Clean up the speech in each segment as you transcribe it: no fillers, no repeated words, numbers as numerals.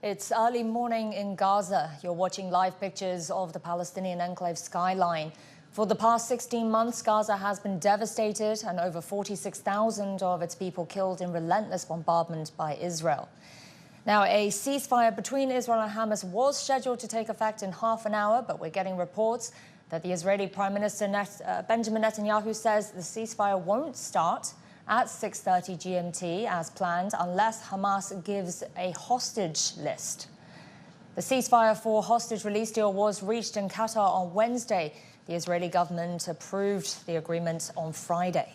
It's early morning in Gaza. You're watching live pictures of the Palestinian enclave skyline. For the past 16 months, Gaza has been devastated and over 46,000 of its people killed in relentless bombardment by Israel. Now, a ceasefire between Israel and Hamas was scheduled to take effect in half an hour, but we're getting reports that the Israeli Prime Minister Benjamin Netanyahu says the ceasefire won't start at 6:30 GMT as planned unless Hamas gives a hostage list. The ceasefire for hostage release deal was reached in Qatar on Wednesday. The Israeli government approved the agreement on Friday.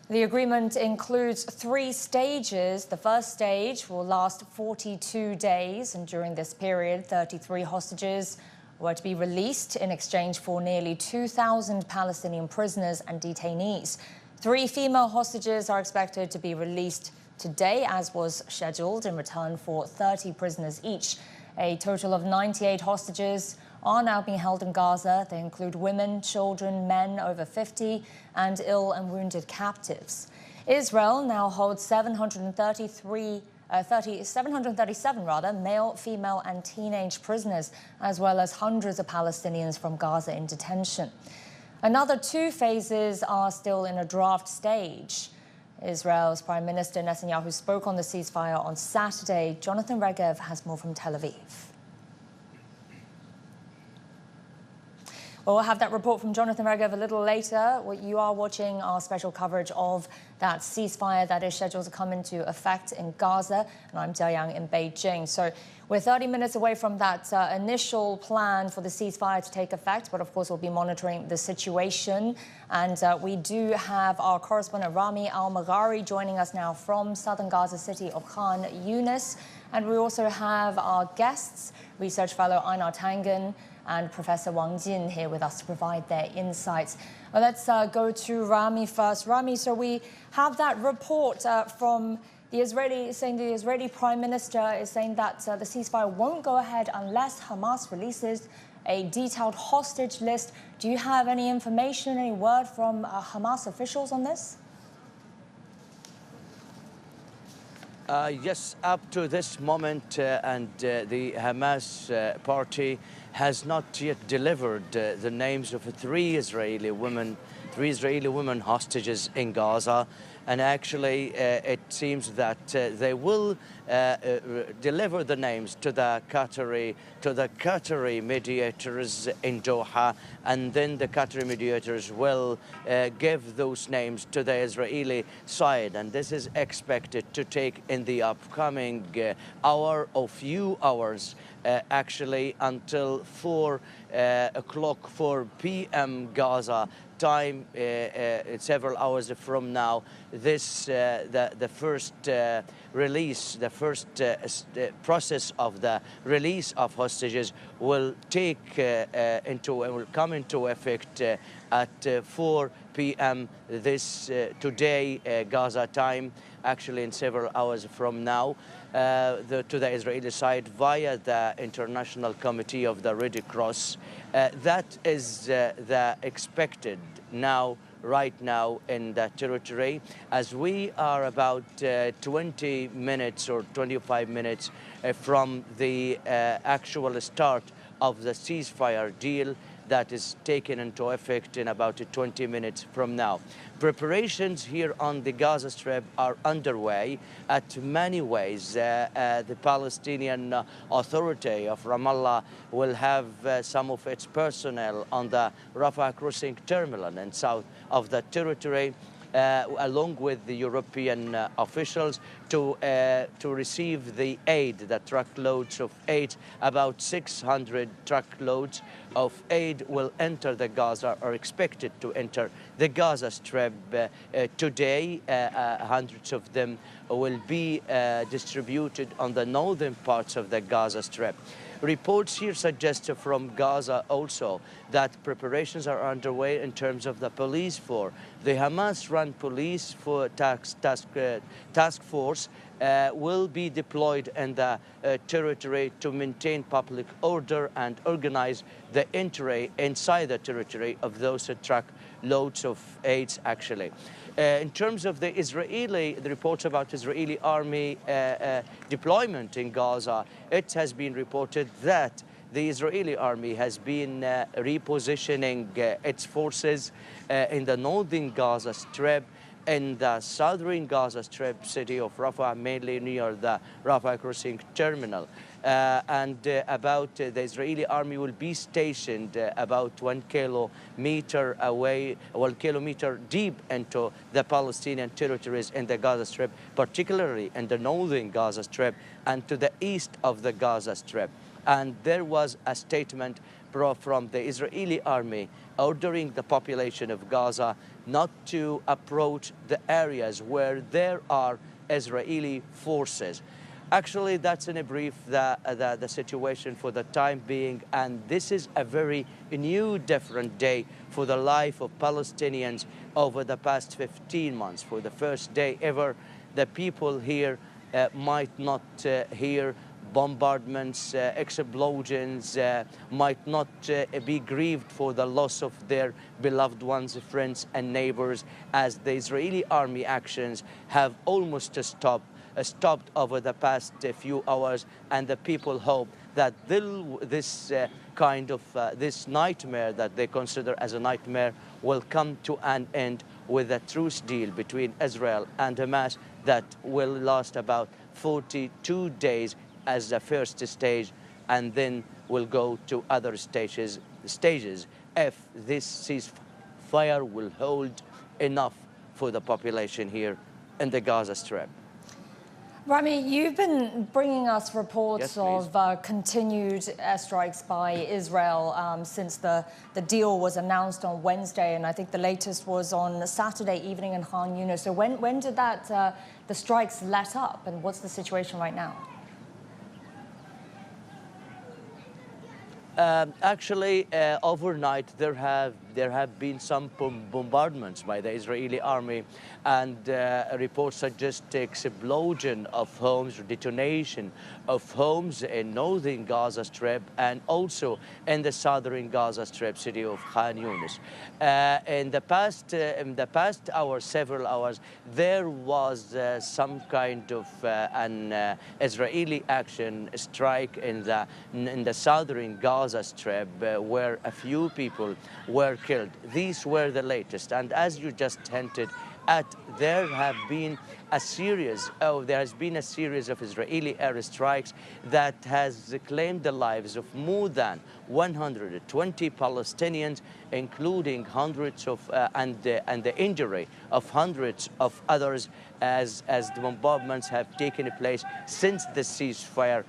The agreement includes 3 stages. The first stage will last 42 days, and during this period, 33 hostages were to be released in exchange for nearly 2,000 Palestinian prisoners and detainees. 3 female hostages are expected to be released today, as was scheduled, in return for 30 prisoners each. A total of 98 hostages are now being held in Gaza. They include women, children, men over 50, and ill and wounded captives. Israel now holds 737 male, female, and teenage prisoners, as well as hundreds of Palestinians from Gaza in detention. Another 2 phases are still in a draft stage. Israel's Prime Minister Netanyahu spoke on the ceasefire on Saturday. Jonathan Regev has more from Tel Aviv. Well, we'll have that report from Jonathan Regev a little later. You are watching our special coverage of that ceasefire that is scheduled to come into effect in Gaza. And I'm Jia Yang in Beijing. So we're 30 minutes away from that initial plan for the ceasefire to take effect. But of course, we'll be monitoring the situation. And we do have our correspondent Rami Al-Maghari joining us now from southern Gaza city of Khan Yunis. And we also have our guests, research fellow Einar Tangen and Professor Wang Jin here with us to provide their insights. Well, let's go to Rami first. Rami, so we have that report from the Israeli Prime Minister is saying that the ceasefire won't go ahead unless Hamas releases a detailed hostage list. Do you have any information, any word from Hamas officials on this? Yes, up to this moment, and the Hamas party has not yet delivered the names of 3 Israeli women hostages in Gaza. And actually, it seems that they will deliver the names to the Qatari mediators in Doha, and then the Qatari mediators will give those names to the Israeli side. And this is expected to take in the upcoming hour or few hours, actually until 4 o'clock 4 p.m. Gaza time, several hours from now. This the first release, the first process of the release of hostages will will come into effect at 4 p.m. this today Gaza time, actually in several hours from now, to the Israeli side via the International Committee of the Red Cross. That is the expected right now in the territory, as we are about 20 minutes or 25 minutes from the actual start of the ceasefire deal that is taken into effect in about 20 minutes from now. Preparations here on the Gaza Strip are underway at many ways. The Palestinian Authority of Ramallah will have some of its personnel on the Rafah crossing terminal in south of the territory, along with the European officials to receive the aid, the truckloads of aid. About 600 truckloads of aid will enter the Gaza, or expected to enter the Gaza Strip today. Hundreds of them will be distributed on the northern parts of the Gaza Strip. Reports here suggest from Gaza also that preparations are underway in terms of the police force. The Hamas-run police for task force will be deployed in the territory to maintain public order and organize the entry inside the territory of those loads of aids, actually. In terms of the reports about Israeli army deployment in Gaza, it has been reported that the Israeli army has been repositioning its forces in the northern Gaza Strip, in the southern Gaza Strip city of Rafah, mainly near the Rafah Crossing terminal. The Israeli army will be stationed about 1 kilometer away, 1 kilometer deep into the Palestinian territories in the Gaza Strip, particularly in the northern Gaza Strip and to the east of the Gaza Strip. And there was a statement from the Israeli army ordering the population of Gaza not to approach the areas where there are Israeli forces. Actually, that's in a brief the situation for the time being, and this is a very new, different day for the life of Palestinians over the past 15 months. For the first day ever, the people here might not hear bombardments, explosions, might not be grieved for the loss of their beloved ones, friends and neighbors, as the Israeli army actions have almost stopped over the past few hours, and the people hope that this nightmare that they consider as a nightmare will come to an end with a truce deal between Israel and Hamas that will last about 42 days as the first stage, and then will go to other stages if this ceasefire will hold enough for the population here in the Gaza Strip. Rami, you've been bringing us reports Yes, of continued airstrikes by Israel since the deal was announced on Wednesday, and I think the latest was on Saturday evening in Khan Yunis. So when did the strikes let up, and what's the situation right now? Actually, overnight there have been some bombardments by the Israeli army, and reports suggest explosion of homes, detonation of homes in northern Gaza Strip and also in the southern Gaza Strip city of Khan Yunis. In the past several hours, there was some kind of an Israeli action strike in the southern Gaza Strip where a few people were killed. These were the latest, and as you just hinted at, there has been a series of Israeli airstrikes that has claimed the lives of more than 120 Palestinians, including hundreds of and the injury of hundreds of others, as the bombardments have taken place since the ceasefire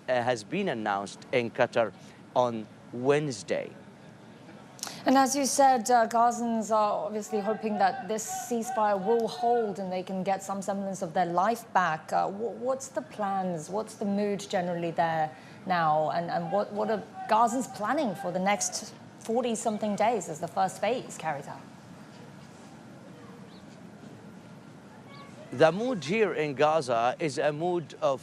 has been announced in Qatar on Wednesday. And as you said, Gazans are obviously hoping that this ceasefire will hold and they can get some semblance of their life back. What's the plans? What's the mood generally there now? And what are Gazans planning for the next 40-something days as the first phase carries out? The mood here in Gaza is a mood of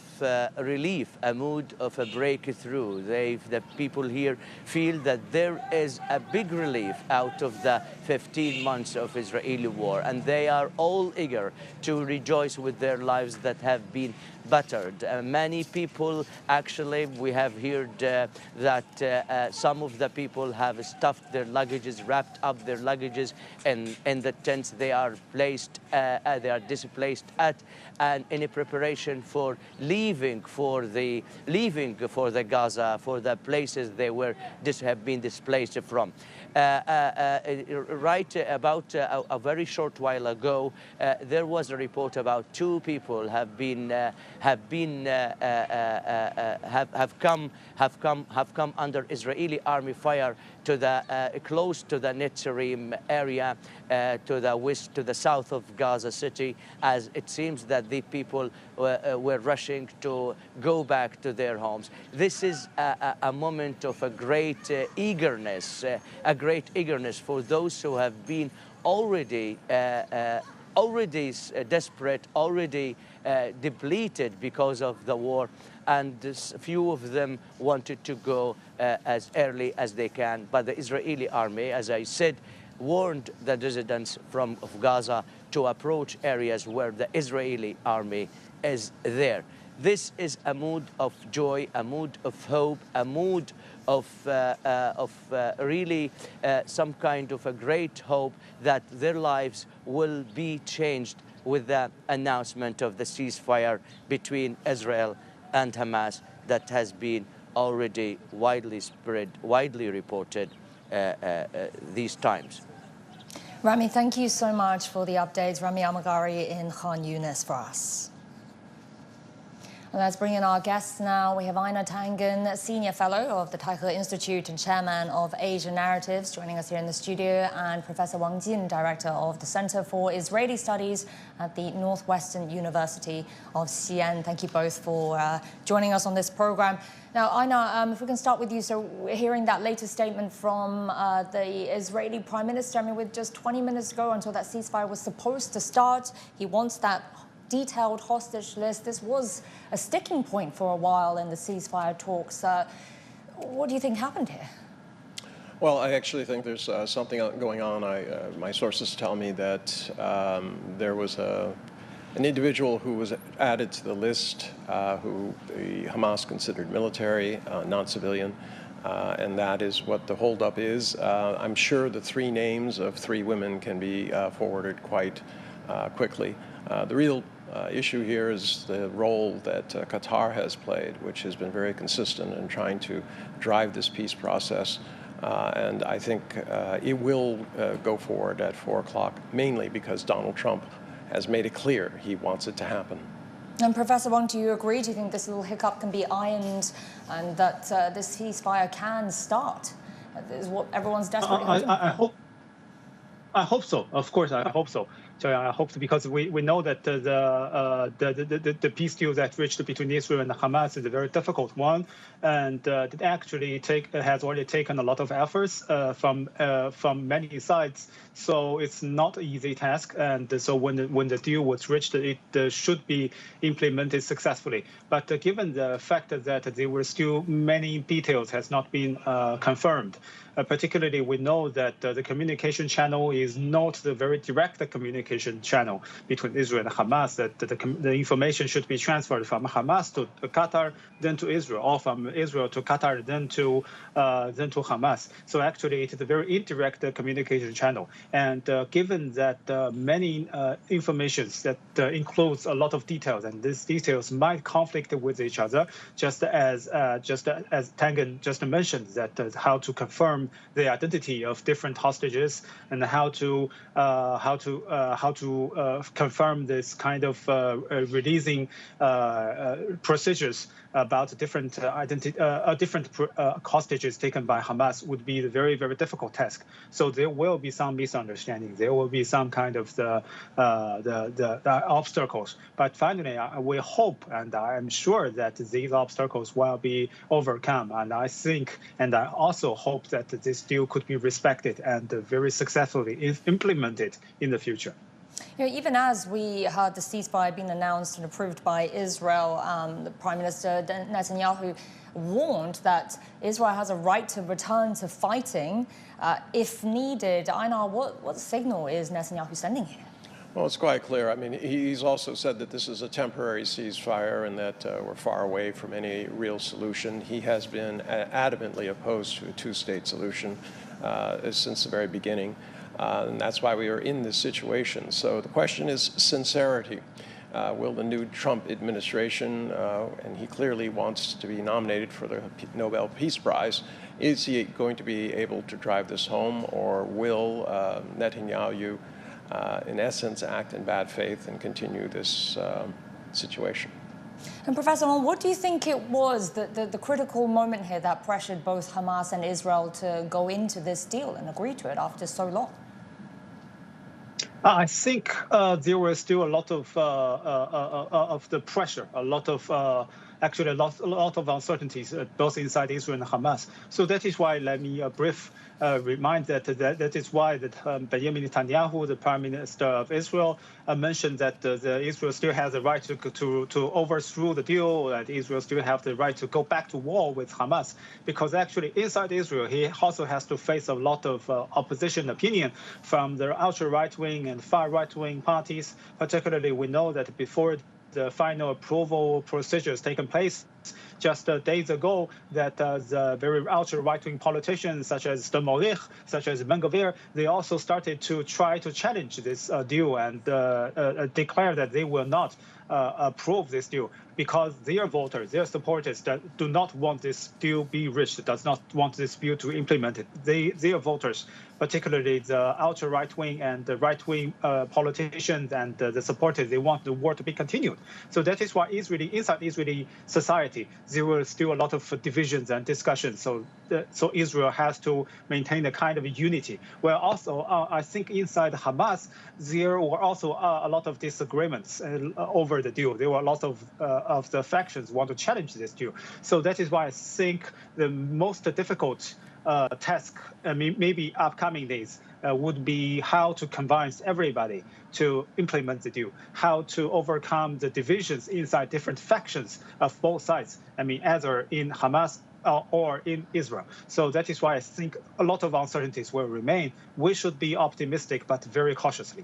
relief, a mood of a breakthrough. The people here feel that there is a big relief out of the 15 months of Israeli war, and they are all eager to rejoice with their lives that have been battered. Many people, actually, we have heard that some of the people have stuffed their luggages, wrapped up their luggages in the tents they are displaced at, and in a preparation for leaving for the Gaza, for the places they have been displaced from. Right about a very short while ago, there was a report about 2 people have come under Israeli army fire to the close to the Netzarim area, to the west, to the south of Gaza City, as it seems that the people were rushing to go back to their homes. This is a moment of a great eagerness for those who have been already desperate, already depleted because of the war, and few of them wanted to go as early as they can. But the Israeli army, as I said, warned the residents of Gaza to approach areas where the Israeli army is there. This is a mood of joy, a mood of hope, a mood of really some kind of a great hope that their lives will be changed with the announcement of the ceasefire between Israel and Hamas that has been already widely reported these times. Rami, thank you so much for the updates. Rami Amagari in Khan Yunis for us. Let's bring in our guests now. We have Aina Tangen, Senior Fellow of the Taihe Institute and Chairman of Asia Narratives, joining us here in the studio, and Professor Wang Jin, Director of the Center for Israeli Studies at the Northwestern University of Xi'an. Thank you both for joining us on this program. Now, Aina, if we can start with you. So we're hearing that latest statement from the Israeli Prime Minister. I mean, with just 20 minutes ago until that ceasefire was supposed to start, he wants that detailed hostage list. This was a sticking point for a while in the ceasefire talks. What do you think happened here? Well, I actually think there's something going on. My sources tell me that there was an individual who was added to the list who the Hamas considered military, non-civilian, and that is what the holdup is. I'm sure the 3 names of 3 women can be forwarded quite quickly. The real issue here is the role that Qatar has played, which has been very consistent in trying to drive this peace process. And I think it will go forward at 4 o'clock, mainly because Donald Trump has made it clear he wants it to happen. And Professor Wang, do you agree? Do you think this little hiccup can be ironed and that this ceasefire can start? That is what everyone's desperately hoping. I hope so. Of course, I hope so. So I hope so, because we know that the peace deal that reached between Israel and Hamas is a very difficult one, and it actually has already taken a lot of efforts from many sides. So it's not an easy task, and so when the deal was reached, it should be implemented successfully. But given the fact that there were still many details has not been confirmed. Particularly, we know that the communication channel is not the very direct communication channel between Israel and Hamas, that the information should be transferred from Hamas to Qatar, then to Israel, or from Israel to Qatar, then to Hamas. So actually, it is a very indirect communication channel. And given that many informations that includes a lot of details, and these details might conflict with each other, just as Tangen just mentioned, that how to confirm the identity of different hostages and how to confirm this kind of releasing procedures about different hostages taken by Hamas would be a very, very difficult task. So there will be some misunderstanding. There will be some kind of the obstacles. But finally, we hope, and I am sure that these obstacles will be overcome. And I think, and I also hope that this deal could be respected and very successfully implemented in the future. You know, even as we heard the ceasefire being announced and approved by Israel, the Prime Minister Netanyahu warned that Israel has a right to return to fighting if needed. Einar, what signal is Netanyahu sending here? Well, it's quite clear. I mean, he's also said that this is a temporary ceasefire and that we're far away from any real solution. He has been adamantly opposed to a 2-state solution since the very beginning. And that's why we are in this situation. So the question is sincerity. Will the new Trump administration, and he clearly wants to be nominated for the Nobel Peace Prize, is he going to be able to drive this home, or will Netanyahu, in essence, act in bad faith and continue this situation? And Professor Wong, what do you think it was, the critical moment here that pressured both Hamas and Israel to go into this deal and agree to it after so long? I think there was still a lot of the pressure, a lot of actually a lot of uncertainties, both inside Israel and Hamas. So that is why, let me brief remind that is why Benjamin Netanyahu, the Prime Minister of Israel, mentioned that Israel still has the right to overthrow the deal, that Israel still have the right to go back to war with Hamas, because actually inside Israel, he also has to face a lot of opposition opinion from the ultra-right-wing and far-right-wing parties. Particularly, we know that before the final approval procedures taken place just days ago, that the very ultra-right-wing politicians such as Stoltenberg, such as Ben-Gvir, they also started to try to challenge this deal and declare that they will not approve this deal because their voters, their supporters that do not want this deal be reached, does not want this bill to implement it. Their voters, particularly the ultra-right-wing and the right-wing politicians and the supporters, they want the war to be continued. So that is why inside Israeli society, there were still a lot of divisions and discussions. So Israel has to maintain a kind of unity. Well, also, I think inside Hamas, there were also a lot of disagreements over the deal. There were a lot of the factions want to challenge this deal. So that is why I think the most difficult task, maybe upcoming days, would be how to convince everybody to implement the deal, how to overcome the divisions inside different factions of both sides. Either in Hamas or in Israel. So that is why I think a lot of uncertainties will remain. We should be optimistic, but very cautiously.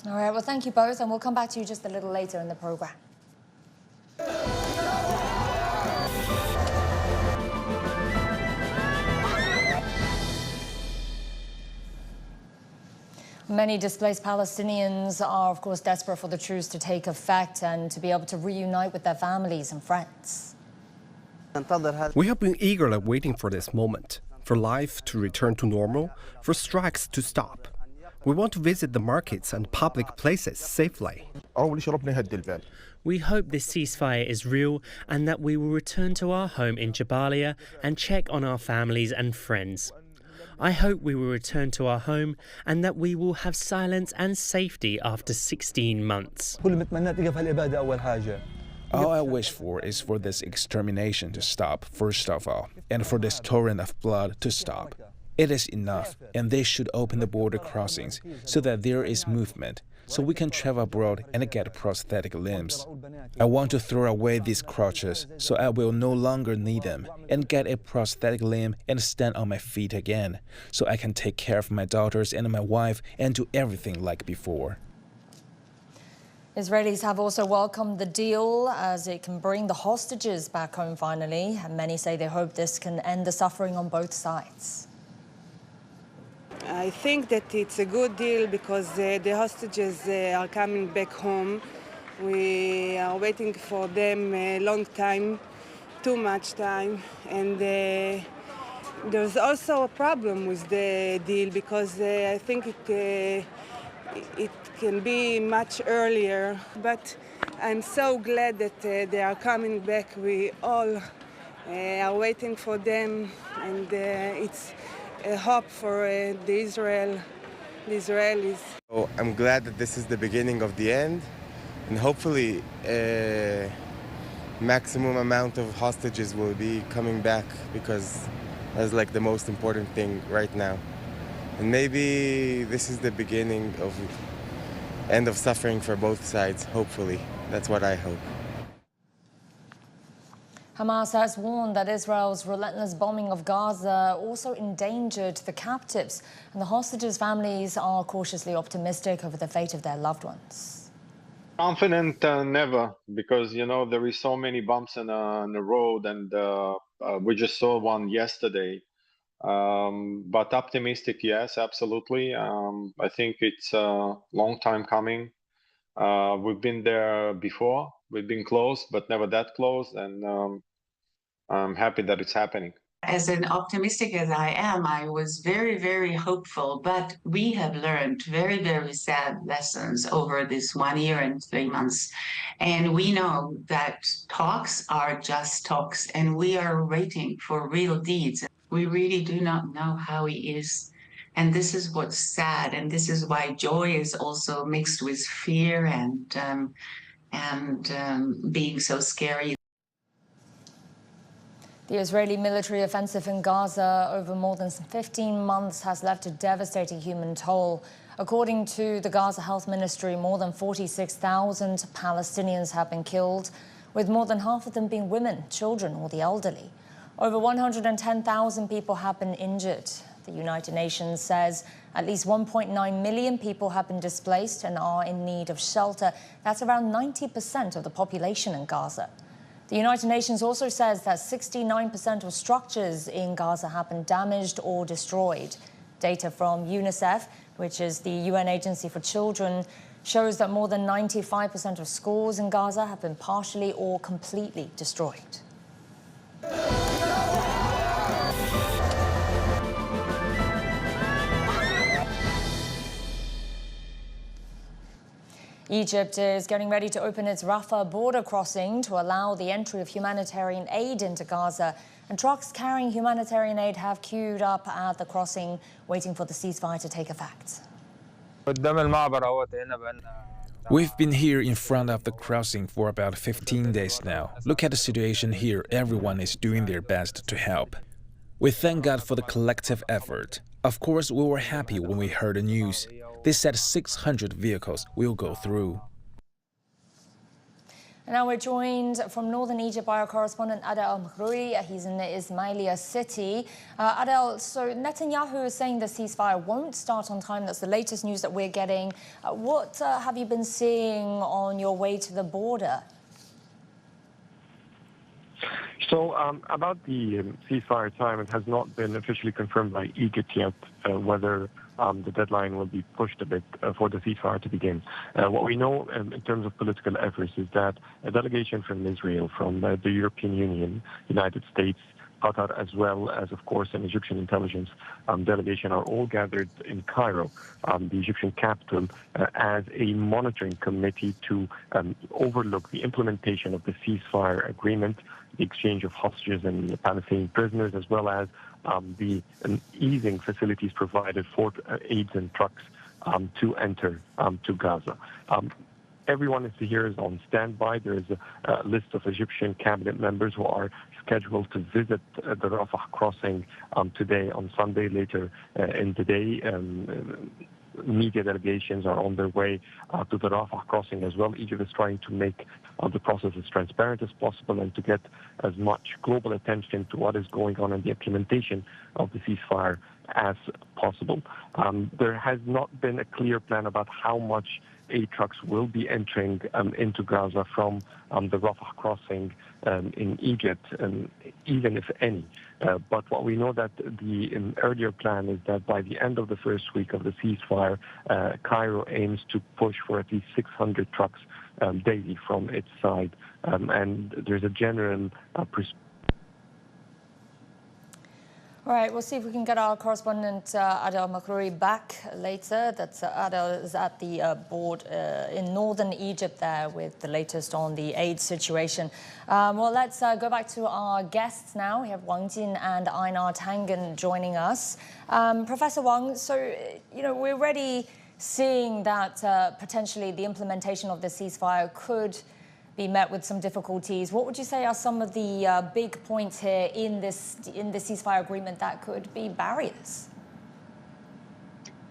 All right, well, thank you both, and we'll come back to you just a little later in the program. Many displaced Palestinians are, of course, desperate for the truce to take effect and to be able to reunite with their families and friends. We have been eagerly waiting for this moment, for life to return to normal, for strikes to stop. We want to visit the markets and public places safely. We hope this ceasefire is real and that we will return to our home in Jabalia and check on our families and friends. I hope we will return to our home and that we will have silence and safety after 16 months. All I wish for is for this extermination to stop, first of all, and for this torrent of blood to stop. It is enough, and they should open the border crossings so that there is movement, so we can travel abroad and get prosthetic limbs. I want to throw away these crutches so I will no longer need them and get a prosthetic limb and stand on my feet again, so I can take care of my daughters and my wife and do everything like before. Israelis have also welcomed the deal as it can bring the hostages back home finally, and many say they hope this can end the suffering on both sides. I think that it's a good deal because the hostages are coming back home. We are waiting for them a long time, too much time, and there's also a problem with the deal because I think it can be much earlier, but I'm so glad that they are coming back. We all are waiting for them, and it's a hope for the Israelis. So I'm glad that this is the beginning of the end, and hopefully maximum amount of hostages will be coming back because that's like the most important thing right now. And maybe this is the beginning of end of suffering for both sides, hopefully. That's what I hope. Hamas has warned that Israel's relentless bombing of Gaza also endangered the captives, and the hostages' families are cautiously optimistic over the fate of their loved ones. Confident, never, because, there is so many bumps in the road, and we just saw one yesterday. But optimistic, yes, absolutely. I think it's a long time coming. We've been there before. We've been close, but never that close. And I'm happy that it's happening. As an optimistic as I am, I was very, very hopeful. But we have learned very, very sad lessons over this 1 year and 3 months. And we know that talks are just talks, and we are waiting for real deeds. We really do not know how he is. And this is what's sad. And this is why joy is also mixed with fear and being so scary. The Israeli military offensive in Gaza over more than 15 months has left a devastating human toll. According to the Gaza Health Ministry, more than 46,000 Palestinians have been killed, with more than half of them being women, children, or the elderly. Over 110,000 people have been injured. The United Nations says at least 1.9 million people have been displaced and are in need of shelter. That's around 90% of the population in Gaza. The United Nations also says that 69% of structures in Gaza have been damaged or destroyed. Data from UNICEF, which is the UN Agency for Children, shows that more than 95% of schools in Gaza have been partially or completely destroyed. Egypt is getting ready to open its Rafah border crossing to allow the entry of humanitarian aid into Gaza. And trucks carrying humanitarian aid have queued up at the crossing, waiting for the ceasefire to take effect. We've been here in front of the crossing for about 15 days now. Look at the situation here. Everyone is doing their best to help. We thank God for the collective effort. Of course, we were happy when we heard the news. They said 600 vehicles will go through. And now we're joined from northern Egypt by our correspondent Adel Al-Makhrouri. He's in the Ismailia city. Adel, so Netanyahu is saying the ceasefire won't start on time. That's the latest news that we're getting. What have you been seeing on your way to the border? So about the ceasefire time, it has not been officially confirmed by Egypt yet whether the deadline will be pushed a bit for the ceasefire to begin. What we know in terms of political efforts is that a delegation from Israel, from the European Union, United States, Qatar, as well as, of course, an Egyptian intelligence delegation are all gathered in Cairo, the Egyptian capital, as a monitoring committee to overlook the implementation of the ceasefire agreement, the exchange of hostages and Palestinian prisoners, as well as the easing facilities provided for aids and trucks to enter to Gaza. Everyone here is on standby. There is a list of Egyptian cabinet members who are scheduled to visit the Rafah crossing today on Sunday, later in the day. Media delegations are on their way to the Rafah crossing as well. Egypt is trying to make the process as transparent as possible and to get as much global attention to what is going on in the implementation of the ceasefire as possible. There has not been a clear plan about how much aid trucks will be entering into Gaza from the Rafah crossing in Egypt, even if any. But what we know that the earlier plan is that by the end of the first week of the ceasefire, Cairo aims to push for at least 600 trucks daily from its side. And there's a general All right, we'll see if we can get our correspondent Adel Al-Makhrouri back later. That's Adel is at the board in northern Egypt there with the latest on the aid situation. Well, let's go back to our guests now. We have Wang Jin and Einar Tangen joining us. Professor Wang, so, we're already seeing that potentially the implementation of the ceasefire could be met with some difficulties. What would you say are some of the big points here in the ceasefire agreement that could be barriers?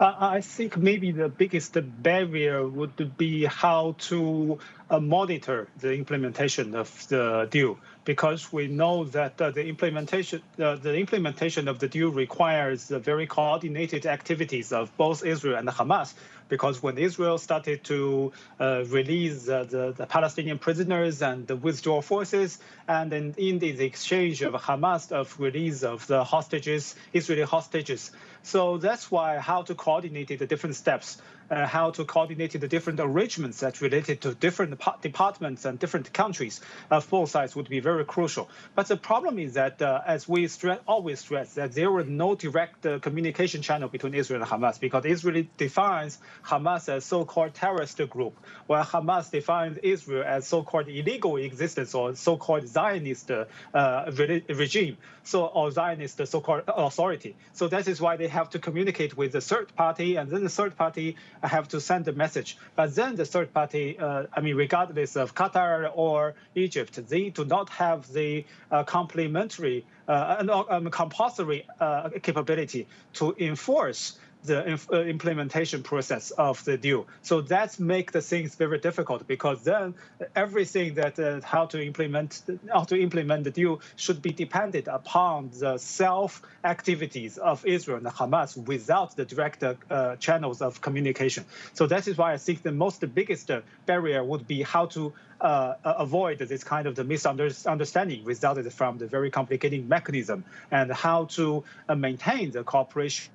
I think maybe the biggest barrier would be how to monitor the implementation of the deal, because we know that the implementation of the deal requires very coordinated activities of both Israel and Hamas. Because when Israel started to release the Palestinian prisoners and the withdrawal forces, and then in the exchange of Hamas of release of the hostages, Israeli hostages. So that's why how to coordinate the different steps, how to coordinate the different arrangements that related to different departments and different countries of both sides would be very crucial. But the problem is that, as we always stress, that there was no direct communication channel between Israel and Hamas, because Israel defines Hamas as so-called terrorist group, while Hamas defines Israel as so-called illegal existence or so-called Zionist regime, or Zionist so-called authority. So that is why they have to communicate with the third party, and then the third party have to send a message. But then the third party, regardless of Qatar or Egypt, they do not have the complementary compulsory capability to enforce the implementation process of the deal. So that makes the things very difficult, because then everything that how to implement the deal should be dependent upon the self activities of Israel and Hamas without the direct channels of communication. So that is why I think the biggest barrier would be how to avoid this kind of the misunderstanding resulted from the very complicated mechanism, and how to maintain the cooperation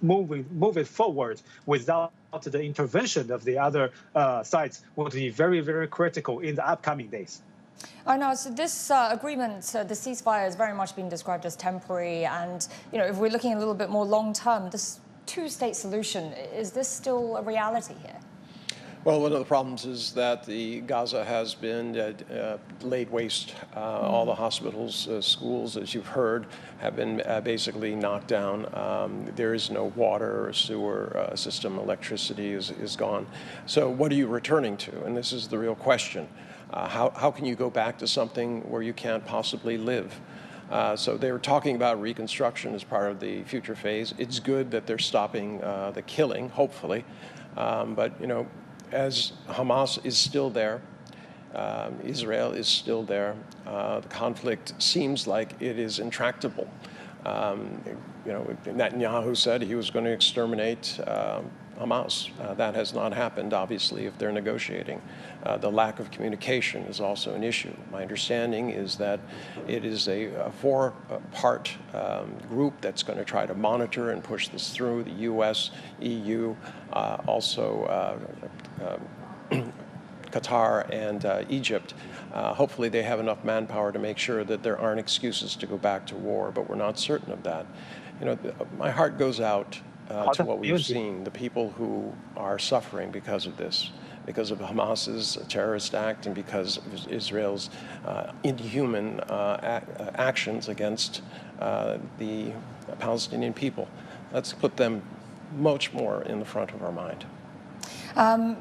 move it forward without the intervention of the other sides would be very, very critical in the upcoming days. I know. So this agreement, the ceasefire, has very much been described as temporary, and if we're looking a little bit more long term, this two-state solution, is this still a reality here? Well, one of the problems is that Gaza has been laid waste. All the hospitals, schools, as you've heard, have been basically knocked down. There is no water or sewer system. Electricity is gone. So what are you returning to? And this is the real question. How can you go back to something where you can't possibly live? So they were talking about reconstruction as part of the future phase. It's good that they're stopping the killing, hopefully. But, as Hamas is still there, Israel is still there. The conflict seems like it is intractable. Netanyahu said he was going to exterminate Hamas. That has not happened, obviously, if they're negotiating. The lack of communication is also an issue. My understanding is that it is a four-part group that's going to try to monitor and push this through: the U.S., EU, also Qatar and Egypt. Hopefully they have enough manpower to make sure that there aren't excuses to go back to war, but we're not certain of that. My heart goes out to what we've seen, the people who are suffering because of this, because of Hamas's terrorist act and because of Israel's inhuman actions against the Palestinian people. Let's put them much more in the front of our mind.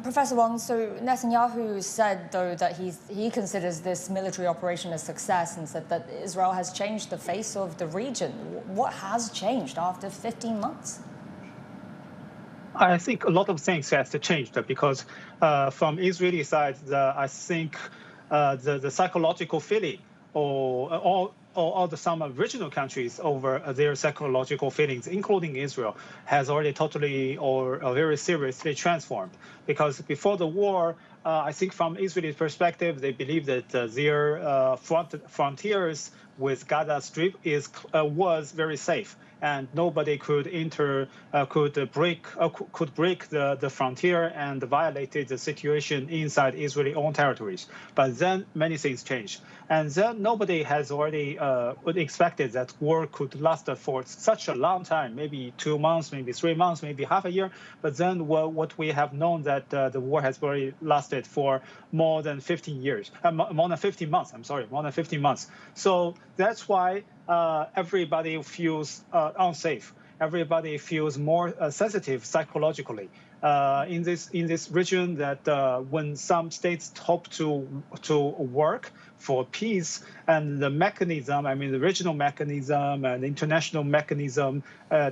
Professor Wang, so Netanyahu said, though, that he considers this military operation a success, and said that Israel has changed the face of the region. What has changed after 15 months? I think a lot of things has changed, because from Israeli side, I think the psychological feeling or some regional countries over their psychological feelings, including Israel, has already totally or very seriously transformed. Because before the war, I think from Israeli perspective, they believe that their frontiers with Gaza Strip was very safe, and nobody could break the frontier and violated the situation inside Israeli own territories. But then many things changed, and then nobody has already expected that war could last for such a long time, maybe 2 months, maybe 3 months, maybe half a year. But then what we have known that the war has already lasted for more than 15 years, more than 15 months. I'm sorry, more than 15 months. So that's why everybody feels unsafe. Everybody feels more sensitive psychologically in this region. That when some states hope to work for peace, and the mechanism, the regional mechanism and the international mechanism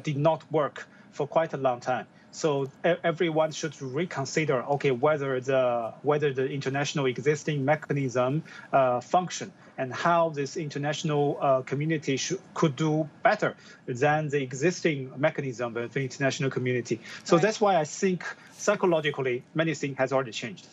did not work for quite a long time. So everyone should reconsider, whether the international existing mechanism function, and how this international community could do better than the existing mechanism of the international community. So that's why I think psychologically many things has already changed.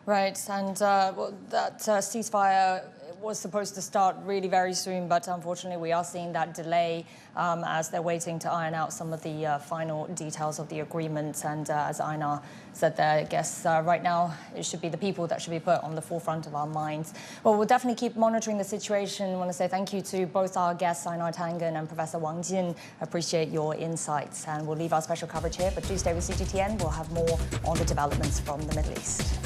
Right, and that ceasefire was supposed to start really very soon, but unfortunately we are seeing that delay as they're waiting to iron out some of the final details of the agreement. And as Einar said there, I guess right now it should be the people that should be put on the forefront of our minds. Well, we'll definitely keep monitoring the situation. I want to say thank you to both our guests, Einar Tangen and Professor Wang Jin. Appreciate your insights, and we'll leave our special coverage here, but do stay with CGTN. We'll have more on the developments from the Middle East.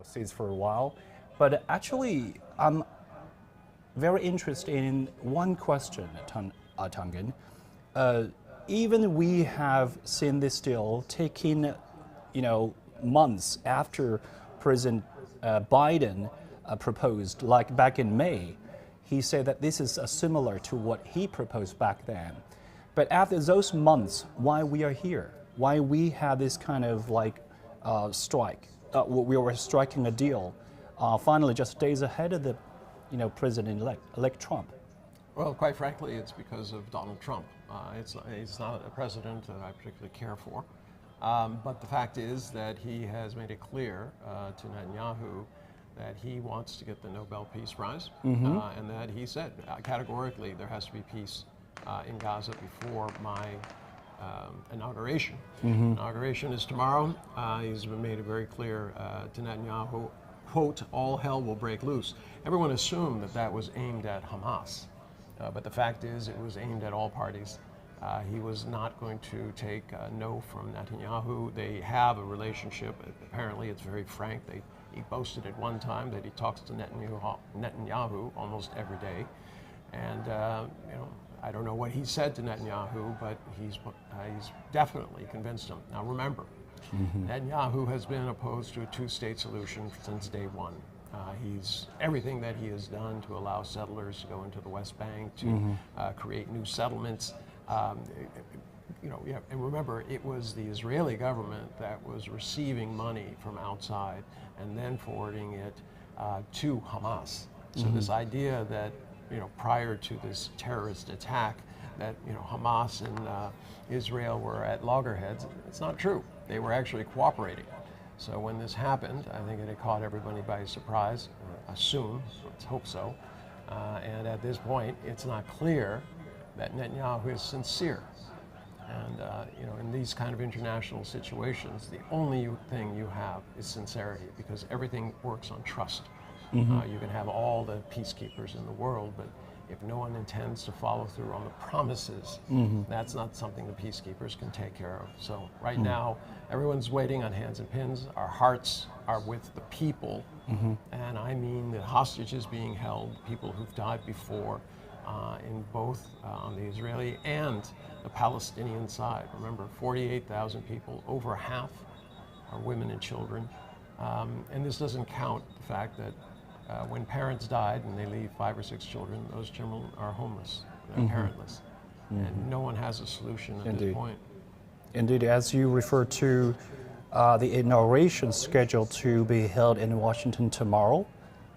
cease for a while. But actually, I'm very interested in one question, Tangen. Even we have seen this deal taking, months after President Biden proposed, like back in May. He said that this is similar to what he proposed back then. But after those months, why we are here? Why we have this kind of strike? We were striking a deal. Finally, just days ahead of the, President-elect Trump. Well, quite frankly, it's because of Donald Trump. He's not a president that I particularly care for. But the fact is that he has made it clear to Netanyahu that he wants to get the Nobel Peace Prize, and that he said categorically there has to be peace in Gaza before my inauguration. Inauguration is tomorrow. He's made it very clear to Netanyahu, quote, all hell will break loose. Everyone assumed that that was aimed at Hamas, but the fact is it was aimed at all parties. He was not going to take no from Netanyahu. They have a relationship. Apparently it's very frank. He boasted at one time that he talks to Netanyahu almost every day. And I don't know what he said to Netanyahu, but he's definitely convinced him. Now remember, Netanyahu has been opposed to a two-state solution since day one. Everything that he has done to allow settlers to go into the West Bank, to create new settlements. And remember, it was the Israeli government that was receiving money from outside and then forwarding it to Hamas. So this idea that, prior to this terrorist attack, that Hamas and Israel were at loggerheads, it's not true. They were actually cooperating. So when this happened, I think it had caught everybody by surprise. Assume, let's hope so. And at this point, it's not clear that Netanyahu is sincere. And in these kind of international situations, the only thing you have is sincerity, because everything works on trust. You can have all the peacekeepers in the world, but if no one intends to follow through on the promises, that's not something the peacekeepers can take care of. So right now, everyone's waiting on hands and pins. Our hearts are with the people, and I mean the hostages being held, people who've died before, in both on the Israeli and the Palestinian side. Remember, 48,000 people, over half are women and children. And this doesn't count the fact that when parents died and they leave 5 or 6 children, those children are homeless, they're parentless. And no one has a solution at this point. Indeed, as you refer to the inauguration scheduled to be held in Washington tomorrow,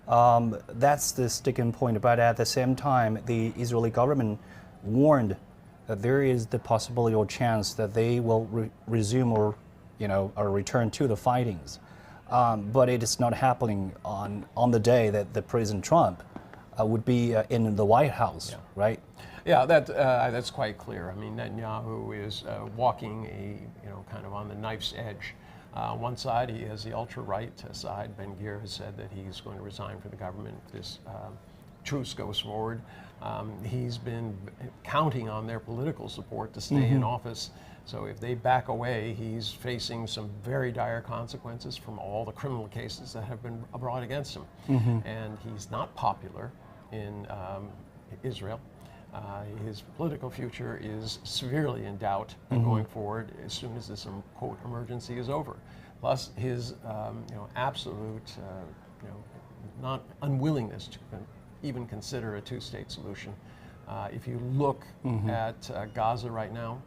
that's the sticking point. But at the same time, the Israeli government warned that there is the possibility or chance that they will resume or return to the fightings. But it is not happening on the day that the President Trump would be in the White House, right? Yeah, that's quite clear. I mean, Netanyahu is walking kind of on the knife's edge. One side, he has the ultra-right side. Ben-Gvir has said that he's going to resign from the government if this truce goes forward. He's been counting on their political support to stay in office. So if they back away, he's facing some very dire consequences from all the criminal cases that have been brought against him. And he's not popular in Israel. His political future is severely in doubt going forward as soon as this quote emergency is over. Plus his absolute not unwillingness to even consider a two-state solution. If you look at Gaza right now,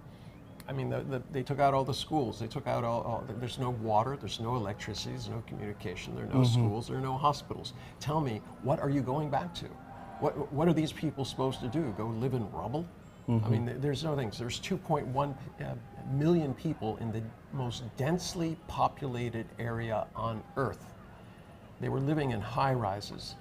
I mean, they took out all the schools. They took out there's no water, there's no electricity, there's no communication, there are no schools, there are no hospitals. Tell me, what are you going back to? What are these people supposed to do? Go live in rubble? I mean, there's no things. There's 2.1 million people in the most densely populated area on Earth. They were living in high-rises.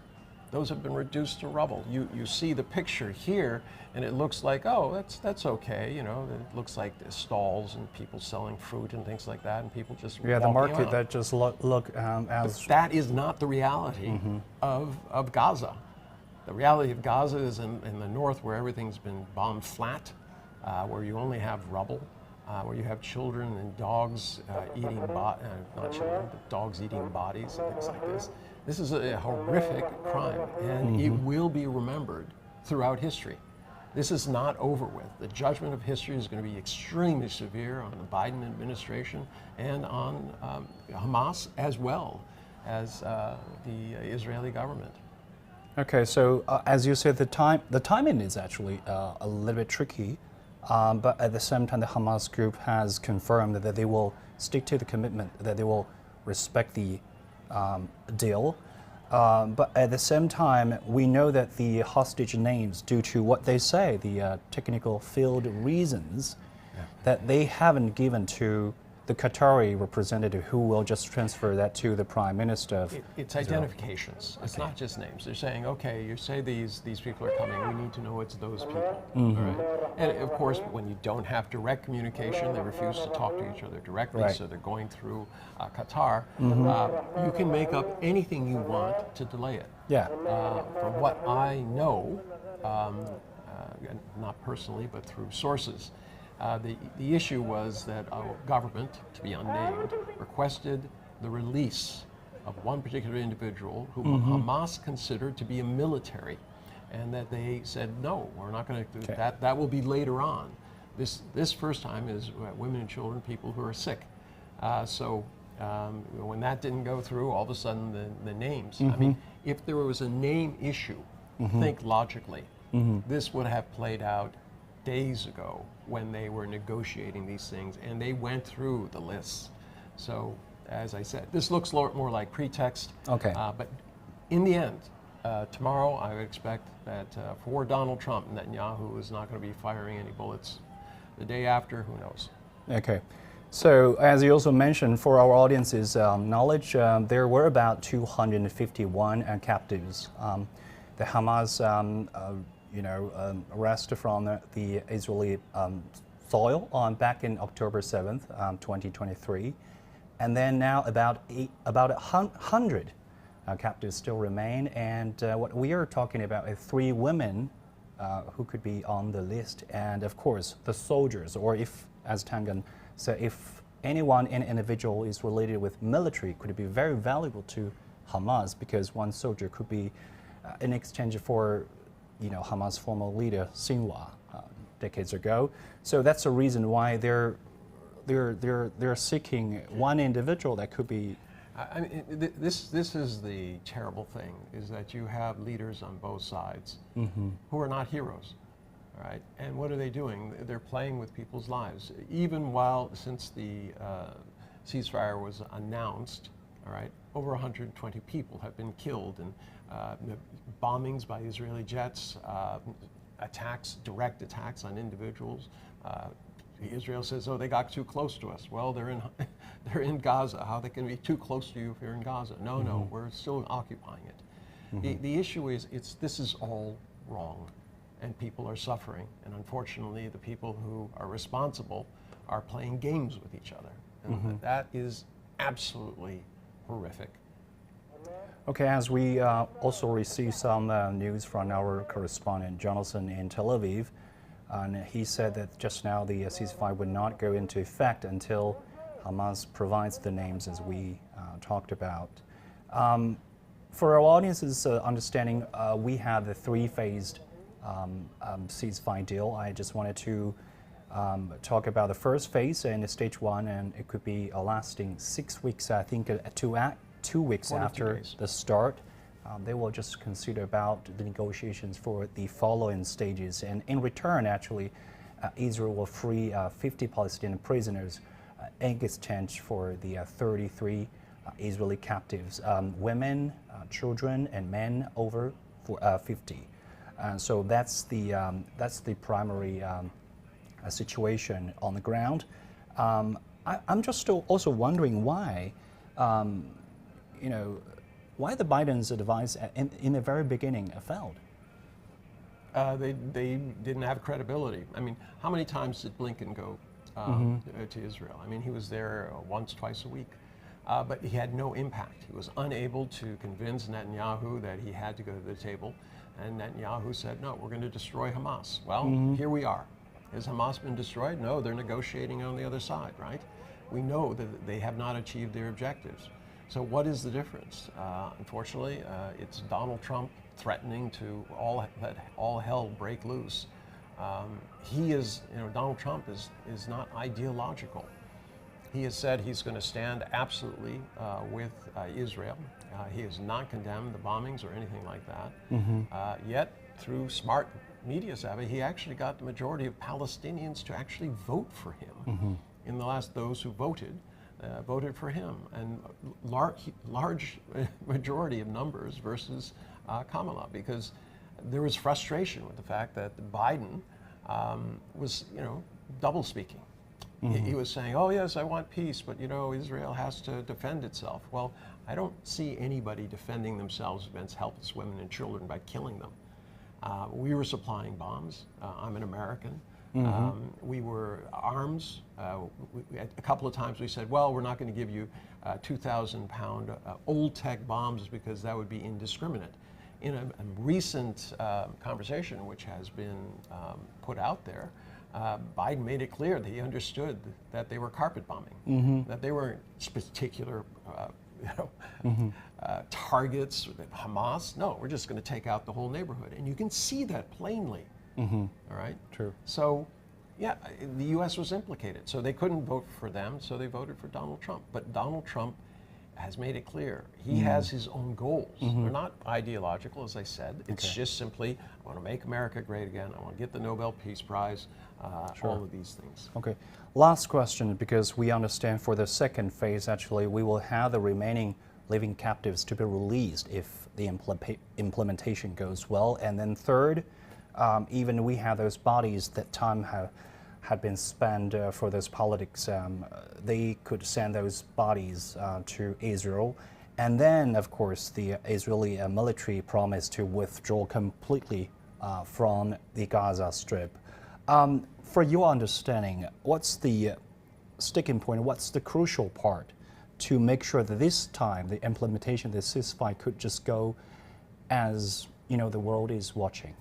Those have been reduced to rubble. You see the picture here, and it looks like, oh, that's okay. It looks like the stalls and people selling fruit and things like that, and people just the market around. that just look as. But that is not the reality of Gaza. The reality of Gaza is in the north, where everything's been bombed flat, where you only have rubble. where you have children and dogs eating, not children, but dogs eating bodies and things like this. This is a horrific crime, and it will be remembered throughout history. This is not over with. The judgment of history is going to be extremely severe on the Biden administration and on Hamas, as well as the Israeli government. Okay, so as you said, the timing is actually a little bit tricky, but at the same time, the Hamas group has confirmed that they will stick to the commitment, that they will respect the deal. But at the same time, we know that the hostage names, due to what they say, the technical field reasons, that they haven't given to the Qatari representative, who will just transfer that to the Prime Minister. It's identifications. It's not just names. They're saying, okay, you say these people are coming. We need to know it's those people. All right? And of course, when you don't have direct communication, they refuse to talk to each other directly. So they're going through Qatar. You can make up anything you want to delay it. Yeah. From what I know, not personally, but through sources, the issue was that our government, to be unnamed, requested the release of one particular individual whom Hamas considered to be a military, and that they said, no, we're not going to do that. That will be later on. This first time is women and children, people who are sick. So when that didn't go through, all of a sudden the names. I mean, if there was a name issue, think logically, this would have played out days ago when they were negotiating these things, and they went through the lists. So, as I said, this looks more like pretext. But in the end, tomorrow I would expect that for Donald Trump, Netanyahu is not going to be firing any bullets. The day after, who knows? Okay. So, as you also mentioned, for our audience's knowledge, there were about 251 captives. The Hamas arrested from the Israeli soil back in October 7th, 2023. And then now about 100 captives still remain. And what we are talking about is 3 women who could be on the list. And of course, the soldiers, or if, as Tangan said, if any individual is related with military, could be very valuable to Hamas, because one soldier could be in exchange for Hamas former leader Sinwar decades ago. So that's the reason why they're seeking one individual that could be. I mean, this is the terrible thing, is that you have leaders on both sides who are not heroes, all right? And what are they doing? They're playing with people's lives. Even since the ceasefire was announced, all right, over 120 people have been killed, and bombings by Israeli jets, direct attacks on individuals. Israel says, "Oh, they got too close to us." Well, they're in Gaza. How they can be too close to you if you're in Gaza? No, we're still occupying it. The issue is, this is all wrong, and people are suffering. And unfortunately, the people who are responsible are playing games with each other, and that is absolutely horrific. Okay, as we also received some news from our correspondent Jonathan in Tel Aviv, and he said that just now the ceasefire would not go into effect until Hamas provides the names, as we talked about. For our audience's understanding, we have the 3-phased ceasefire deal. I just wanted to talk about the first phase in stage 1, and it could be lasting 6 weeks, I think, 2 weeks after the start. They will just consider about the negotiations for the following stages. And in return, actually, Israel will free 50 Palestinian prisoners in exchange for the 33 Israeli captives, women, children, and men over 50. So that's the primary situation on the ground. I'm just also wondering why. Why the Biden's advice in the very beginning failed? They didn't have credibility. I mean, how many times did Blinken go to Israel? I mean, he was there once, twice a week, but he had no impact. He was unable to convince Netanyahu that he had to go to the table, and Netanyahu said, no, we're going to destroy Hamas. Well, here we are. Has Hamas been destroyed? No, they're negotiating on the other side, right? We know that they have not achieved their objectives. So what is the difference? Unfortunately, it's Donald Trump threatening to let all hell break loose. Donald Trump is not ideological. He has said he's going to stand absolutely with Israel. He has not condemned the bombings or anything like that. Yet, through smart media savvy, he actually got the majority of Palestinians to actually vote for him. In the last, those who voted for him, and large majority of numbers versus Kamala, because there was frustration with the fact that Biden was, double speaking. He was saying, oh yes, I want peace, but Israel has to defend itself. Well, I don't see anybody defending themselves against helpless women and children by killing them. We were supplying bombs. I'm an American. We were arms. A couple of times we said, well, we're not going to give you 2,000-pound old tech bombs because that would be indiscriminate. In a recent conversation, which has been put out there, Biden made it clear that he understood that they were carpet bombing, that they weren't particular targets, Hamas. No, we're just going to take out the whole neighborhood. And you can see that plainly. All right? True. So, yeah, the U.S. was implicated. So they couldn't vote for them, so they voted for Donald Trump. But Donald Trump has made it clear he has his own goals. They're not ideological, as I said. It's just simply, I want to make America great again. I want to get the Nobel Peace Prize, all of these things. Okay. Last question, because we understand for the second phase, actually, we will have the remaining living captives to be released if the implementation goes well. And then third, even we have those bodies that time had been spent for those politics, they could send those bodies to Israel. And then, of course, the Israeli military promised to withdraw completely from the Gaza Strip. For your understanding, what's the sticking point, what's the crucial part to make sure that this time the implementation of the ceasefire could just go as, the world is watching?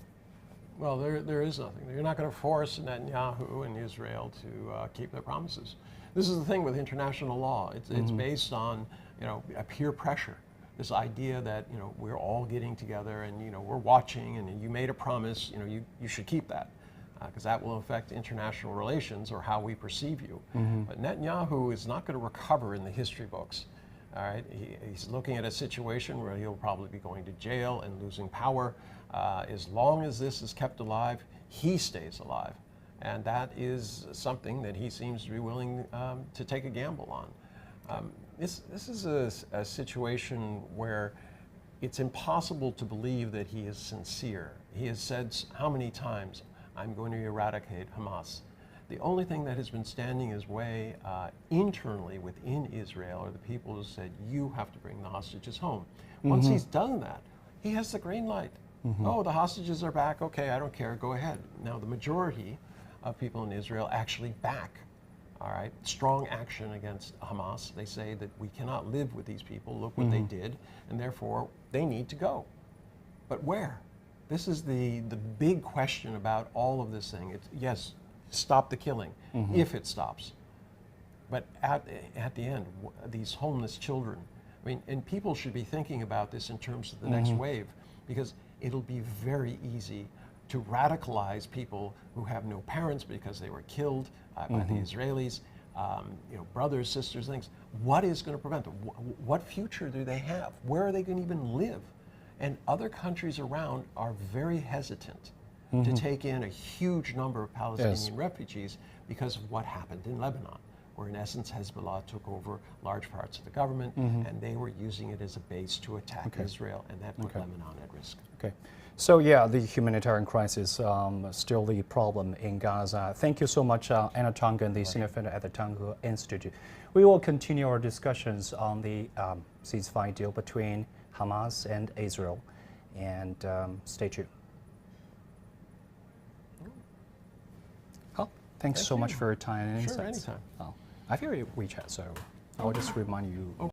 Well, there is nothing. You're not going to force Netanyahu and Israel to keep their promises. This is the thing with international law. It's based on, a peer pressure. This idea that, we're all getting together and, we're watching and you made a promise, you should keep that. Because that will affect international relations or how we perceive you. But Netanyahu is not going to recover in the history books. All right, he's looking at a situation where he'll probably be going to jail and losing power. As long as this is kept alive, he stays alive. And that is something that he seems to be willing to take a gamble on. This is a situation where it's impossible to believe that he is sincere. He has said how many times, I'm going to eradicate Hamas. The only thing that has been standing his way internally within Israel are the people who said, you have to bring the hostages home. Once he's done that, he has the green light. Oh, the hostages are back. Okay, I don't care. Go ahead. Now, the majority of people in Israel actually back, all right, strong action against Hamas. They say that we cannot live with these people. Look what they did, and therefore they need to go. But where? This is the big question about all of this thing. It's, yes, stop the killing, if it stops. But at the end, these homeless children, I mean, and people should be thinking about this in terms of the next wave, because it'll be very easy to radicalize people who have no parents because they were killed by the Israelis, brothers, sisters, things. What is going to prevent them? What future do they have? Where are they going to even live? And other countries around are very hesitant to take in a huge number of Palestinian refugees because of what happened in Lebanon, where in essence Hezbollah took over large parts of the government and they were using it as a base to attack Israel, and that put Lebanon at risk. Okay. So yeah, the humanitarian crisis still the problem in Gaza. Thank you so much, Anna Tongan, the senior fellow at the Tango Institute. We will continue our discussions on the ceasefire deal between Hamas and Israel, and stay tuned. Thanks so much for your time and insights. Sure, anytime. I have your WeChat, so I'll just remind you.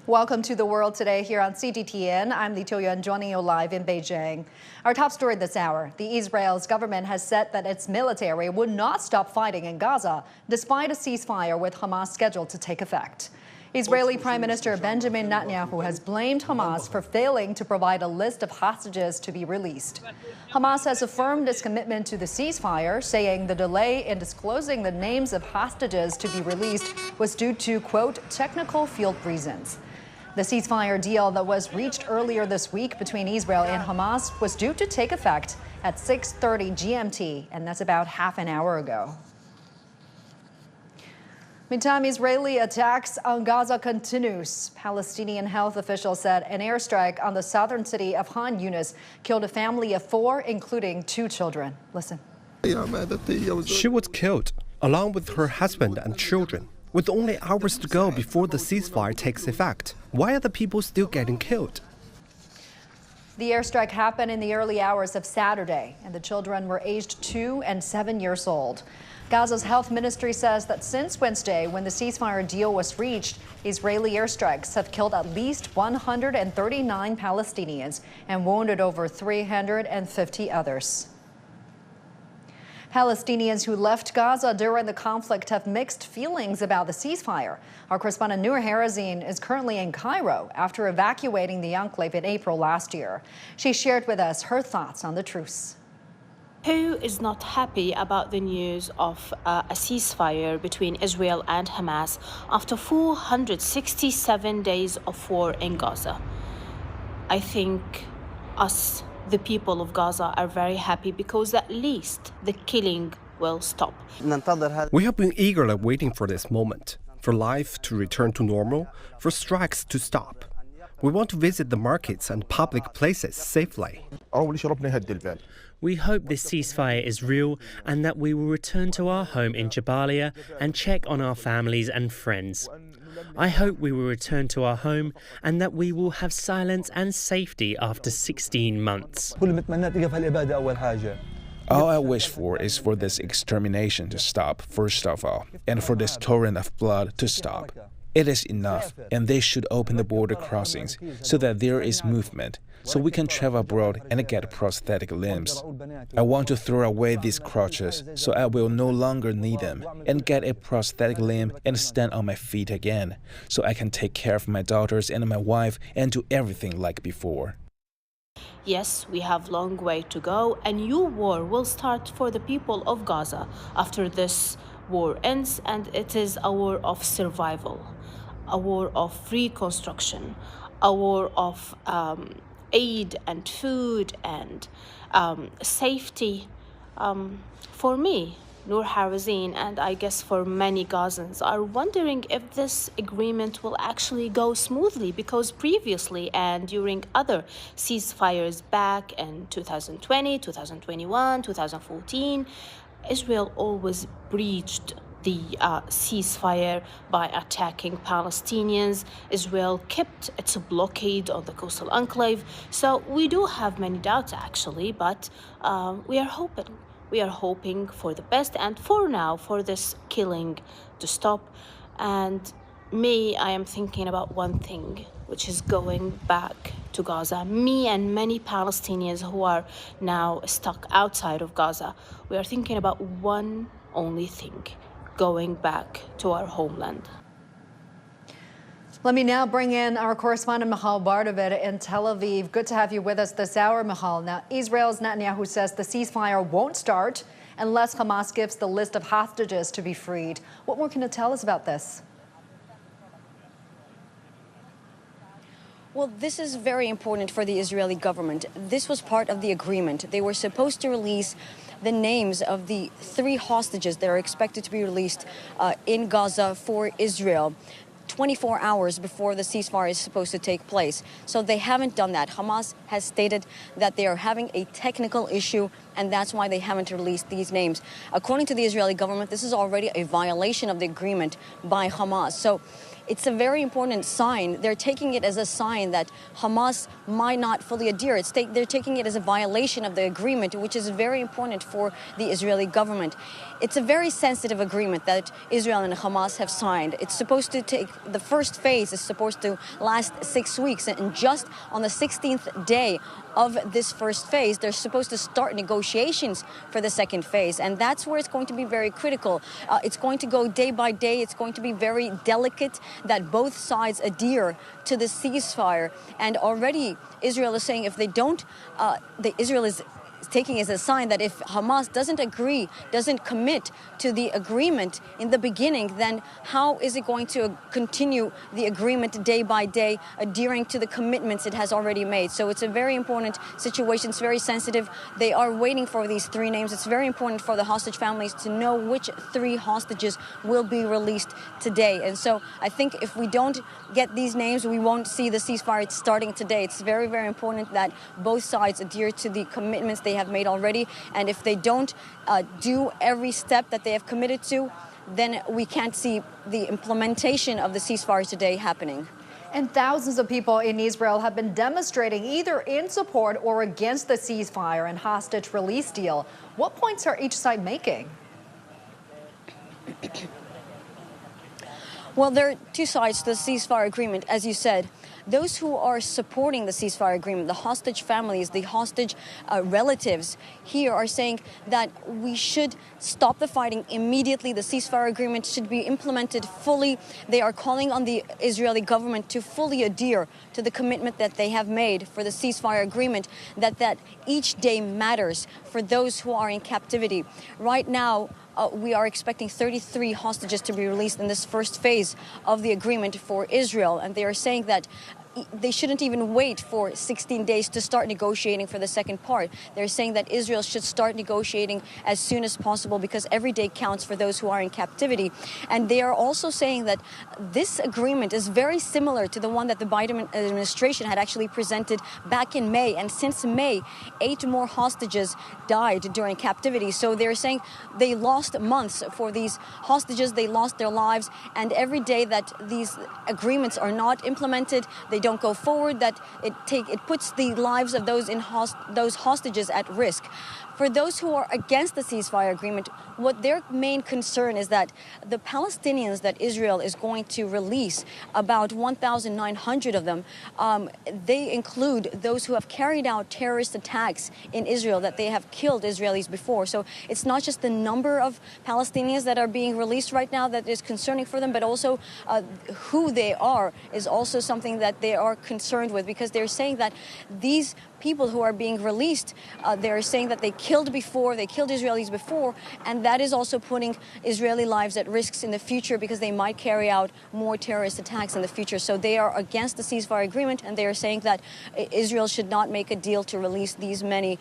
Welcome to The World Today here on CGTN. I'm Lee Tio-Yuan, joining you live in Beijing. Our top story this hour, the Israel's government has said that its military would not stop fighting in Gaza, despite a ceasefire with Hamas scheduled to take effect. Israeli Prime Minister Benjamin Netanyahu has blamed Hamas for failing to provide a list of hostages to be released. Hamas has affirmed its commitment to the ceasefire, saying the delay in disclosing the names of hostages to be released was due to, quote, technical field reasons. The ceasefire deal that was reached earlier this week between Israel and Hamas was due to take effect at 6:30 GMT, and that's about half an hour ago. Meantime, Israeli attacks on Gaza continues. Palestinian health officials said an airstrike on the southern city of Han Yunis killed a family of 4, including 2 children. Listen. She was killed, along with her husband and children, with only hours to go before the ceasefire takes effect. Why are the people still getting killed? The airstrike happened in the early hours of Saturday, and the children were aged 2 and 7 years old. Gaza's health ministry says that since Wednesday, when the ceasefire deal was reached, Israeli airstrikes have killed at least 139 Palestinians and wounded over 350 others. Palestinians who left Gaza during the conflict have mixed feelings about the ceasefire. Our correspondent Noor Harazin is currently in Cairo after evacuating the enclave in April last year. She shared with us her thoughts on the truce. Who is not happy about the news of a ceasefire between Israel and Hamas after 467 days of war in Gaza? I think us, the people of Gaza, are very happy because at least the killing will stop. We have been eagerly waiting for this moment, for life to return to normal, for strikes to stop. We want to visit the markets and public places safely. We hope this ceasefire is real and that we will return to our home in Jabalia and check on our families and friends. I hope we will return to our home and that we will have silence and safety after 16 months. All I wish for is for this extermination to stop, first of all, and for this torrent of blood to stop. It is enough, and they should open the border crossings so that there is movement, so we can travel abroad and get prosthetic limbs. I want to throw away these crutches so I will no longer need them, and get a prosthetic limb and stand on my feet again, so I can take care of my daughters and my wife and do everything like before. Yes, we have a long way to go. A new war will start for the people of Gaza after this war ends, and it is a war of survival, a war of reconstruction, a war of aid and food and safety. For me, Noor Harazin, and I guess for many Gazans, are wondering if this agreement will actually go smoothly, because previously and during other ceasefires back in 2020, 2021, 2014, Israel always breached the ceasefire by attacking Palestinians. Israel kept its blockade on the coastal enclave. So we do have many doubts, actually, but we are hoping. We are hoping for the best, and for now, for this killing to stop. And I am thinking about one thing, which is going back to Gaza. Me and many Palestinians who are now stuck outside of Gaza, we are thinking about one only thing: going back to our homeland. Let me now bring in our correspondent Michal Bardavid in Tel Aviv. Good to have you with us this hour, Michal. Now, Israel's Netanyahu says the ceasefire won't start unless Hamas gives the list of hostages to be freed. What more can you tell us about this? Well, this is very important for the Israeli government. This was part of the agreement. They were supposed to release the names of the 3 hostages that are expected to be released in Gaza for Israel 24 hours before the ceasefire is supposed to take place. So they haven't done that. Hamas has stated that they are having a technical issue, and that's why they haven't released these names. According to the Israeli government, this is already a violation of the agreement by Hamas. So it's a very important sign. They're taking it as a sign that Hamas might not fully adhere. They're taking it as a violation of the agreement, which is very important for the Israeli government. It's a very sensitive agreement that Israel and Hamas have signed. It's supposed to take, the first phase is supposed to last 6 weeks, and just on the 16th day of this first phase, they're supposed to start negotiations for the second phase. And that's where it's going to be very critical. It's going to go day by day. It's going to be very delicate that both sides adhere to the ceasefire. And already Israel is saying if they don't, Israel is taking as a sign that if Hamas doesn't agree, doesn't commit to the agreement in the beginning, then how is it going to continue the agreement day by day, adhering to the commitments it has already made? So it's a very important situation. It's very sensitive. They are waiting for these 3 names. It's very important for the hostage families to know which 3 hostages will be released today. And so I think if we don't get these names, we won't see the ceasefire starting today. It's very, very important that both sides adhere to the commitments they have made already. And if they don't do every step that they have committed to, then we can't see the implementation of the ceasefire today happening. And thousands of people in Israel have been demonstrating either in support or against the ceasefire and hostage release deal. What points are each side making? Well, there are 2 sides to the ceasefire agreement, as you said. Those who are supporting the ceasefire agreement, the hostage families, the hostage relatives here are saying that we should stop the fighting immediately. The ceasefire agreement should be implemented fully. They are calling on the Israeli government to fully adhere to the commitment that they have made for the ceasefire agreement, that each day matters for those who are in captivity. Right now, we are expecting 33 hostages to be released in this first phase of the agreement for Israel. And they are saying that they shouldn't even wait for 16 days to start negotiating for the second part. They're saying that Israel should start negotiating as soon as possible because every day counts for those who are in captivity. And they are also saying that this agreement is very similar to the one that the Biden administration had actually presented back in May. And since May, 8 more hostages died during captivity. So they're saying they lost months for these hostages. They lost their lives. And every day that these agreements are not implemented, they don't go forward, that it puts the lives of those those hostages at risk. For those who are against the ceasefire agreement, what their main concern is that the Palestinians that Israel is going to release, about 1,900 of them, they include those who have carried out terrorist attacks in Israel, that they have killed Israelis before. So it's not just the number of Palestinians that are being released right now that is concerning for them, but also who they are is also something that they are concerned with, because they're saying that these people who are being released, they're saying that they killed Israelis before, and that is also putting Israeli lives at risks in the future because they might carry out more terrorist attacks in the future. So they are against the ceasefire agreement, and they are saying that Israel should not make a deal to release these many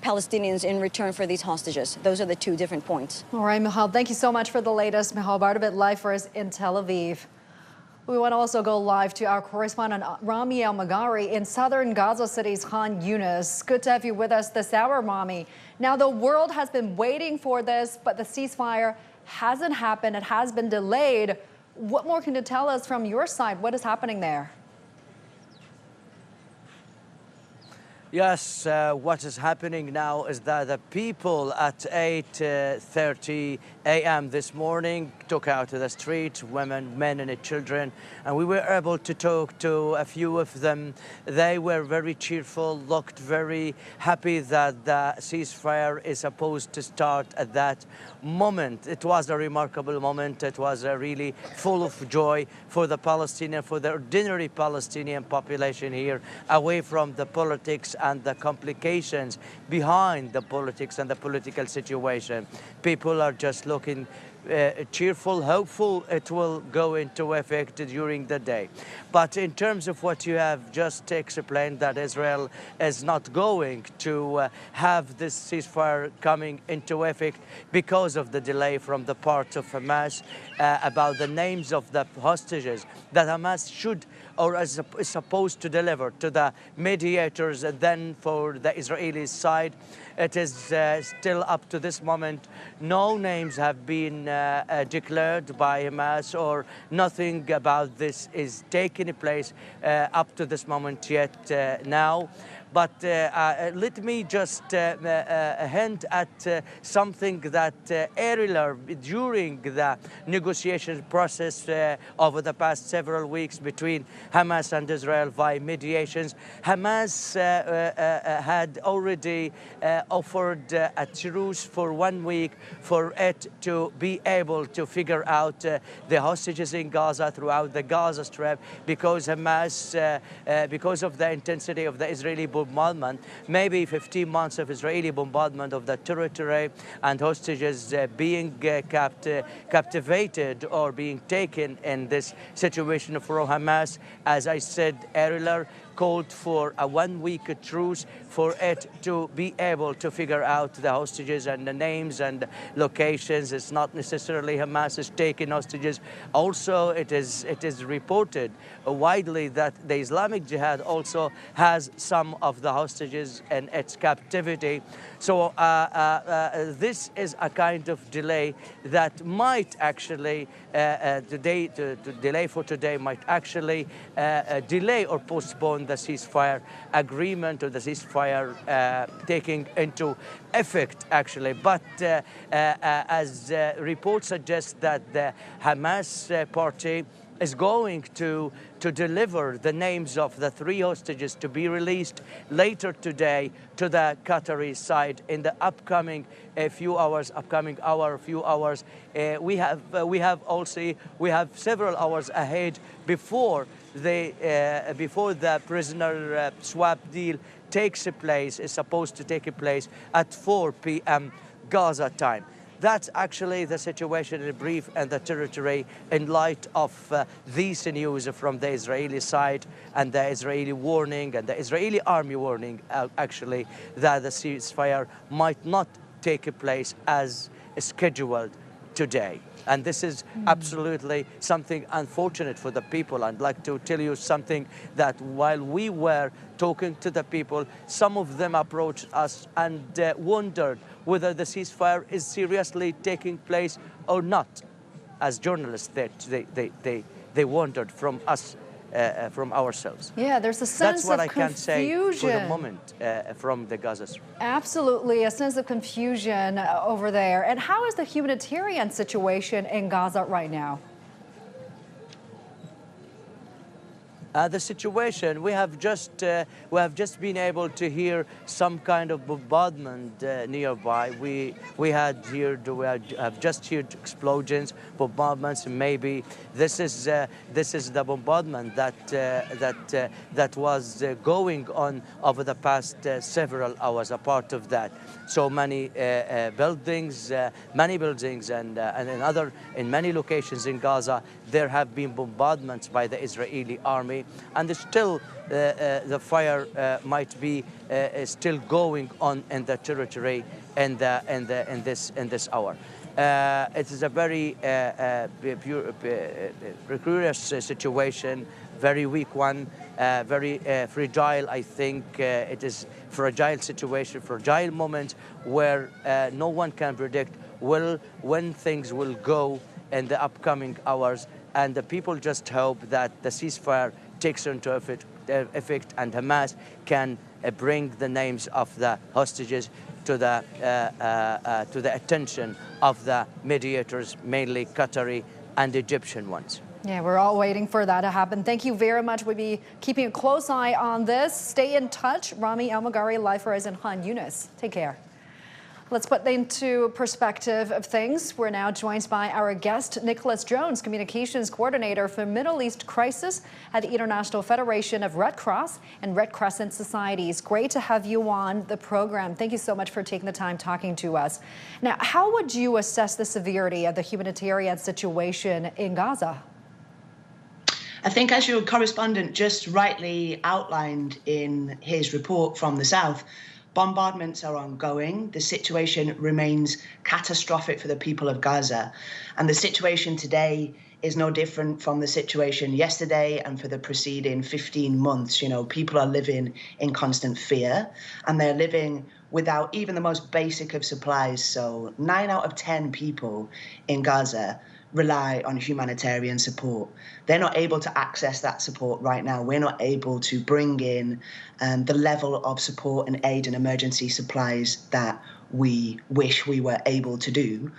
Palestinians in return for these hostages. Those are the 2 different points. All right, Michal, thank you so much for the latest. Michal Bardabit live for us in Tel Aviv. We want to also go live to our correspondent Rami El-Magari in southern Gaza City's Khan Yunis. Good to have you with us this hour, Rami. Now, the world has been waiting for this, but the ceasefire hasn't happened. It has been delayed. What more can you tell us from your side? What is happening there? Yes, what is happening now is that the people at 8:30 a.m. this morning took out to the street, women, men and children, and we were able to talk to a few of them. They were very cheerful, looked very happy that the ceasefire is supposed to start at that moment. It was a remarkable moment. It was really full of joy for the Palestinian, for the ordinary Palestinian population here, away from the politics and the complications behind the politics and the political situation. People are just looking cheerful, hopeful it will go into effect during the day. But in terms of what you have just explained, that Israel is not going to have this ceasefire coming into effect because of the delay from the part of Hamas about the names of the hostages, that Hamas should or is supposed to deliver to the mediators. And then for the Israeli side, it is still up to this moment. No names have been declared by Hamas, or nothing about this is taking place up to this moment yet now. But let me just hint at something that earlier during the negotiation process over the past several weeks between Hamas and Israel via mediations, Hamas had already offered a truce for 1 week for it to be able to figure out the hostages in Gaza throughout the Gaza Strip, because Hamas, because of the intensity of the Israeli bombardment, maybe 15 months of Israeli bombardment of the territory and hostages being captivated or being taken in this situation from Hamas, as I said earlier, called for a 1 week truce for it to be able to figure out the hostages and the names and locations. It's not necessarily Hamas is taking hostages. Also, it is reported widely that the Islamic Jihad also has some of the hostages in its captivity. So this is a kind of delay that might actually, delay for today might actually delay or postpone the ceasefire agreement, or the ceasefire taking into effect, actually. But as reports suggest that the Hamas party is going to deliver the names of the 3 hostages to be released later today to the Qatari side in the upcoming few hours. We have several hours ahead before the prisoner swap deal takes place. Is supposed to take place at 4 p.m. Gaza time. That's actually the situation in brief and the territory in light of these news from the Israeli side and the Israeli warning and the Israeli army warning, actually, that the ceasefire might not take place as scheduled today. And this is absolutely something unfortunate for the people. I'd like to tell you something, that while we were talking to the people, some of them approached us and wondered whether the ceasefire is seriously taking place or not. As journalists, they wondered from us, from ourselves. Yeah, there's a sense of confusion. That's what I can say for the moment from the Gaza Strip. Absolutely, a sense of confusion over there. And how is the humanitarian situation in Gaza right now? The situation, we have just been able to hear some kind of bombardment nearby. We have just heard explosions, bombardments. Maybe this is the bombardment that was going on over the past several hours. A part of that, so many buildings, and in many locations in Gaza, there have been bombardments by the Israeli army. And still, the fire might be still going on in the territory in this hour. It is a very precarious situation, very weak one, very fragile. I think it is fragile situation, fragile moment where no one can predict when things will go in the upcoming hours. And the people just hope that the ceasefire takes into effect and Hamas can bring the names of the hostages to the attention of the mediators, mainly Qatari and Egyptian ones. Yeah, we're all waiting for that to happen. Thank you very much. We'll be keeping a close eye on this. Stay in touch. Rami Elmagari, live for Erez and Han Yunis. Take care. Let's put into perspective of things. We're now joined by our guest, Nicholas Jones, Communications Coordinator for Middle East Crisis at the International Federation of Red Cross and Red Crescent Societies. Great to have you on the program. Thank you so much for taking the time talking to us. Now, how would you assess the severity of the humanitarian situation in Gaza? I think, as your correspondent just rightly outlined in his report from the south, bombardments are ongoing. The situation remains catastrophic for the people of Gaza. And the situation today is no different from the situation yesterday and for the preceding 15 months. You know, people are living in constant fear, and they're living without even the most basic of supplies. So 9 out of 10 people in Gaza rely on humanitarian support. They're not able to access that support right now. We're not able to bring in the level of support and aid and emergency supplies that we wish we were able to do.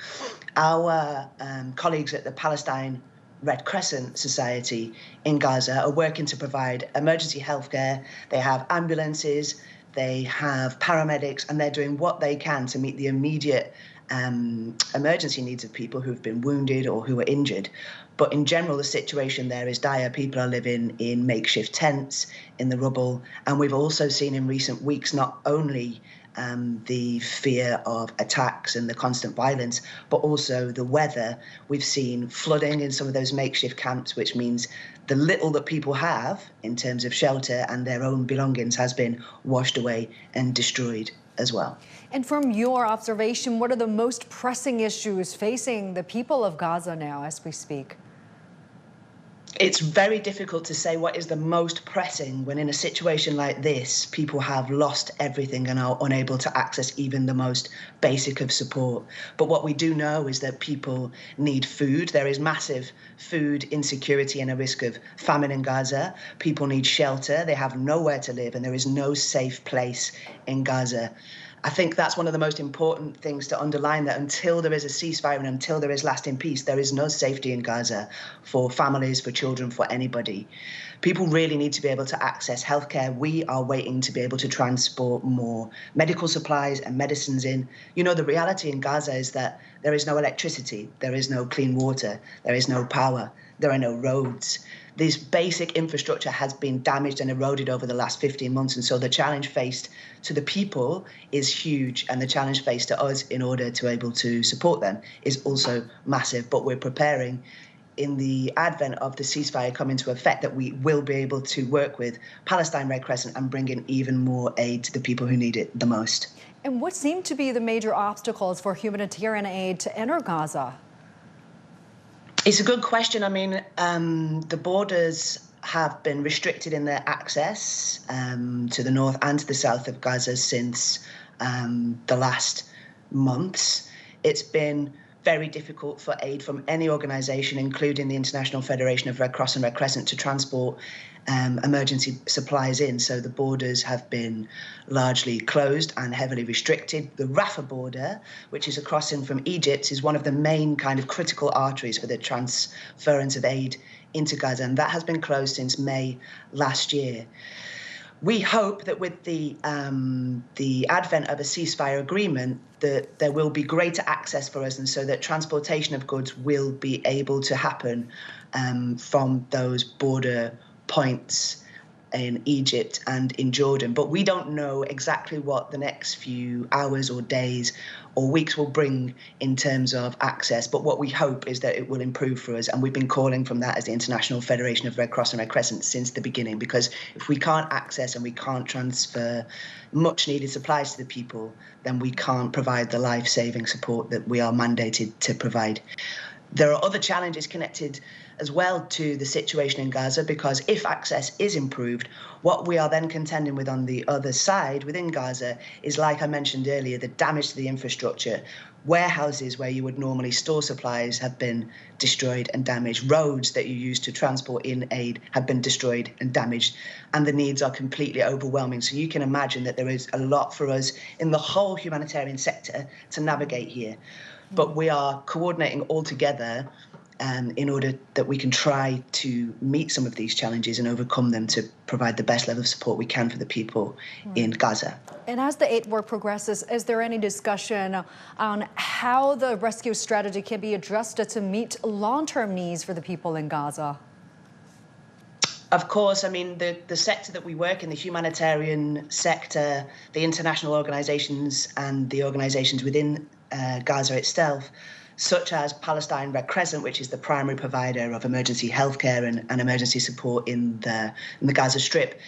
Our colleagues at the Palestine Red Crescent Society in Gaza are working to provide emergency healthcare. They have ambulances, they have paramedics, and they're doing what they can to meet the immediate emergency needs of people who've been wounded or who are injured. But in general, the situation there is dire. People are living in makeshift tents, in the rubble. And we've also seen in recent weeks not only the fear of attacks and the constant violence, but also the weather. We've seen flooding in some of those makeshift camps, which means the little that people have in terms of shelter and their own belongings has been washed away and destroyed as well. And from your observation, what are the most pressing issues facing the people of Gaza now as we speak? It's very difficult to say what is the most pressing when in a situation like this, people have lost everything and are unable to access even the most basic of support. But what we do know is that people need food. There is massive food insecurity and a risk of famine in Gaza. People need shelter. They have nowhere to live, and there is no safe place in Gaza. I think that's one of the most important things to underline, that until there is a ceasefire and until there is lasting peace, there is no safety in Gaza for families, for children, for anybody. People really need to be able to access healthcare. We are waiting to be able to transport more medical supplies and medicines in. You know, the reality in Gaza is that there is no electricity, there is no clean water, there is no power, there are no roads. This basic infrastructure has been damaged and eroded over the last 15 months. And so the challenge faced to the people is huge. And the challenge faced to us in order to be able to support them is also massive. But we're preparing in the advent of the ceasefire coming into effect that we will be able to work with Palestine Red Crescent and bring in even more aid to the people who need it the most. And what seem to be the major obstacles for humanitarian aid to enter Gaza? It's a good question. I mean, the borders have been restricted in their access to the north and to the south of Gaza since the last months. It's been very difficult for aid from any organisation, including the International Federation of Red Cross and Red Crescent, to transport emergency supplies in. So the borders have been largely closed and heavily restricted. The Rafah border, which is a crossing from Egypt, is one of the main kind of critical arteries for the transference of aid into Gaza, and that has been closed since May last year. We hope that with the advent of a ceasefire agreement, that there will be greater access for us, and so that transportation of goods will be able to happen from those border points in Egypt and in Jordan. But we don't know exactly what the next few hours or days or weeks will bring in terms of access. But what we hope is that it will improve for us. And we've been calling from that as the International Federation of Red Cross and Red Crescent since the beginning, because if we can't access and we can't transfer much needed supplies to the people, then we can't provide the life-saving support that we are mandated to provide. There are other challenges connected as well to the situation in Gaza, because if access is improved, what we are then contending with on the other side within Gaza is, like I mentioned earlier, the damage to the infrastructure. Warehouses where you would normally store supplies have been destroyed and damaged. Roads that you use to transport in aid have been destroyed and damaged, and the needs are completely overwhelming. So you can imagine that there is a lot for us in the whole humanitarian sector to navigate here. But we are coordinating all together in order that we can try to meet some of these challenges and overcome them to provide the best level of support we can for the people in Gaza. And as the aid work progresses, is there any discussion on how the rescue strategy can be adjusted to meet long-term needs for the people in Gaza? Of course, I mean, the sector that we work in, the humanitarian sector, the international organisations and the organisations within Gaza itself, such as Palestine Red Crescent, which is the primary provider of emergency healthcare and emergency support in the Gaza Strip.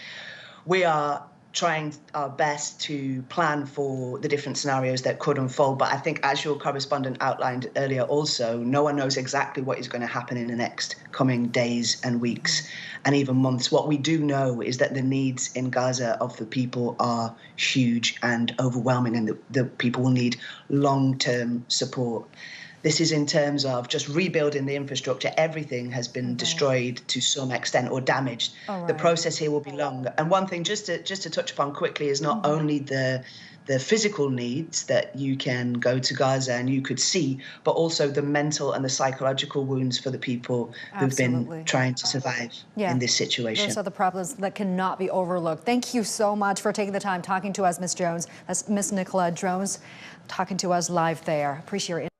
We are trying our best to plan for the different scenarios that could unfold. But I think, as your correspondent outlined earlier also, no one knows exactly what is going to happen in the next coming days and weeks and even months. What we do know is that the needs in Gaza of the people are huge and overwhelming, and the people will need long-term support. This is in terms of just rebuilding the infrastructure. Everything has been destroyed to some extent or damaged. The process here will be long. And one thing just to touch upon quickly is not only the physical needs that you can go to Gaza and you could see, but also the mental and the psychological wounds for the people who've been trying to survive in this situation. Those are the problems that cannot be overlooked. Thank you so much for taking the time talking to us, Ms. Jones. That's Ms. Nicola Jones talking to us live there. Appreciate your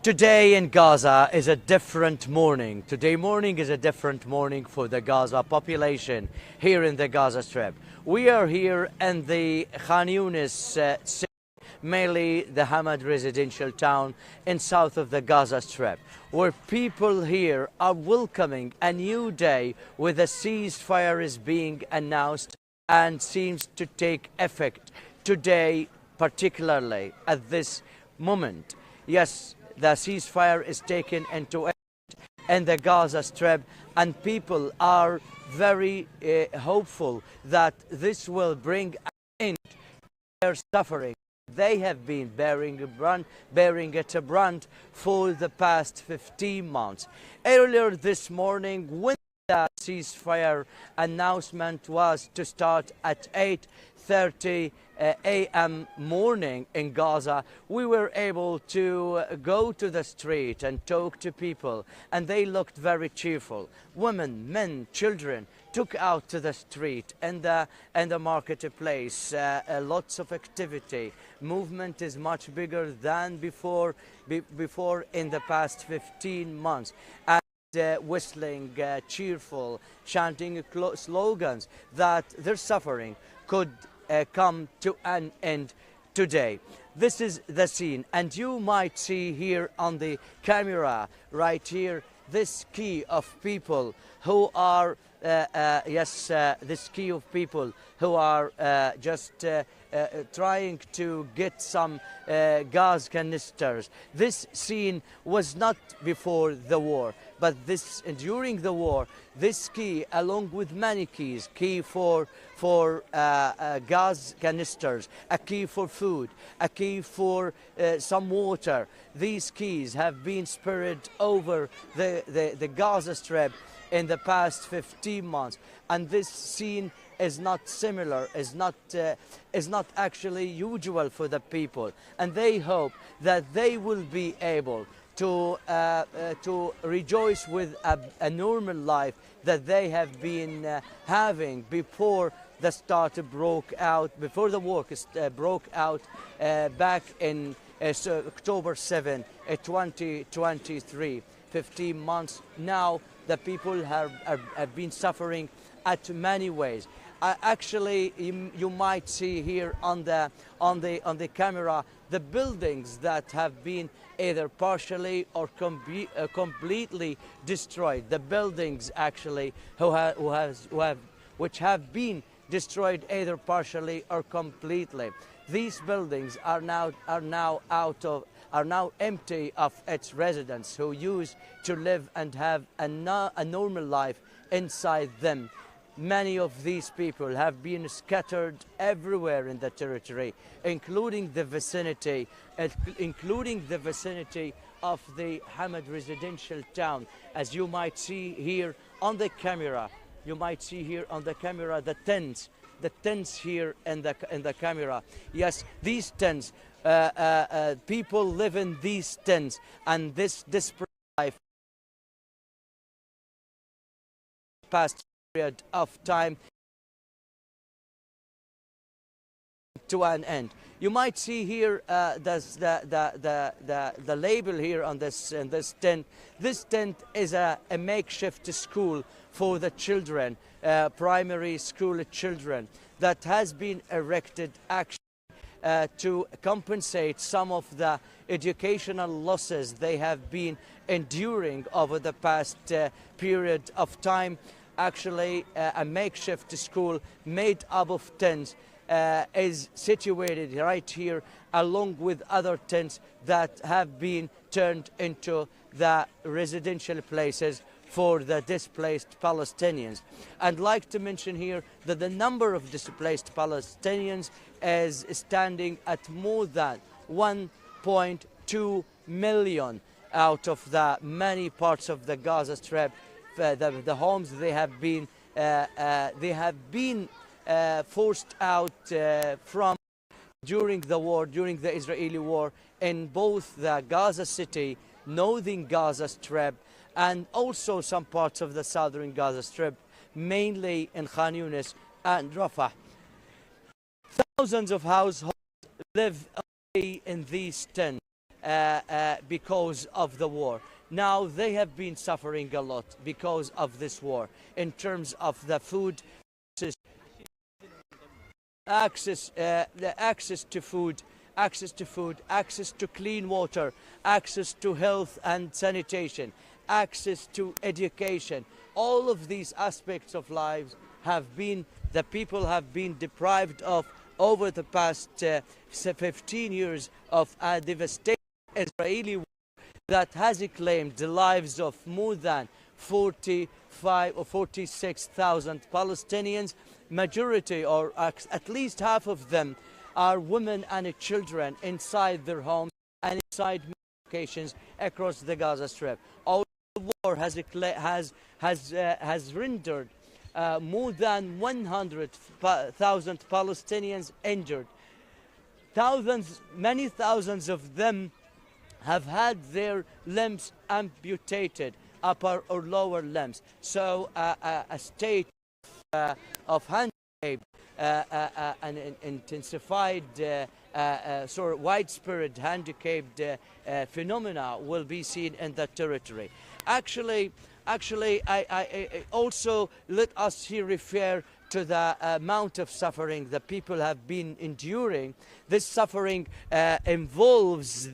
Today in Gaza is a different morning. Today morning is a different morning for the Gaza population here in the Gaza Strip. We are here in the Khan Yunis city, mainly the Hamad residential town in south of the Gaza Strip, where people here are welcoming a new day with a ceasefire is being announced and seems to take effect today, particularly at this moment. Yes, the ceasefire is taken into effect in the Gaza Strip, and people are very hopeful that this will bring an end to their suffering. They have been bearing it a brunt for the past 15 months. Earlier this morning, when the ceasefire announcement was to start at 8:30 a.m. morning in Gaza, we were able to go to the street and talk to people, and they looked very cheerful. Women, men, children took out to the street and the marketplace. Lots of activity. Movement is much bigger than before in the past 15 months. Whistling, cheerful, chanting slogans that their suffering could come to an end today. This is the scene, and you might see here on the camera right here this queue of people who are this queue of people who are just trying to get some gas canisters. This scene was not before the war, but during the war, this key, along with many keys, key for gas canisters, a key for food, a key for some water, these keys have been spread over the Gaza Strip in the past 15 months, and this scene is not similar, is not actually usual for the people, and they hope that they will be able to rejoice with a normal life that they have been having before the war broke out back in October 7, 2023. 15 months now, the people have been suffering at many ways. Actually, you might see here on the camera the buildings that have been either partially or completely destroyed. The buildings actually which have been destroyed either partially or completely. These buildings are now empty of its residents who used to live and have a normal life inside them. Many of these people have been scattered everywhere in the territory, including the vicinity of the Hamad residential town. As you might see here on the camera, the tents here in the camera. Yes, these tents, people live in these tents, and this desperate life past period of time to an end. You might see here the label here on this tent. This tent is a makeshift school for the children, primary school children, that has been erected actually to compensate some of the educational losses they have been enduring over the past period of time. Actually, a makeshift school made up of tents is situated right here, along with other tents that have been turned into the residential places for the displaced Palestinians. I'd like to mention here that the number of displaced Palestinians is standing at more than 1.2 million out of the many parts of the Gaza Strip. The homes they have been forced out from during the Israeli war, in both the Gaza City, northern Gaza Strip, and also some parts of the southern Gaza Strip, mainly in Khan Yunis and Rafah. Thousands of households live in these tents. because of the war. Now they have been suffering a lot because of this war in terms of the food, the access to food, access to clean water, access to health and sanitation, access to education. All of these aspects of lives the people have been deprived of over the past 15 years of a devastating Israeli war that has claimed the lives of more than 45 or 46,000 Palestinians. Majority, or at least half of them, are women and children inside their homes and inside locations across the Gaza Strip. All the war has rendered more than 100,000 Palestinians injured. Many thousands of them have had their limbs amputated, upper or lower limbs. So a state of handicap, an intensified, widespread handicapped phenomena will be seen in that territory. Actually, I also let us here refer to the amount of suffering the people have been enduring. This suffering involves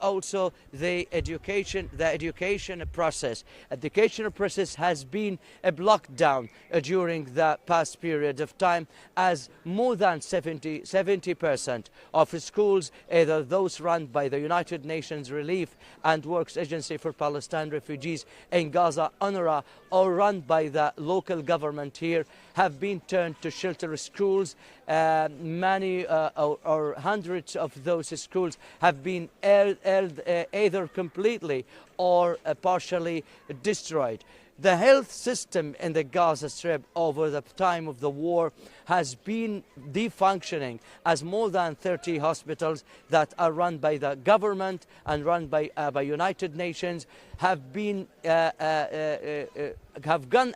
also the education process. Educational process has been blocked down during the past period of time, as more than 70% of schools, either those run by the United Nations Relief and Works Agency for Palestine Refugees in Gaza, UNRWA, or run by the local government here, have been turned to shelter schools. Many or hundreds of those schools have been either completely or partially destroyed. The health system in the Gaza Strip over the time of the war has been defunctioning, as more than 30 hospitals that are run by the government and run by United Nations have gone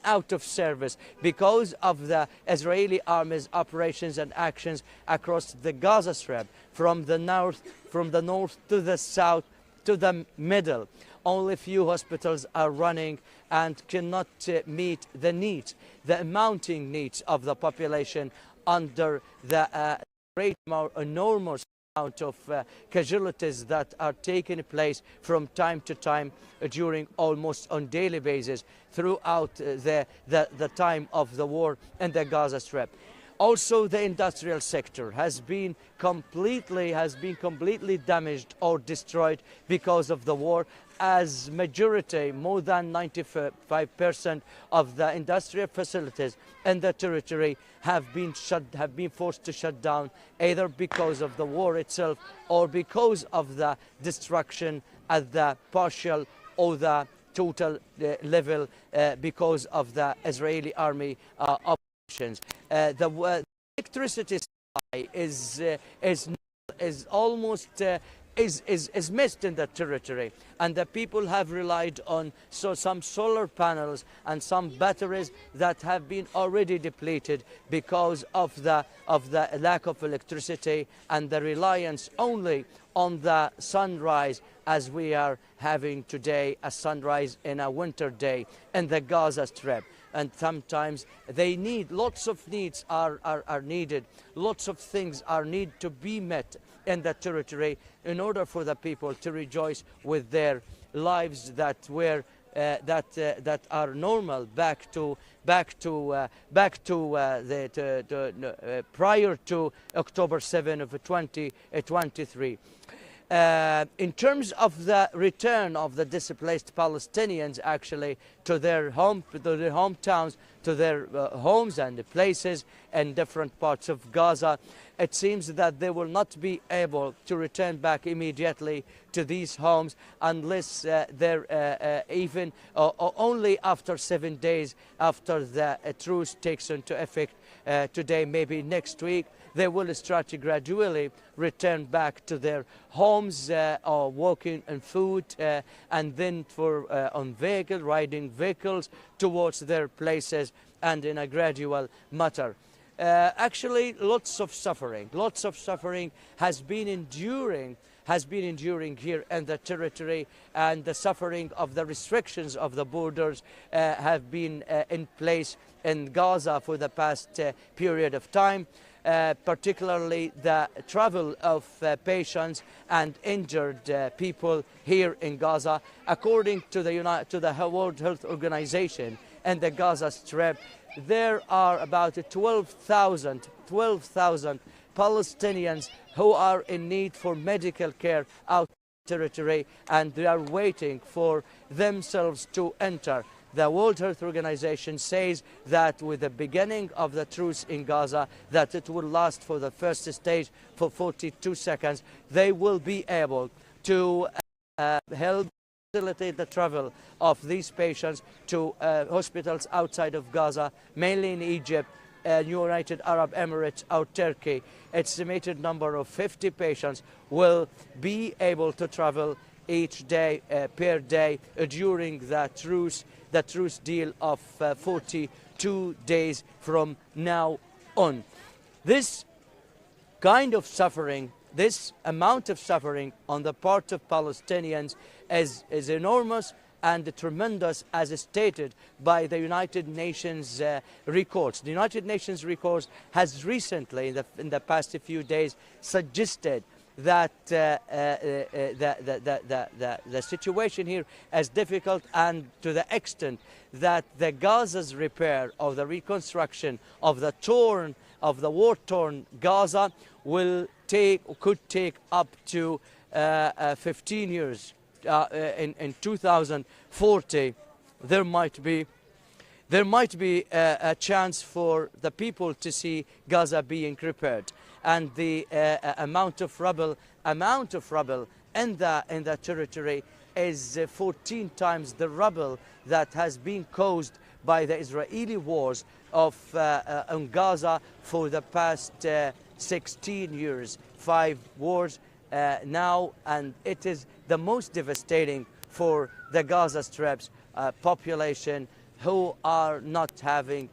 out of service because of the Israeli army's operations and actions across the Gaza Strip, from the north to the south to the middle. Only few hospitals are running and cannot meet the needs, the mounting needs of the population under the enormous amount of casualties that are taking place from time to time during almost on daily basis throughout the time of the war in the Gaza Strip. Also, the industrial sector has been completely damaged or destroyed because of the war, as majority, more than 95% of the industrial facilities in the territory have been forced to shut down, either because of the war itself or because of the destruction at the partial or the total level because of the Israeli army operations. The electricity supply is almost is missed in the territory, and the people have relied on some solar panels and some batteries that have been already depleted because of the lack of electricity and the reliance only on the sunrise, as we are having today, a sunrise in a winter day in the Gaza Strip. And sometimes lots of needs are needed, lots of things need to be met in the territory in order for the people to rejoice with their lives that were that are normal back to prior to October 7 of 2023. In terms of the return of the displaced Palestinians actually to their hometowns, to their homes and places in different parts of Gaza, it seems that they will not be able to return back immediately to these homes unless they're even only after 7 days after the truce takes into effect today, maybe next week. They will start to gradually return back to their homes or walking on foot and then riding vehicles towards their places, and in a gradual matter. Actually, lots of suffering has been has been enduring here in the territory, and the suffering of the restrictions of the borders have been in place in Gaza for the past period of time. Particularly the travel of patients and injured people here in Gaza. According to the World Health Organization and the Gaza Strip, there are about 12,000 Palestinians who are in need for medical care out territory, and they are waiting for themselves to enter. The World Health Organization says that with the beginning of the truce in Gaza, that it will last for the first stage for 42 seconds. They will be able to help facilitate the travel of these patients to hospitals outside of Gaza, mainly in Egypt, United Arab Emirates or Turkey. Estimated number of 50 patients will be able to travel each day per day during the truce deal of 42 days from now on. This kind of suffering, this amount of suffering on the part of Palestinians is enormous and tremendous, as stated by the United Nations records. The United Nations records has recently, in the past few days, suggested that the situation here is difficult, and to the extent that the Gaza's repair or the reconstruction of the war-torn Gaza could take up to 15 years. In 2040, there might be a chance for the people to see Gaza being repaired, and the amount of rubble in the territory is 14 times the rubble that has been caused by the Israeli wars on Gaza for the past 16 years, 5 wars now, and it is the most devastating for the Gaza Strip's population, who are not having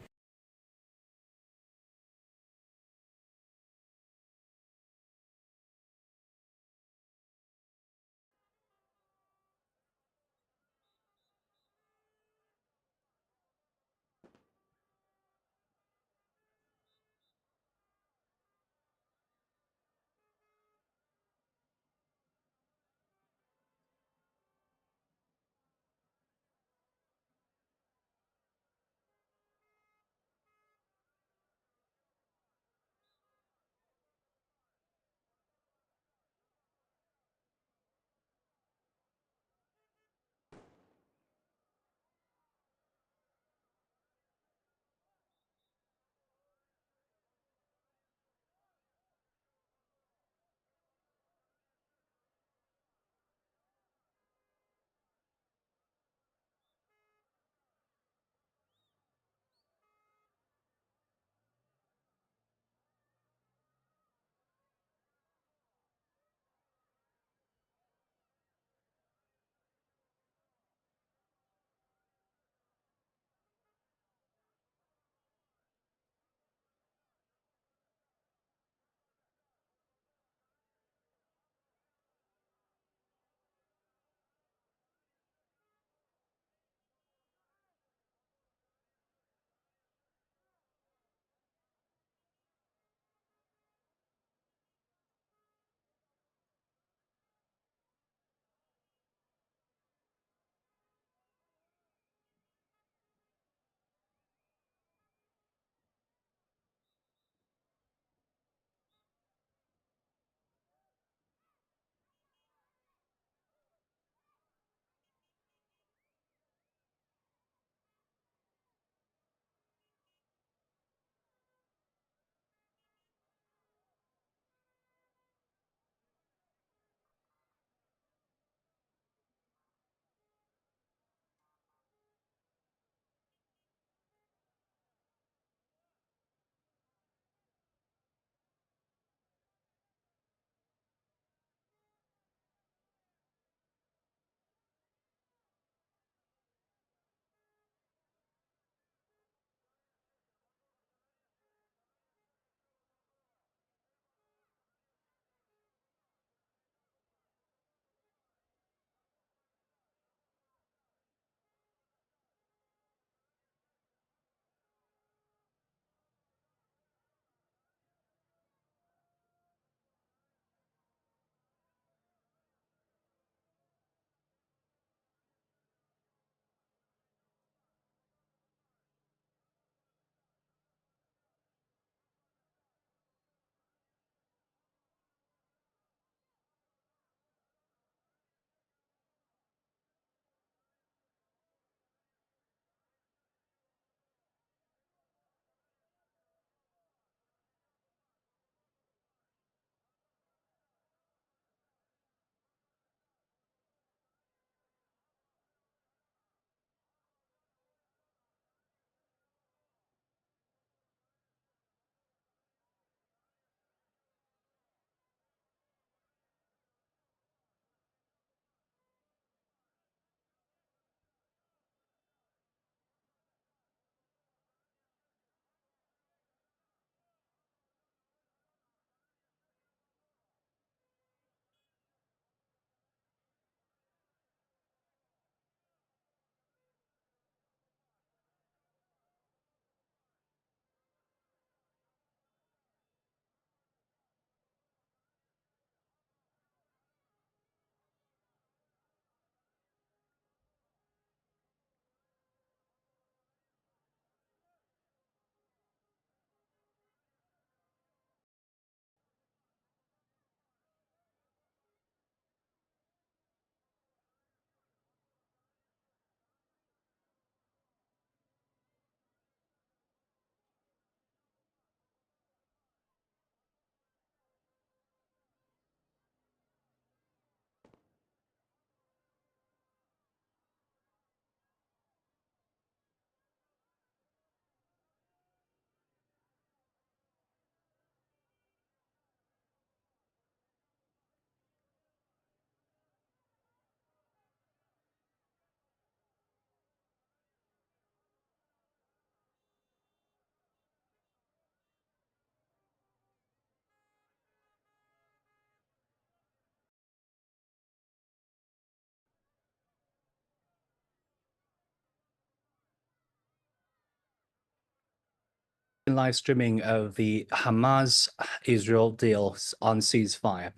live streaming of the Hamas-Israel deals on ceasefire.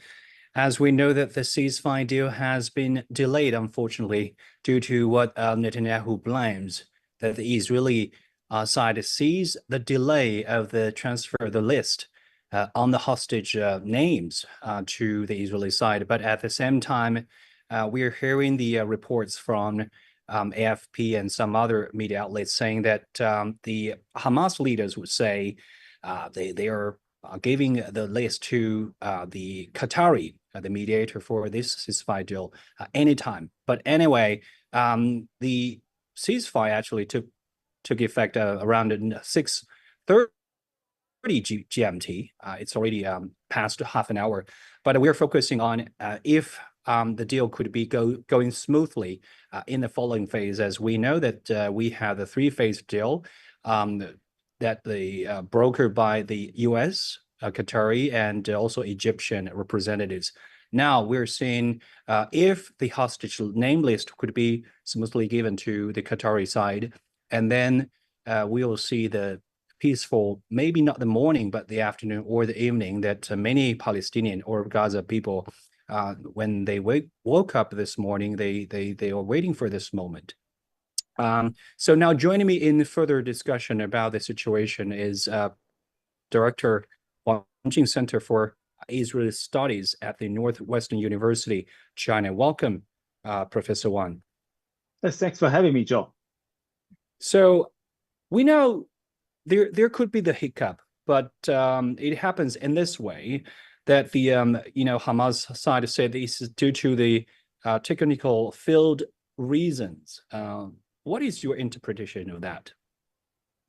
As we know that the ceasefire deal has been delayed, unfortunately, due to what Netanyahu blames, that the Israeli side sees the delay of the transfer of the list on the hostage names to the Israeli side. But at the same time, we are hearing the reports from AFP and some other media outlets saying that the Hamas leaders would say they are giving the list to the Qatari, the mediator for this ceasefire deal, anytime. But anyway, the ceasefire actually took effect around 6:30 GMT. It's already past half an hour, but we're focusing on if the deal could be going smoothly in the following phase, as we know that we have the three-phase deal that the brokered by the U.S., Qatari, and also Egyptian representatives. Now we're seeing if the hostage name list could be smoothly given to the Qatari side, and then we will see the peaceful, maybe not the morning, but the afternoon or the evening, that many Palestinian or Gaza people, when they woke up this morning, they are waiting for this moment. So now joining me in further discussion about the situation is Director Wanjing Center for Israel Studies at the Northwestern University, China. Welcome, Professor Wang. Thanks for having me, Joe. So we know there could be the hiccup, but it happens in this way, that the Hamas side said this is due to the technical field reasons. What is your interpretation of that?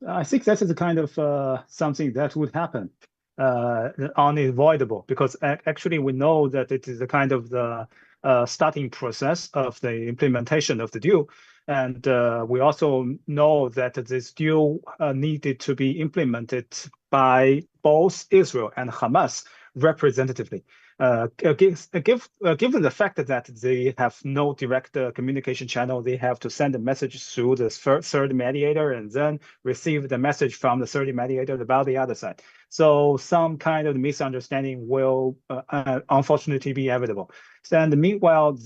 I think that is a kind of something that would happen, unavoidable, because actually we know that it is a kind of the starting process of the implementation of the deal. And we also know that this deal needed to be implemented by both Israel and Hamas representatively. Given the fact that they have no direct communication channel, they have to send a message through the third mediator and then receive the message from the third mediator about the other side. So some kind of misunderstanding will unfortunately be inevitable. And meanwhile,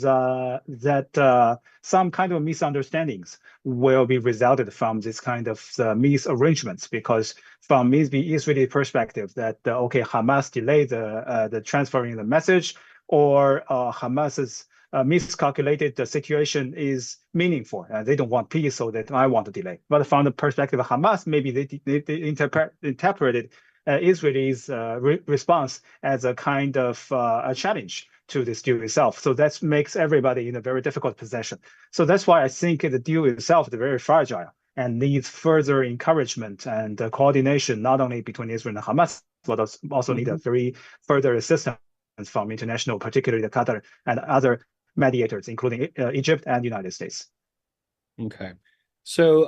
some kind of misunderstandings will be resulted from this kind of misarrangements, because from the Israeli perspective, that okay, Hamas delayed the transferring the message, or Hamas's miscalculated the situation is meaningful. They don't want peace, so that I want to delay. But from the perspective of Hamas, maybe they interpreted Israel's response as a kind of a challenge to this deal itself. So that makes everybody in a very difficult position. So that's why I think the deal itself is very fragile and needs further encouragement and coordination, not only between Israel and Hamas, but also need a very further assistance from international, particularly the Qatar and other mediators, including Egypt and the United States. Okay. So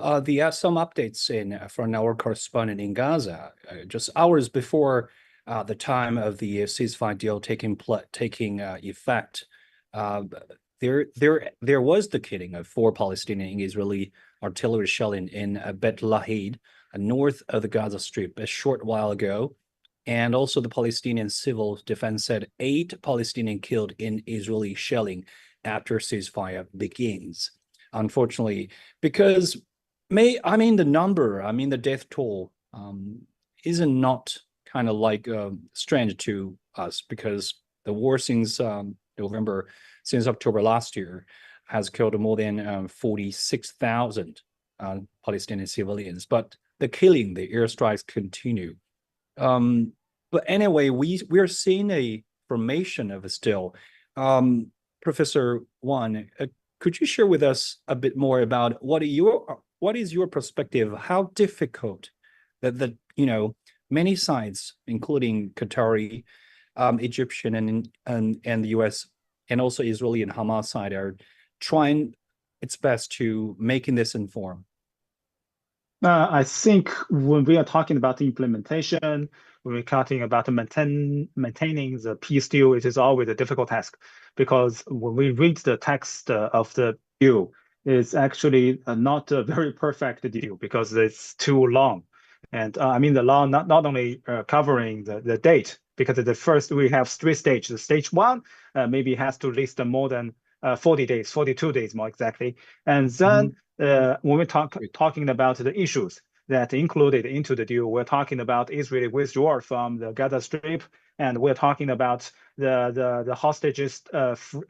some updates from our correspondent in Gaza, just hours before the time of the ceasefire deal taking effect. There was the killing of 4 Palestinian and Israeli artillery shelling in Bet Lahid, north of the Gaza Strip, a short while ago. And also the Palestinian civil defense said 8 Palestinians killed in Israeli shelling after ceasefire begins. Unfortunately, because the death toll isn't not kind of like strange to us, because the war since October last year has killed more than 46,000 Palestinian civilians. But the killing, the airstrikes continue. But anyway, we're seeing a formation of a still. Professor Wang, could you share with us a bit more about what is your perspective? How difficult that many sides, including Qatari, Egyptian, and the U.S. and also Israeli and Hamas side, are trying its best to making this inform? I think when we are talking about the implementation, when we're talking about maintaining the peace deal, it is always a difficult task, because when we read the text of the deal, it's actually not a very perfect deal, because it's too long. And I mean the law not only covering the date, because the first we have 3 stages. The stage 1 maybe has to list more than 40 days, 42 days more exactly. And then when we're talking about the issues that included into the deal, we're talking about Israeli withdrawal from the Gaza Strip, and we're talking about the hostages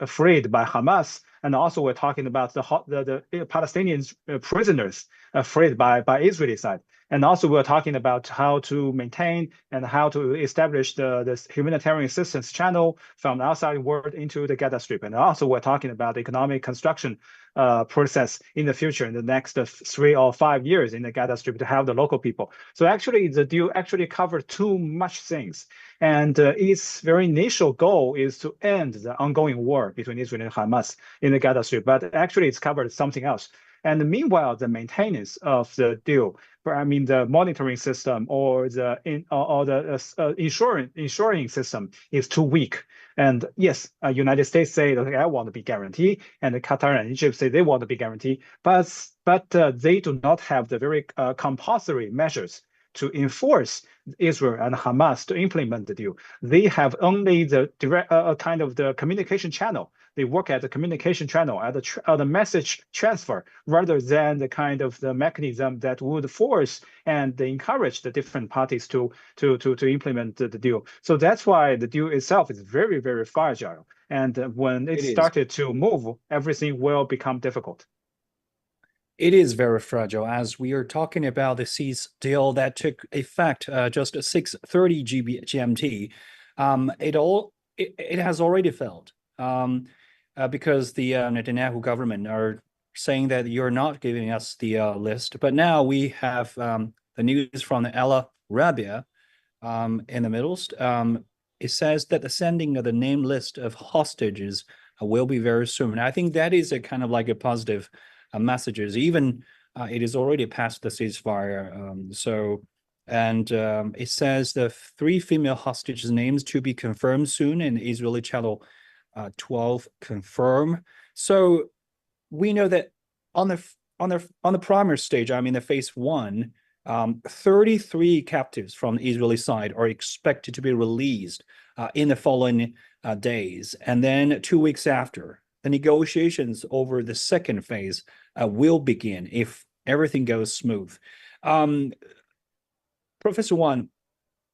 freed by Hamas, and also we're talking about the Palestinian prisoners freed by Israeli side. And also we're talking about how to maintain and how to establish the humanitarian assistance channel from the outside world into the Gaza Strip. And also we're talking about the economic construction process in the future, in the next 3 or 5 years in the Gaza Strip to have the local people. So actually the deal actually covered too much things. And its very initial goal is to end the ongoing war between Israel and Hamas in the Gaza Strip. But actually it's covered something else. And meanwhile, the maintenance of the deal, I mean, the monitoring system or the insuring system is too weak. And yes, United States say that I want to be guaranteed, and Qatar and Egypt say they want to be guaranteed, but they do not have the very compulsory measures to enforce Israel and Hamas to implement the deal. They have only the direct kind of the communication channel. They work at the communication channel, at the message transfer, rather than the kind of the mechanism that would force and encourage the different parties to implement the deal. So that's why the deal itself is very, very fragile. And when it started to move, everything will become difficult. It is very fragile, as we are talking about the cease deal that took effect just at 6:30 GMT. It has already failed because the Netanyahu government are saying that you're not giving us the list. But now we have the news from Al Arabiya in the Middle East. It says that the sending of the name list of hostages will be very soon. And I think that is a kind of like a positive messages. Even it is already past the ceasefire. It says the 3 female hostages' names to be confirmed soon, and Israeli channel 12 confirm. So we know that on the primary stage, I mean the phase 1, 33 captives from the Israeli side are expected to be released in the following days, and then 2 weeks after, the negotiations over the second phase will begin if everything goes smooth. Professor Wan,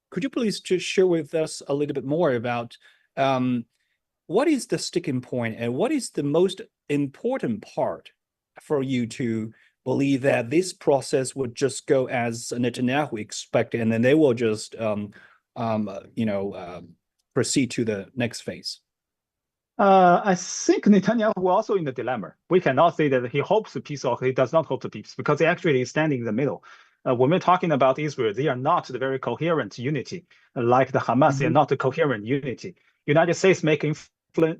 could you please just share with us a little bit more about what is the sticking point and what is the most important part for you to believe that this process would just go as Netanyahu expected, and then they will just proceed to the next phase? I think Netanyahu was also in the dilemma. We cannot say that he hopes for peace or he does not hope for peace, because he actually is standing in the middle. When we're talking about Israel, they are not the very coherent unity. Like the Hamas, they are not a coherent unity. United States make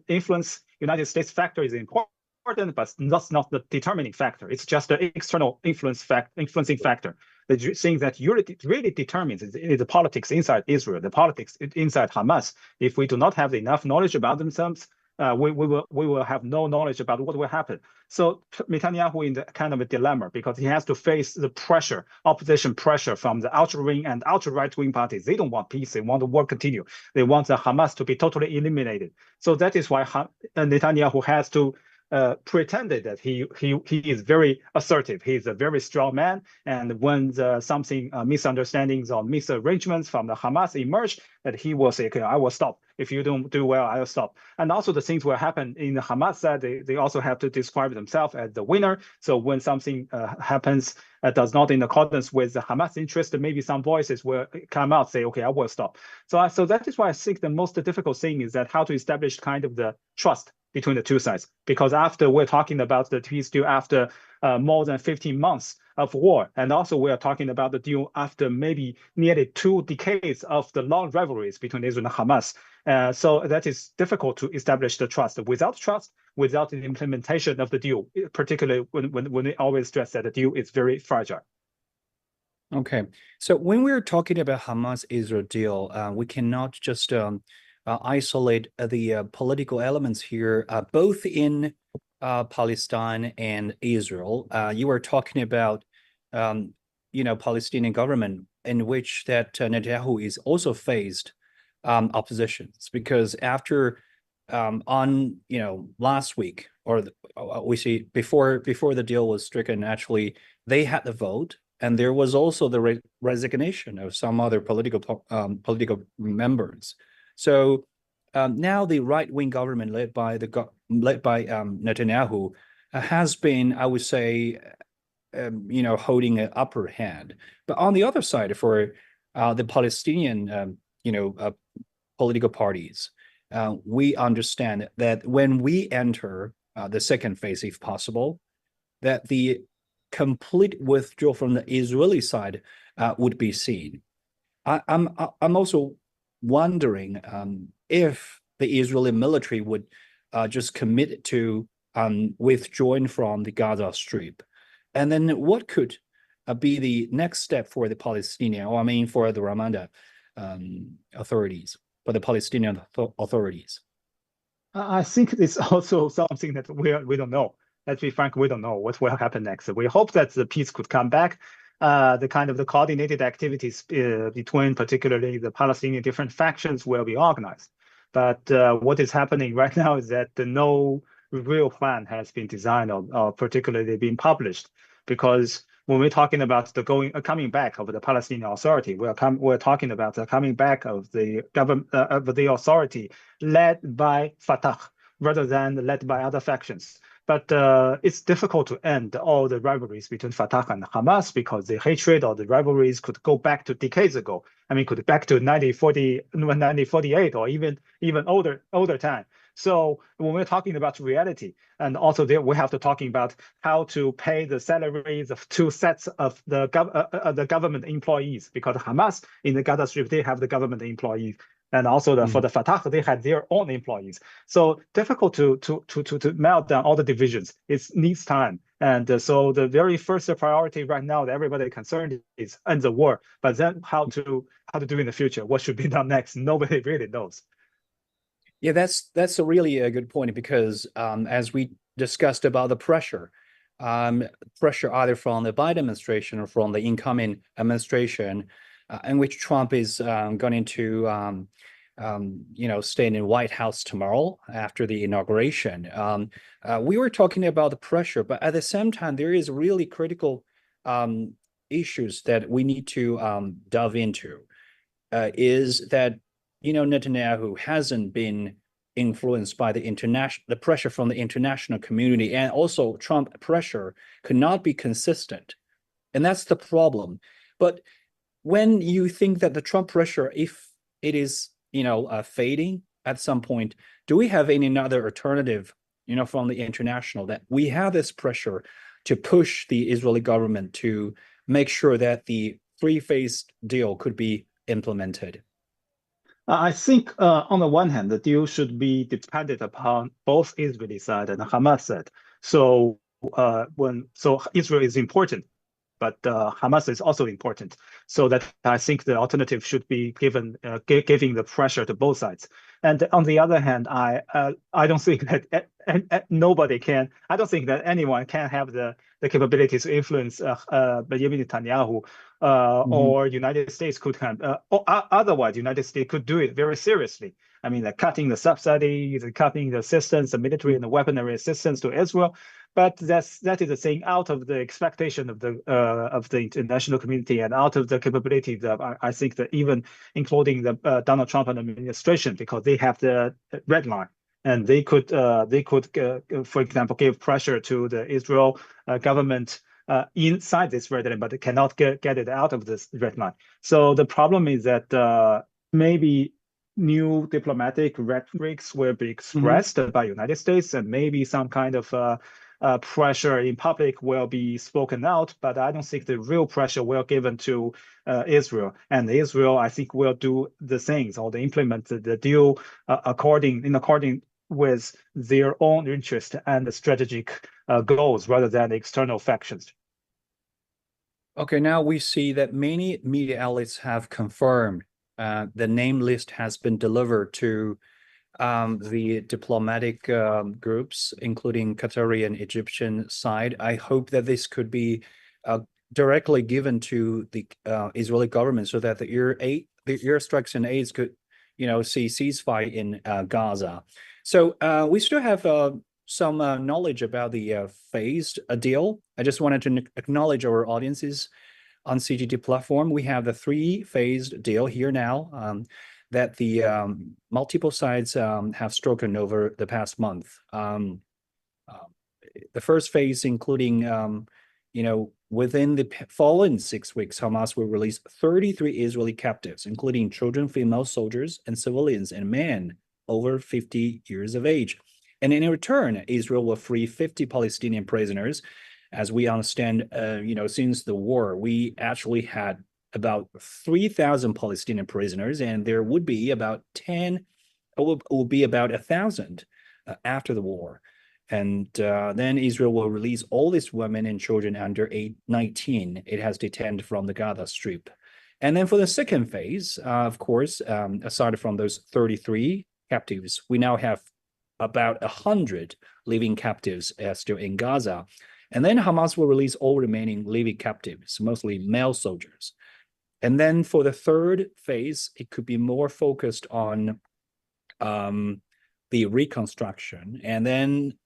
influence. United States factor is important, but that's not the determining factor. It's just the external influencing factor. The thing that really determines is the politics inside Israel, the politics inside Hamas. If we do not have enough knowledge about themselves, we will have no knowledge about what will happen. So Netanyahu in the kind of a dilemma, because he has to face the pressure, opposition pressure from the ultra-wing and ultra-right-wing parties. They don't want peace. They want the war continue. They want the Hamas to be totally eliminated. So that is why Netanyahu has to pretended that he is very assertive. He's a very strong man, and when something misunderstandings or misarrangements from the Hamas emerge, that he will say, okay, I will stop. If you don't do well, I will stop. And also the things will happen in the Hamas side, they also have to describe themselves as the winner. So when something happens does not in accordance with the Hamas interest, maybe some voices will come out, say, okay, I will stop. So that is why I think the most difficult thing is that how to establish kind of the trust between the two sides, because after we're talking about the peace deal after more than 15 months of war, and also we are talking about the deal after maybe nearly 2 decades of the long rivalries between Israel and Hamas. So that is difficult to establish the trust. Without trust, without the implementation of the deal, particularly when we always stress that the deal is very fragile. Okay, so when we're talking about Hamas-Israel deal, we cannot just isolate the political elements here, both in Palestine and Israel. You were talking about, Palestinian government in which that Netanyahu is also faced oppositions, because after on last week, or we see before the deal was stricken, actually they had the vote, and there was also the resignation of some other political members. So now the right-wing government led by Netanyahu has been, I would say, holding an upper hand. But on the other side, for the Palestinian, political parties, we understand that when we enter the second phase, if possible, that the complete withdrawal from the Israeli side would be seen. I'm also wondering if the Israeli military would just commit to withdrawing from the Gaza Strip, and then what could be the next step for the Palestinian, or I mean for the Rwanda authorities, for the Palestinian authorities? I think it's also something that we don't know. Let's be frank, we don't know what will happen next. We hope that the peace could come back. The kind of the coordinated activities between particularly the Palestinian different factions will be organized. But what is happening right now is that no real plan has been designed or particularly been published, because when we're talking about the coming back of the Palestinian Authority, we're talking about the coming back of the government of the authority led by Fatah rather than led by other factions. But it's difficult to end all the rivalries between Fatah and Hamas, because the hatred or the rivalries could go back to decades ago. I mean, could back to 1948 or even older time. So when we're talking about reality, and also there we have to talking about how to pay the salaries of two sets of the government employees, because Hamas in the Gaza Strip, they have the government employees, and also for the Fatah, they had their own employees. So difficult to melt down all the divisions. It needs time. And so the very first priority right now that everybody concerned is end the war. But then how to do in the future? What should be done next? Nobody really knows. Yeah, that's a really good point, because as we discussed about the pressure either from the Biden administration or from the incoming administration, in which Trump is going to stay in the White House tomorrow after the inauguration. We were talking about the pressure, but at the same time, there is really critical issues that we need to delve into. Is that Netanyahu hasn't been influenced by the pressure from the international community, and also Trump pressure could not be consistent, and that's the problem. But when you think that the Trump pressure, if it is fading at some point, do we have any other alternative from the international, that we have this pressure to push the Israeli government to make sure that the three-phase deal could be implemented? I think on the one hand, the deal should be dependent upon both Israeli side and Hamas side. So Israel is important, but Hamas is also important. So that I think the alternative should be giving the pressure to both sides. And on the other hand, I don't think that nobody can. I don't think that anyone can have the capabilities to influence Benjamin Netanyahu or United States could have. Otherwise, United States could do it very seriously. I mean, cutting the subsidies, cutting the assistance, the military and the weaponry assistance to Israel. But that is a thing out of the expectation of the international community and out of the capability that I think that even including the Donald Trump administration, because they have the red line, and they could for example give pressure to the Israel government inside this red line, but they cannot get it out of this red line. So the problem is that maybe new diplomatic rhetorics will be expressed by United States, and maybe some kind of pressure in public will be spoken out, but I don't think the real pressure will given to Israel. And Israel, I think, will do the things or implement the deal according with their own interest and the strategic goals rather than external factions. Okay, now we see that many media outlets have confirmed the name list has been delivered to the diplomatic groups, including Qatari and Egyptian side. I hope that this could be directly given to the Israeli government so that the airstrikes and aids could, see ceasefire in Gaza. So we still have some knowledge about the phased deal. I just wanted to acknowledge our audiences on CGT platform. We have the 3-phased deal here now that the multiple sides have spoken over the past month. The first phase, including, within the following 6 weeks, Hamas will release 33 Israeli captives, including children, female soldiers, and civilians, and men over 50 years of age. And in return, Israel will free 50 Palestinian prisoners. As we understand, since the war, we actually had about 3,000 Palestinian prisoners, and there would be about 1,000 after the war. And then Israel will release all these women and children under 19 it has detained from the Gaza Strip. And then for the second phase, of course, aside from those 33 captives, we now have about 100 living captives still in Gaza. And then Hamas will release all remaining living captives, mostly male soldiers. And then for the third phase, it could be more focused on the reconstruction. And then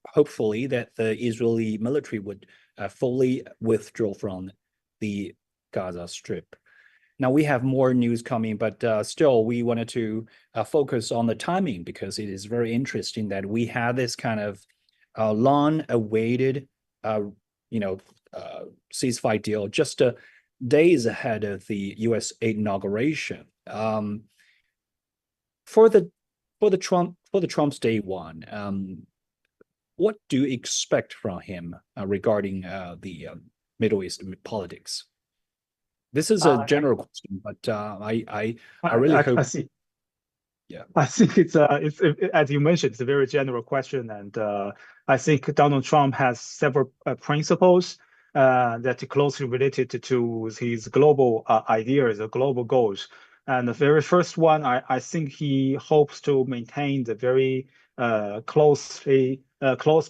hopefully that the Israeli military would fully withdraw from the Gaza Strip. Now we have more news coming, but still we wanted to focus on the timing because it is very interesting that we have this kind of long-awaited, ceasefire deal just days ahead of the U.S. inauguration. For the Trump's day one, what do you expect from him regarding the Middle East politics? This is a general question, but I really hope. I see. Yeah, I think it's as you mentioned, it's a very general question, and I think Donald Trump has several principles that are closely related to his global ideas, or global goals. And the very first one, I think he hopes to maintain the very close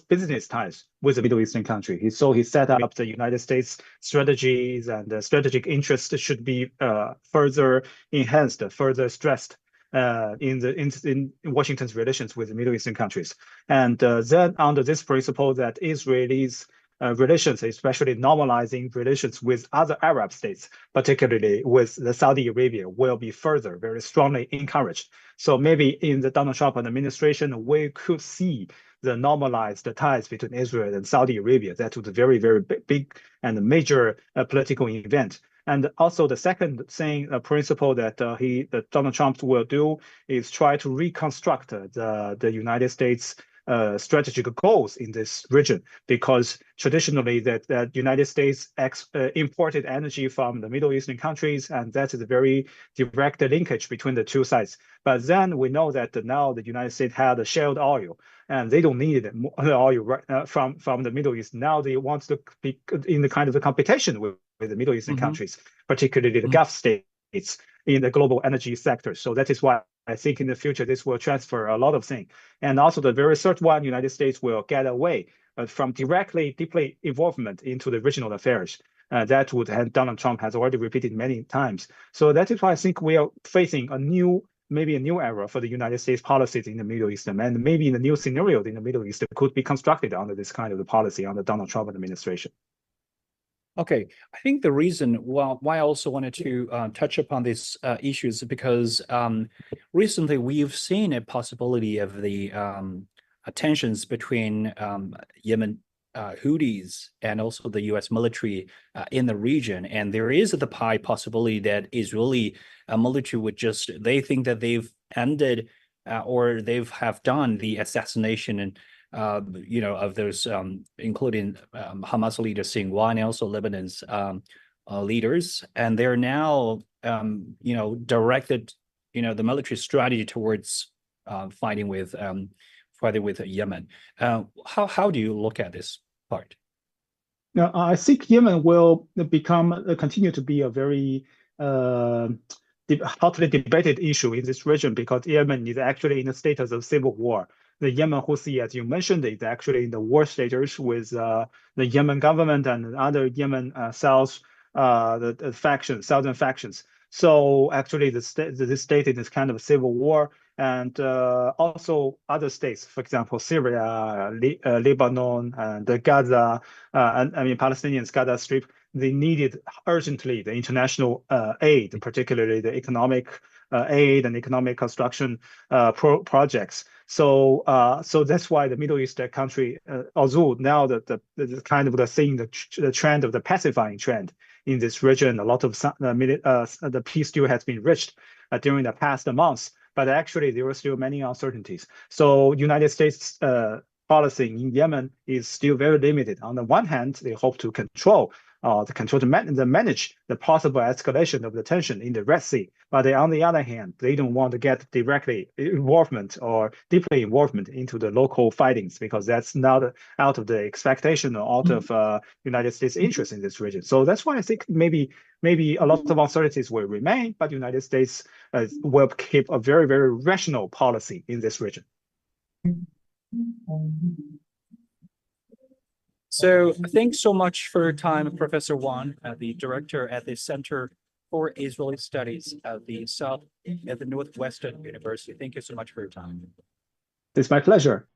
business ties with the Middle Eastern country. So he set up the United States strategies, and the strategic interests should be further enhanced, further stressed in Washington's relations with the Middle Eastern countries. And then under this principle that Israelis relations, especially normalizing relations with other Arab states, particularly with the Saudi Arabia, will be further very strongly encouraged. So maybe in the Donald Trump administration, we could see the normalized ties between Israel and Saudi Arabia. That was a very, very big and major political event. And also the second thing, principle that Donald Trump will do is try to reconstruct the United States strategic goals in this region, because traditionally that United States imported energy from the Middle Eastern countries, and that is a very direct linkage between the two sides. But then we know that now the United States had a shale oil, and they don't need the oil from the Middle East. Now they want to be in the kind of a competition with the Middle Eastern countries, particularly the Gulf states in the global energy sector. So that is why I think in the future this will transfer a lot of things. And also the very third one, United States will get away from deeply involvement into the regional affairs. That would have Donald Trump has already repeated many times. So that is why I think we are facing maybe a new era for the United States policies in the Middle East, and maybe in a new scenario in the Middle East that could be constructed under this kind of the policy under Donald Trump administration. Okay, I think the reason why I also wanted to touch upon these issues is because recently we've seen a possibility of the tensions between Yemen Houthis and also the U.S. military in the region, and there is the high possibility that Israeli military would they think that they've ended or have done the assassination and of those, including Hamas leader Sinwar and also Lebanon's leaders, and they're now, directed, the military strategy towards fighting with Yemen. How do you look at this part? Now, I think Yemen will continue to be a very hotly debated issue in this region, because Yemen is actually in a status of civil war. the Yemen Houthi, as you mentioned, is actually in the war status with the Yemen government and other Yemen South the factions, southern factions. So actually, this state is kind of a civil war, and also other states, for example, Syria, Lebanon, and Gaza, and I mean Palestinians, Gaza Strip. They needed urgently the international aid, particularly the economic aid and economic construction projects. So that's why the Middle East country, although now the kind of seeing the trend of the pacifying trend in this region, a lot of the peace deal has been reached during the past months, but actually there are still many uncertainties. So United States policy in Yemen is still very limited. On the one hand, they hope to manage the possible escalation of the tension in the Red Sea. But on the other hand, they don't want to get directly involvement or deeply involvement into the local fightings because that's not out of the expectation or out of United States interest in this region. So that's why I think maybe a lot of uncertainties will remain, but United States will keep a very, very rational policy in this region. So thanks so much for your time, Professor Wan, the director at the Center for Israeli Studies at the Northwestern University. Thank you so much for your time. It's my pleasure.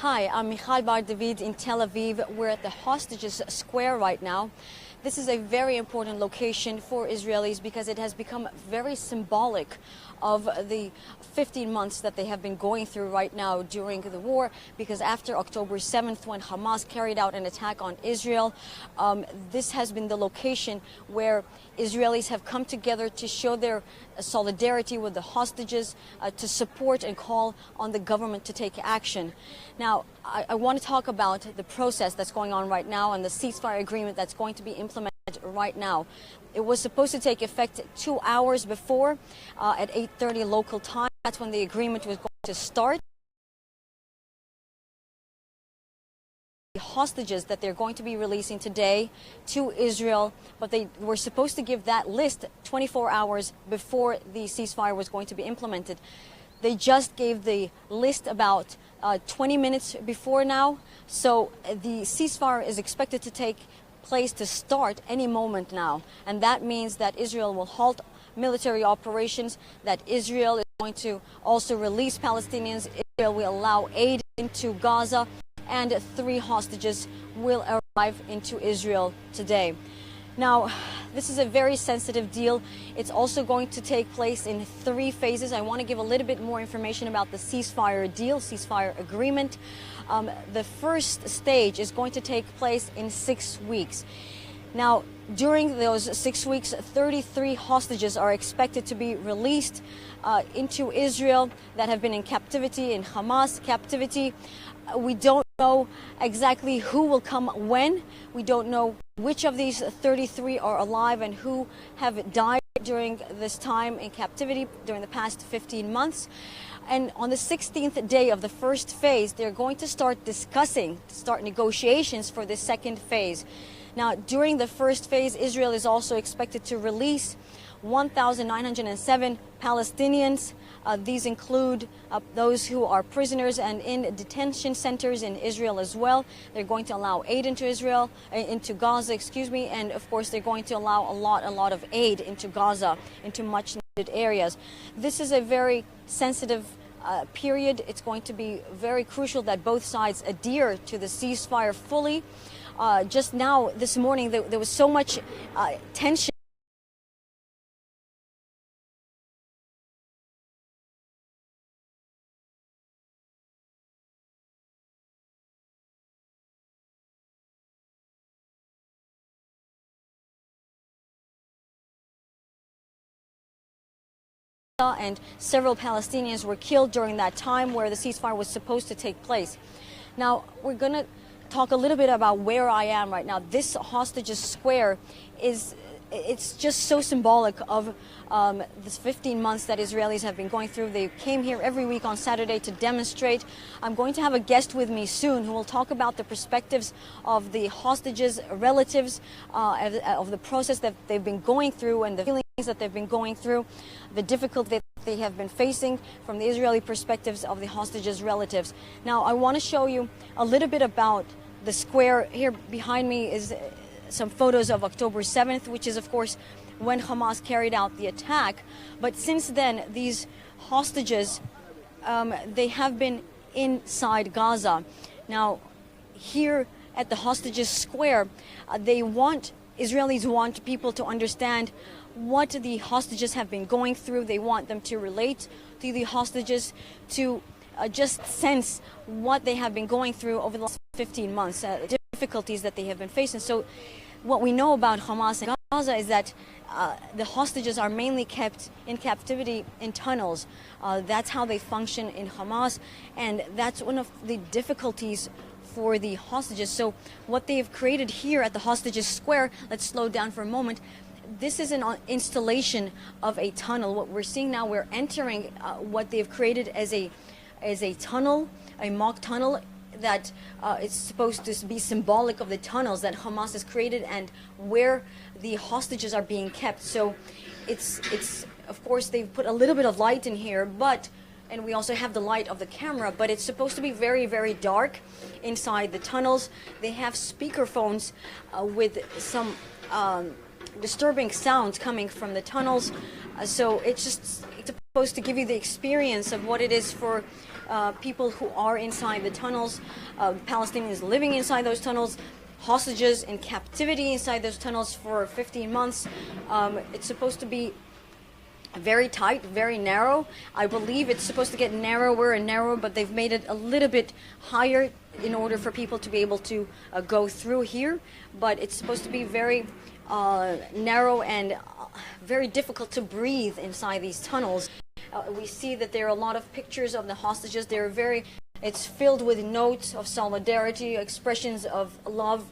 Hi, I'm Michal Bar-David in Tel Aviv. We're at the Hostages Square right now. This is a very important location for Israelis because it has become very symbolic of the 15 months that they have been going through right now during the war, because after October 7th, when Hamas carried out an attack on Israel, this has been the location where Israelis have come together to show their solidarity with the hostages, to support and call on the government to take action. Now, I want to talk about the process that's going on right now and the ceasefire agreement that's going to be implemented right now. It was supposed to take effect 2 hours before at 8:30 local time. That's when the agreement was going to start. The hostages that they're going to be releasing today to Israel, but they were supposed to give that list 24 hours before the ceasefire was going to be implemented. They just gave the list about 20 minutes before now, so the ceasefire is expected to take place to start any moment now, and that means that Israel will halt military operations, that Israel is going to also release Palestinians, Israel will allow aid into Gaza, and 3 hostages will arrive into Israel today. Now, this is a very sensitive deal. It's also going to take place in 3 phases. I want to give a little bit more information about the ceasefire deal, ceasefire agreement. The first stage is going to take place in 6 weeks. Now, during those 6 weeks, 33 hostages are expected to be released into Israel that have been in captivity, in Hamas captivity. We don't know exactly who will come when. We don't know which of these 33 are alive and who have died during this time in captivity during the past 15 months. And on the 16th day of the first phase, they're going to start negotiations for the second phase. Now, during the first phase, Israel is also expected to release 1,907 Palestinians. These include those who are prisoners and in detention centers in Israel as well. They're going to allow aid into into Gaza, and of course they're going to allow a lot of aid into Gaza, into much needed areas. This is a very sensitive period. It's going to be very crucial that both sides adhere to the ceasefire fully. Just now, this morning, there was so much tension. And several Palestinians were killed during that time where the ceasefire was supposed to take place. Now, we're going to talk a little bit about where I am right now. This Hostages Square it's just so symbolic of this 15 months that Israelis have been going through. They came here every week on Saturday to demonstrate. I'm going to have a guest with me soon who will talk about the perspectives of the hostages' relatives, of the process that they've been going through and the feelings that they've been going through, the difficulty that they have been facing from the Israeli perspectives of the hostages' relatives. Now, I want to show you a little bit about the square. Here behind me is some photos of October 7th, which is, of course, when Hamas carried out the attack. But since then, these hostages, they have been inside Gaza. Now, here at the Hostages Square, Israelis want people to understand what the hostages have been going through. They want them to relate to the hostages, to just sense what they have been going through over the last 15 months, the difficulties that they have been facing. So what we know about Hamas and Gaza is that the hostages are mainly kept in captivity in tunnels. That's how they function in Hamas, and that's one of the difficulties for the hostages. So what they've created here at the Hostages Square, let's slow down for a moment. This is an installation of a tunnel. What we're seeing now, we're entering what they've created as a tunnel, a mock tunnel that is supposed to be symbolic of the tunnels that Hamas has created and where the hostages are being kept. So it's of course, they've put a little bit of light in here, and we also have the light of the camera, but it's supposed to be very, very dark inside the tunnels. They have speakerphones with some disturbing sounds coming from the tunnels. So it's supposed to give you the experience of what it is for people who are inside the tunnels, Palestinians living inside those tunnels, hostages in captivity inside those tunnels for 15 months. It's supposed to be very tight, very narrow. I believe it's supposed to get narrower and narrower, but they've made it a little bit higher in order for people to be able to go through here. But it's supposed to be very narrow and very difficult to breathe inside these tunnels. We see that there are a lot of pictures of the hostages. It's filled with notes of solidarity, expressions of love.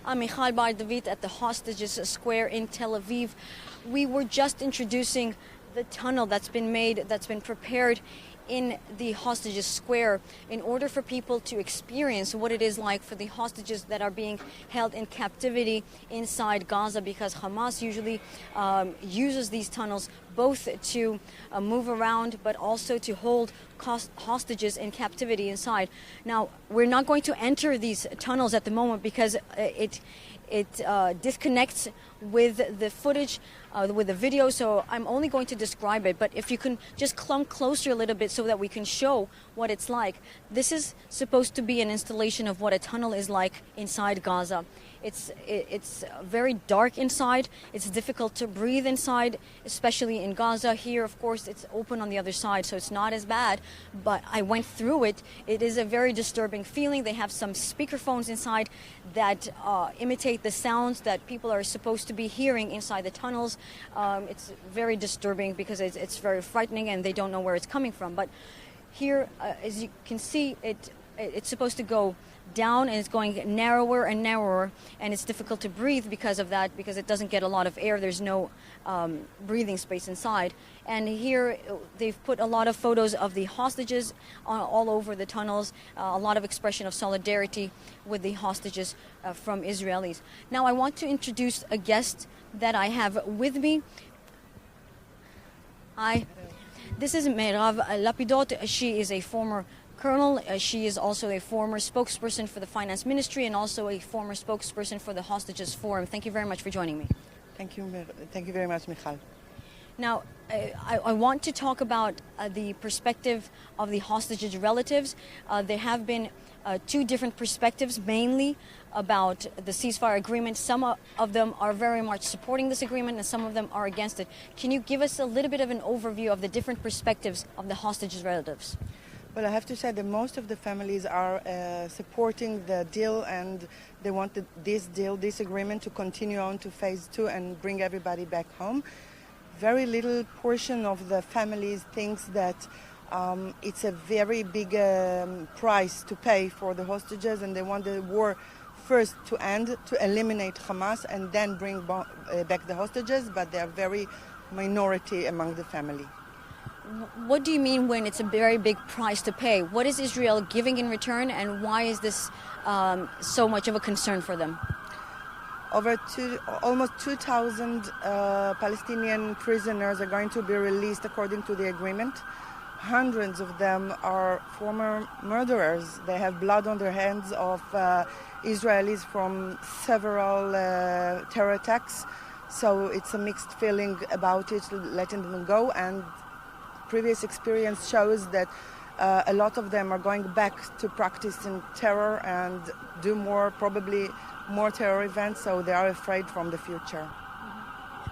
I'm Michal Bar-David at the Hostages Square in Tel Aviv. We were just introducing the tunnel that's been made, that's been prepared in the Hostages Square in order for people to experience what it is like for the hostages that are being held in captivity inside Gaza, because Hamas usually uses these tunnels both to move around but also to hold hostages in captivity inside. Now, we're not going to enter these tunnels at the moment because it disconnects with the footage, with the video, so I'm only going to describe it. But if you can just clump closer a little bit so that we can show what it's like. This is supposed to be an installation of what a tunnel is like inside Gaza. It's very dark inside. It's difficult to breathe inside, especially in Gaza. Here, of course, it's open on the other side, so it's not as bad. But I went through it. It is a very disturbing feeling. They have some speakerphones inside that imitate the sounds that people are supposed to be hearing inside the tunnels. It's very disturbing because it's very frightening and they don't know where it's coming from. But here, as you can see, it's supposed to go down, and it's going narrower and narrower, and it's difficult to breathe because of that, because it doesn't get a lot of air. There's no breathing space inside. And here they've put a lot of photos of the hostages all over the tunnels, a lot of expression of solidarity with the hostages from Israelis. Now I want to introduce a guest that I have with me. This is Meirav Lapidot. She is a former colonel. She is also a former spokesperson for the finance ministry and also a former spokesperson for the Hostages Forum. Thank you very much for joining me. Thank you very much, Michal. Now, I want to talk about the perspective of the hostages' relatives. There have been two different perspectives, mainly about the ceasefire agreement. Some of them are very much supporting this agreement and some of them are against it. Can you give us a little bit of an overview of the different perspectives of the hostages' relatives? Well, I have to say that most of the families are supporting the deal, and they want this agreement to continue on to phase 2 and bring everybody back home. Very little portion of the families thinks that it's a very big price to pay for the hostages, and they want the war first to end, to eliminate Hamas, and then bring back the hostages, but they are very minority among the family. What do you mean when it's a very big price to pay? What is Israel giving in return, and why is this so much of a concern for them? Almost 2,000 Palestinian prisoners are going to be released according to the agreement. Hundreds of them are former murderers. They have blood on their hands of Israelis from several terror attacks. So it's a mixed feeling about it, letting them go. And previous experience shows that a lot of them are going back to practicing terror and do probably more terror events, so they are afraid from the future.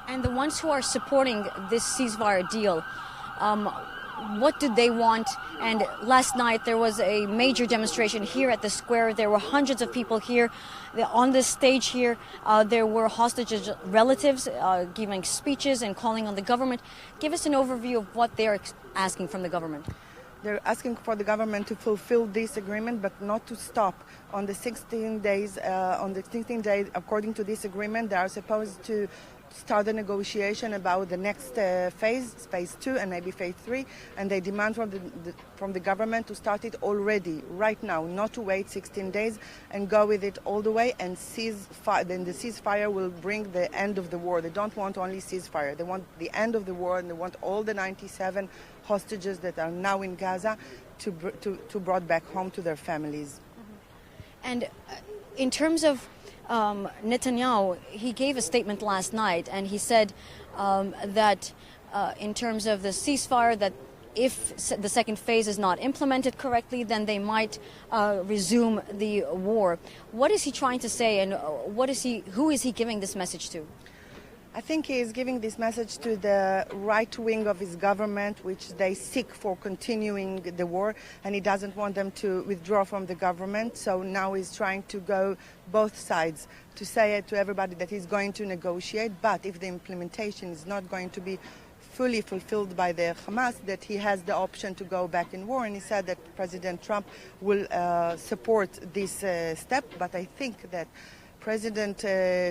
And the ones who are supporting this ceasefire deal, what do they want? And last night there was a major demonstration here at the square. There were hundreds of people here. On this stage here, there were hostages' relatives giving speeches and calling on the government. Give us an overview of what they're asking from the government. They're asking for the government to fulfill this agreement, but not to stop. On the 16 days, according to this agreement, they are supposed to start a negotiation about the next phase 2 and maybe phase 3, and they demand from the government to start it already, right now, not to wait 16 days and go with it all the way and then the ceasefire will bring the end of the war. They don't want only ceasefire, they want the end of the war, and they want all the 97 hostages that are now in Gaza to brought back home to their families. And in terms of Netanyahu, he gave a statement last night, and he said that in terms of the ceasefire, that if the second phase is not implemented correctly, then they might resume the war. What is he trying to say, and who is he giving this message to? I think he is giving this message to the right wing of his government, which they seek for continuing the war, and he doesn't want them to withdraw from the government. So now he's trying to go both sides to say it to everybody that he's going to negotiate, but if the implementation is not going to be fully fulfilled by the Hamas, that he has the option to go back in war. And he said that President Trump will support this step, but I think that President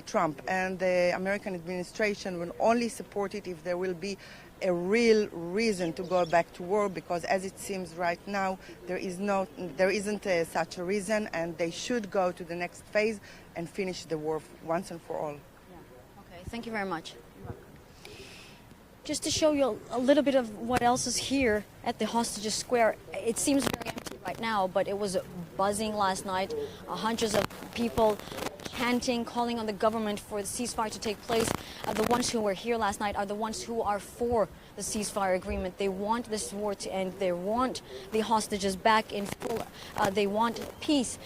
Trump and the American administration will only support it if there will be a real reason to go back to war, because as it seems right now, there isn't such a reason, and they should go to the next phase and finish the war once and for all. Yeah. Okay, thank you very much. Just to show you a little bit of what else is here at the Hostages Square. It seems very empty right now, but it was buzzing last night. Hundreds of people chanting, calling on the government for the ceasefire to take place. The ones who were here last night are the ones who are for the ceasefire agreement. They want this war to end. They want the hostages back in full. They want peace.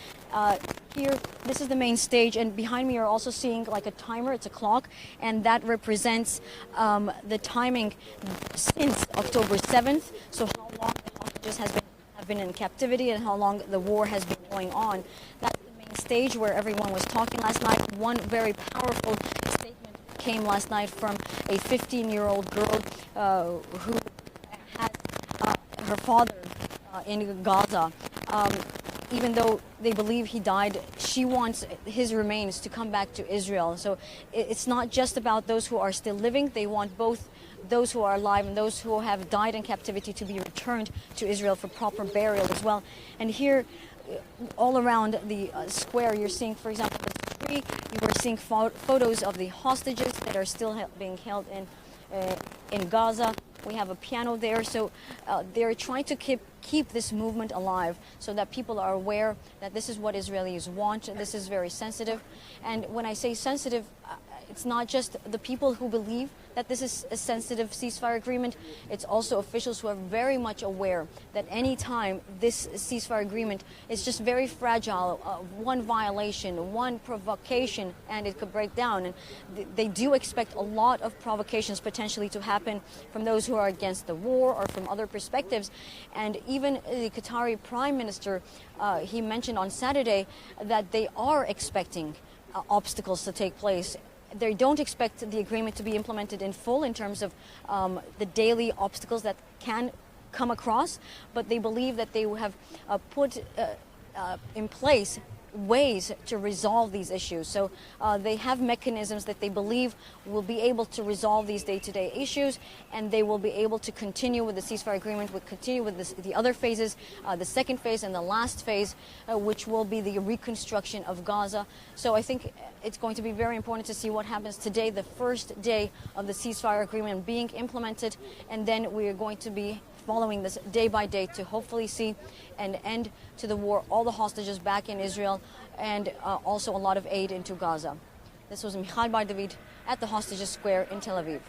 Here, this is the main stage, and behind me you're also seeing like a timer. It's a clock, and that represents the timing since October 7th. So how long the hostages have been in captivity and how long the war has been going on. That's stage where everyone was talking last night. One very powerful statement came last night from a 15-year-old girl who had her father in Gaza. Even though they believe he died, she wants his remains to come back to Israel. So it's not just about those who are still living. They want both those who are alive and those who have died in captivity to be returned to Israel for proper burial as well. And here, all around the square, you're seeing, for example, the tree. You are seeing photos of the hostages that are still being held in Gaza. We have a piano there, so they're trying to keep this movement alive so that people are aware that this is what Israelis want. This is very sensitive. And when I say sensitive, it's not just the people who believe that this is a sensitive ceasefire agreement. It's also officials who are very much aware that any time this ceasefire agreement is just very fragile, one violation, one provocation, and it could break down. And they do expect a lot of provocations potentially to happen from those who are against the war or from other perspectives. And even the Qatari Prime Minister, he mentioned on Saturday that they are expecting obstacles to take place. They don't expect the agreement to be implemented in full in terms of the daily obstacles that can come across, but they believe that they have put in place ways to resolve these issues. So they have mechanisms that they believe will be able to resolve these day-to-day issues, and they will be able to continue with the ceasefire agreement, will continue with the other phases, the second phase and the last phase, which will be the reconstruction of Gaza. So I think it's going to be very important to see what happens today, the first day of the ceasefire agreement being implemented, and then we are going to be following this day by day to hopefully see an end to the war, all the hostages back in Israel, and also a lot of aid into Gaza. This was Michal Bar David at the Hostages Square in Tel Aviv.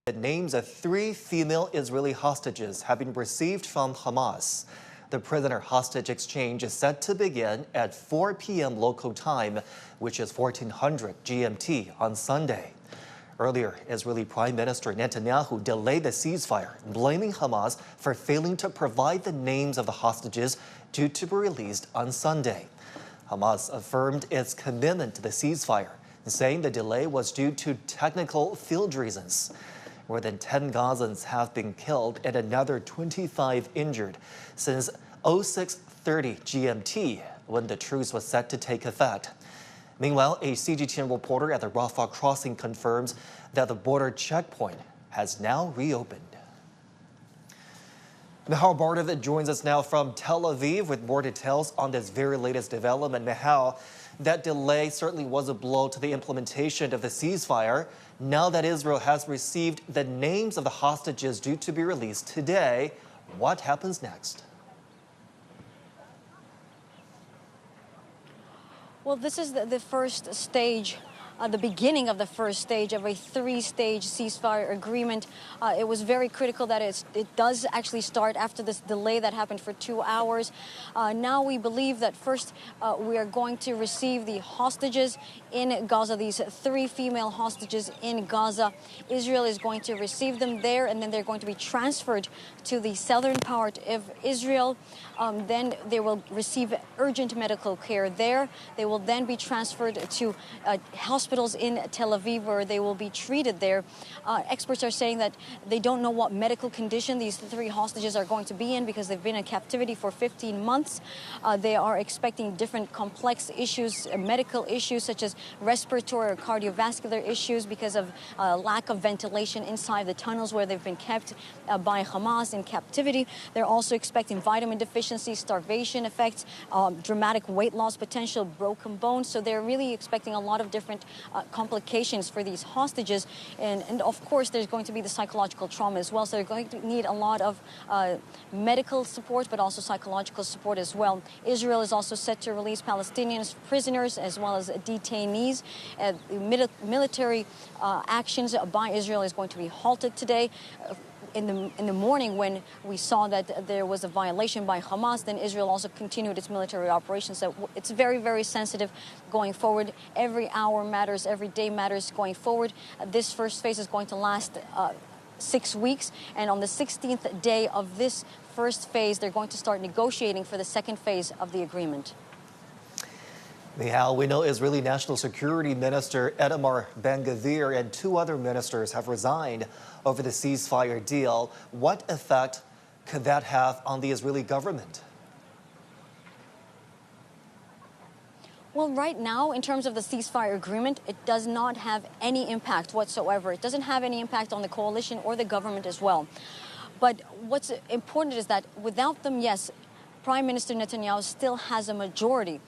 The names of 3 female Israeli hostages have been received from Hamas. The prisoner-hostage exchange is set to begin at 4 p.m. local time, which is 1400 GMT on Sunday. Earlier, Israeli Prime Minister Netanyahu delayed the ceasefire, blaming Hamas for failing to provide the names of the hostages due to be released on Sunday. Hamas affirmed its commitment to the ceasefire, saying the delay was due to technical field reasons. More than 10 Gazans have been killed and another 25 injured since 0630 GMT, when the truce was set to take effect. Meanwhile, a CGTN reporter at the Rafah crossing confirms that the border checkpoint has now reopened. Mihal Bardav joins us now from Tel Aviv with more details on this very latest development. Mihal, that delay certainly was a blow to the implementation of the ceasefire. Now that Israel has received the names of the hostages due to be released today, what happens next? Well, this is the first stage, the beginning of the first stage of a 3-stage ceasefire agreement. It was very critical that it does actually start after this delay that happened for 2 hours. Now we believe that first we are going to receive the hostages in Gaza, these 3 female hostages in Gaza. Israel is going to receive them there, and then they're going to be transferred to the southern part of Israel. Then they will receive urgent medical care there. They will then be transferred to hospitals in Tel Aviv, where they will be treated there. Experts are saying that they don't know what medical condition these 3 hostages are going to be in because they've been in captivity for 15 months. They are expecting different complex issues, medical issues such as respiratory or cardiovascular issues because of lack of ventilation inside the tunnels where they've been kept by Hamas in captivity. They're also expecting vitamin deficiency, starvation effects, dramatic weight loss potential, broken bones. So they're really expecting a lot of different complications for these hostages. And of course, there's going to be the psychological trauma as well. So they're going to need a lot of medical support, but also psychological support as well. Israel is also set to release Palestinian prisoners as well as detainees. Military actions by Israel is going to be halted today. In the morning, when we saw that there was a violation by Hamas, then Israel also continued its military operations. So it's very, very sensitive going forward. Every hour matters, every day matters going forward. This first phase is going to last 6 weeks, and on the 16th day of this first phase, they're going to start negotiating for the second phase of the agreement. Mihal, we know Israeli National Security Minister Itamar Ben-Gvir and 2 other ministers have resigned over the ceasefire deal. What effect could that have on the Israeli government? Well, right now, in terms of the ceasefire agreement, it does not have any impact whatsoever. It doesn't have any impact on the coalition or the government as well. But what's important is that without them, yes, Prime Minister Netanyahu still has a majority,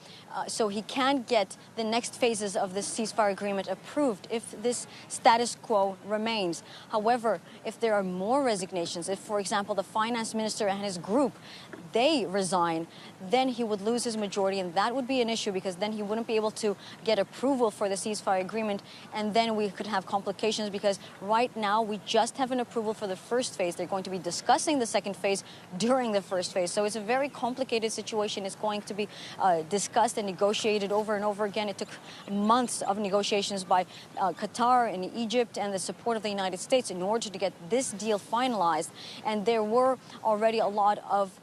so he can get the next phases of this ceasefire agreement approved if this status quo remains. However, if there are more resignations, if, for example, the finance minister and his group, they resign, then he would lose his majority, and that would be an issue because then he wouldn't be able to get approval for the ceasefire agreement, and then we could have complications because right now we just have an approval for the first phase. They're going to be discussing the second phase during the first phase, so it's a very complicated situation. It's going to be discussed and negotiated over and over again. It took months of negotiations by Qatar and Egypt and the support of the United States in order to get this deal finalized, and there were already a lot of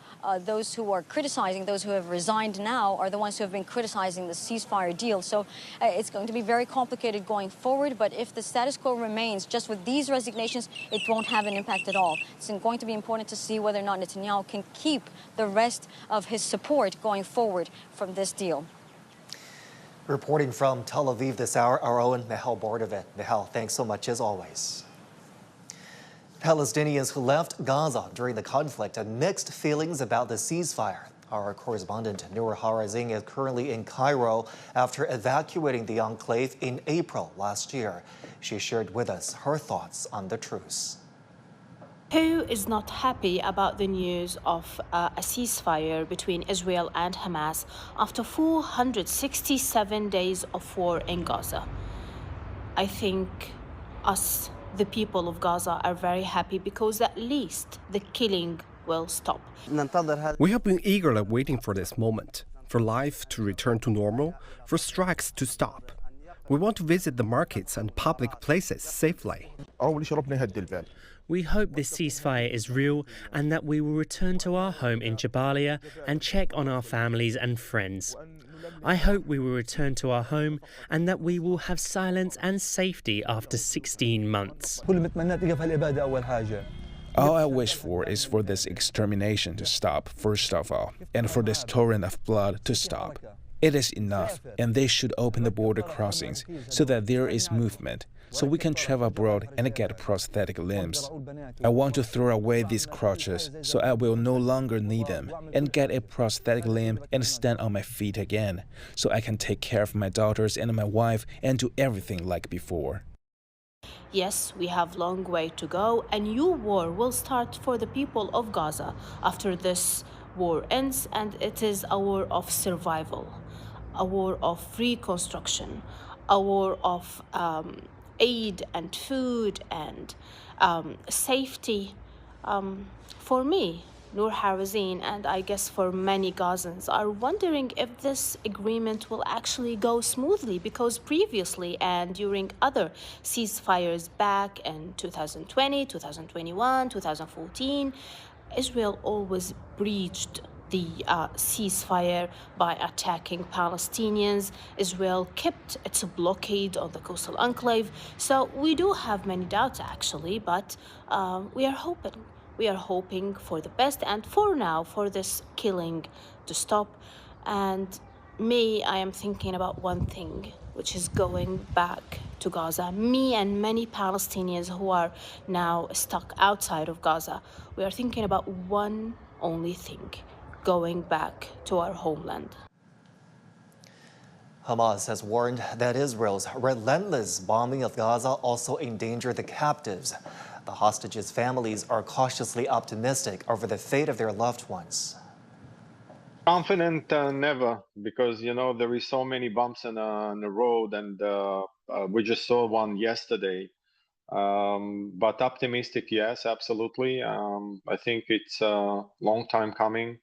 those who are criticizing, those who have resigned now are the ones who have been criticizing the ceasefire deal. So it's going to be very complicated going forward, but if the status quo remains just with these resignations, it won't have an impact at all. It's going to be important to see whether or not Netanyahu can keep the rest of his support going forward from this deal. Reporting from Tel Aviv this hour, our own Mihal Bardav. Mihal, thanks so much as always. Palestinians who left Gaza during the conflict had mixed feelings about the ceasefire. Our correspondent Noor Harazing is currently in Cairo after evacuating the enclave in April last year. She shared with us her thoughts on the truce. Who is not happy about the news of a ceasefire between Israel and Hamas after 467 days of war in Gaza? I think us the people of Gaza are very happy because at least the killing will stop. We have been eagerly waiting for this moment, for life to return to normal, for strikes to stop. We want to visit the markets and public places safely. We hope this ceasefire is real and that we will return to our home in Jabalia and check on our families and friends. I hope we will return to our home and that we will have silence and safety after 16 months. All I wish for is for this extermination to stop, first of all, and for this torrent of blood to stop. It is enough, and they should open the border crossings so that there is movement, so we can travel abroad and get prosthetic limbs. I want to throw away these crutches so I will no longer need them, and get a prosthetic limb and stand on my feet again, so I can take care of my daughters and my wife and do everything like before. Yes, we have a long way to go. A new war will start for the people of Gaza after this war ends, and it is a war of survival, a war of reconstruction, a war of aid and food and safety. For me, Noor Harazin, and I guess for many Gazans, are wondering if this agreement will actually go smoothly, because previously and during other ceasefires back in 2020, 2021, 2014, Israel always breached the ceasefire by attacking Palestinians. Israel kept its blockade on the coastal enclave. So we do have many doubts, actually, but we are hoping. We are hoping for the best, and for now, for this killing to stop. And me, I am thinking about one thing, which is going back to Gaza. Me and many Palestinians who are now stuck outside of Gaza, we are thinking about one only thing: going back to our homeland. Hamas has warned that Israel's relentless bombing of Gaza also endanger the captives. The hostages' families are cautiously optimistic over the fate of their loved ones. Confident never, because there is so many bumps in the road, and we just saw one yesterday. But optimistic, yes, absolutely. I think it's a long time coming.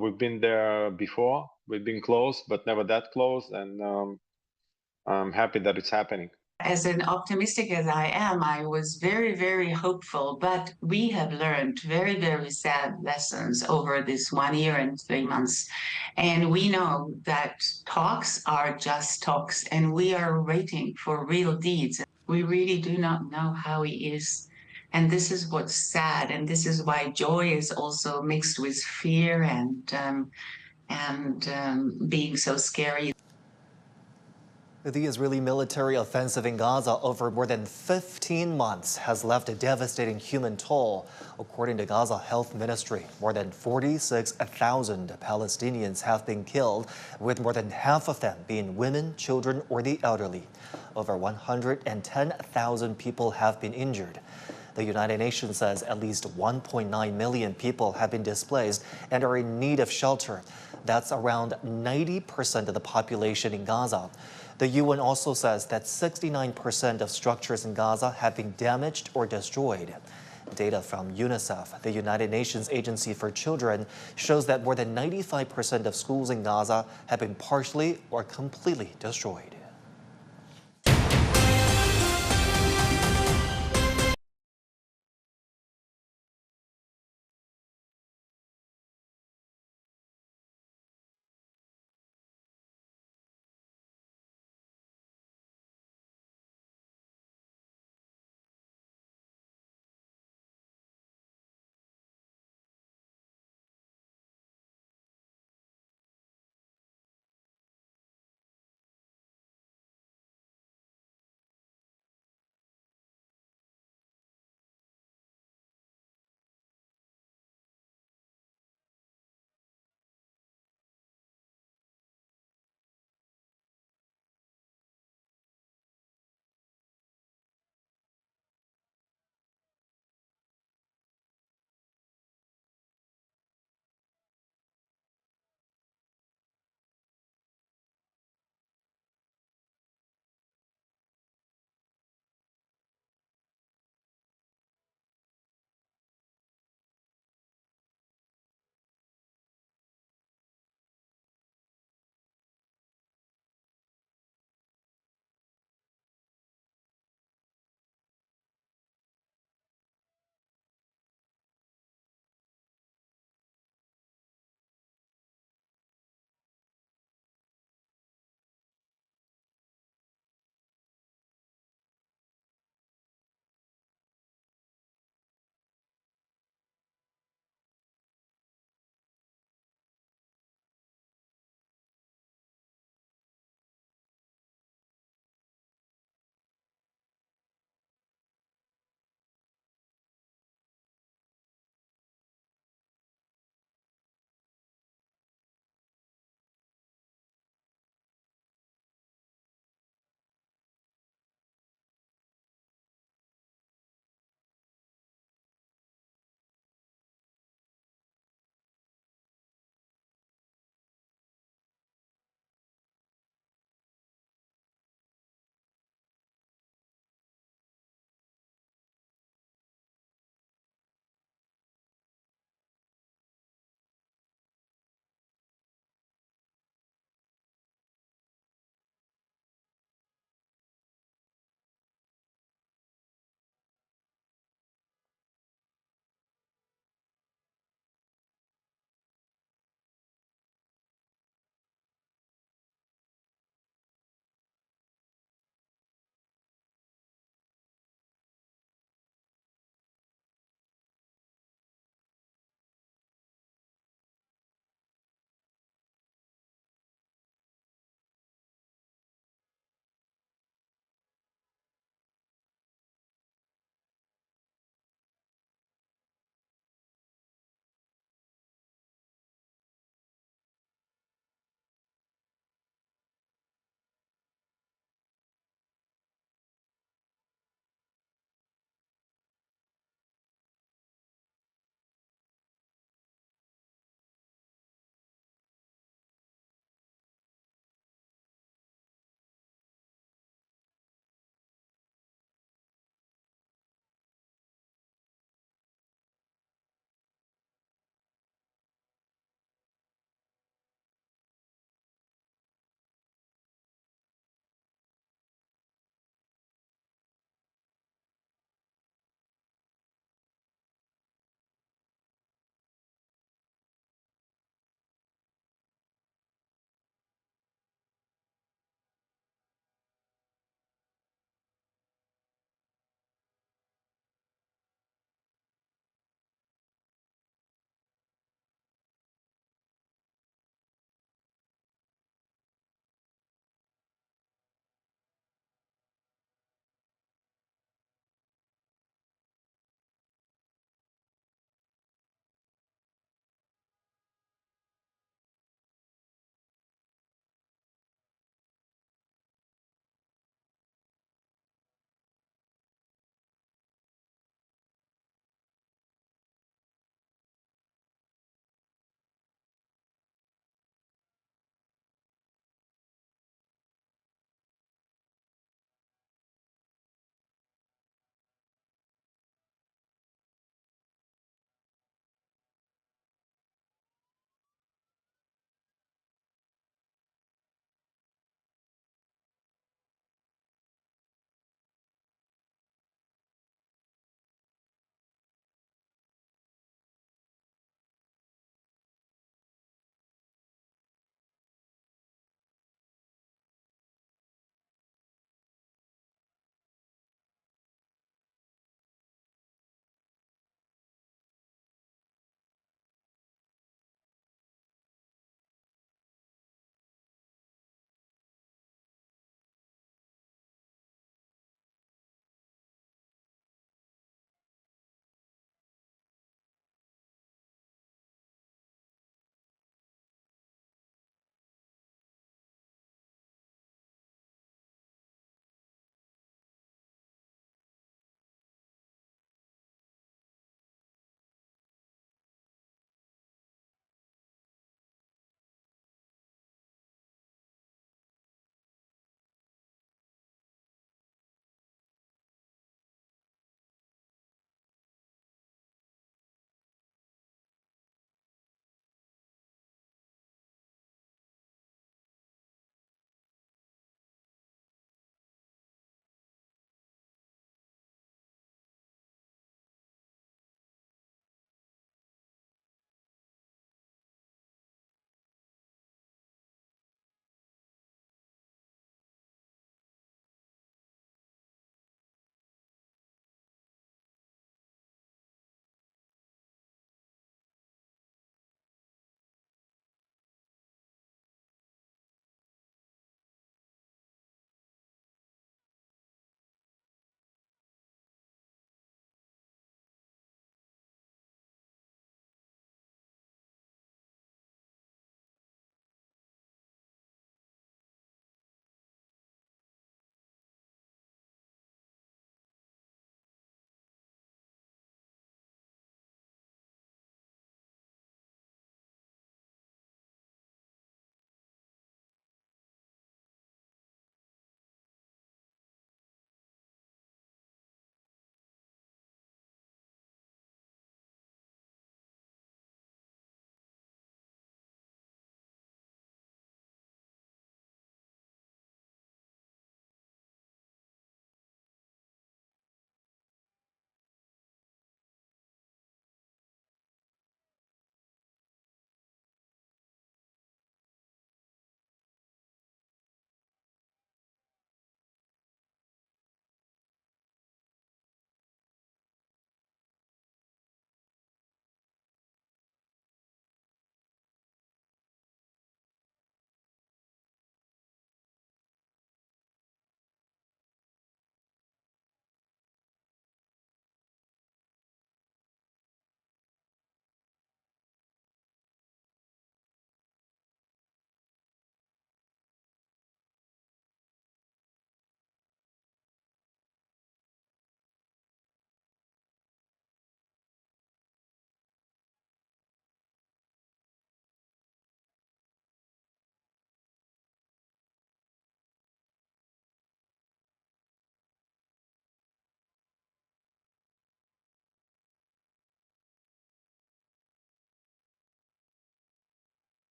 We've been there before. We've been close, but never that close, and I'm happy that it's happening. As an optimistic as I am, I was very, very hopeful, but we have learned very, very sad lessons over this 1 year and 3 months. And we know that talks are just talks, and we are waiting for real deeds. We really do not know how he is. And this is what's sad, and this is why joy is also mixed with fear and being so scary. The Israeli military offensive in Gaza over more than 15 months has left a devastating human toll. According to Gaza Health Ministry, more than 46,000 Palestinians have been killed, with more than half of them being women, children, or the elderly. Over 110,000 people have been injured. The United Nations says at least 1.9 million people have been displaced and are in need of shelter. That's around 90% of the population in Gaza. The UN also says that 69% of structures in Gaza have been damaged or destroyed. Data from UNICEF, the United Nations Agency for Children, shows that more than 95% of schools in Gaza have been partially or completely destroyed.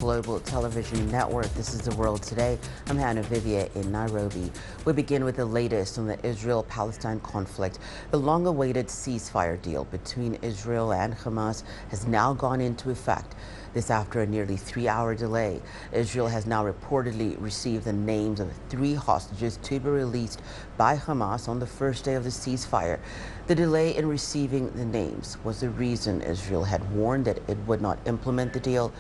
global television network. This is The World Today. I'm Hannah Vivier in Nairobi. We begin with the latest on the Israel-Palestine conflict. The long-awaited ceasefire deal between Israel and Hamas has now gone into effect. This after a nearly 3-hour delay. Israel has now reportedly received the names of 3 hostages to be released by Hamas on the first day of the ceasefire. The delay in receiving the names was the reason Israel had warned that it would not implement the deal.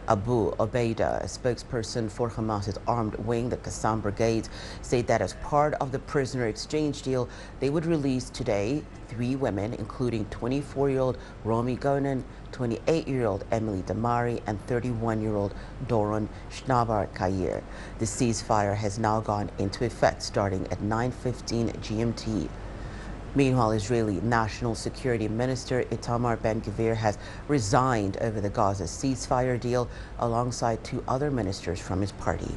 Abu Obaida, a spokesperson for Hamas's armed wing, the Qassam Brigades, said that as part of the prisoner exchange deal, they would release today 3 women, including 24-year-old Romi Gonen, 28-year-old Emily Damari, and 31-year-old Doron Shnabar Kair. The ceasefire has now gone into effect starting at 9:15 GMT. Meanwhile, Israeli National Security Minister Itamar Ben-Gvir has resigned over the Gaza ceasefire deal alongside 2 other ministers from his party.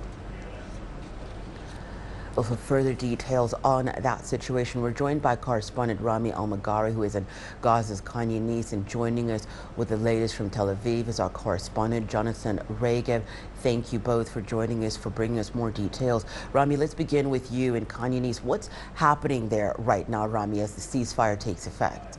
Well, for further details on that situation, we're joined by correspondent Rami Al-Magari, who is in Gaza's Khan Yunis, and joining us with the latest from Tel Aviv is our correspondent Jonathan Regev. Thank you both for joining us, for bringing us more details. Rami, let's begin with you in Khan Yunis. What's happening there right now, Rami, as the ceasefire takes effect?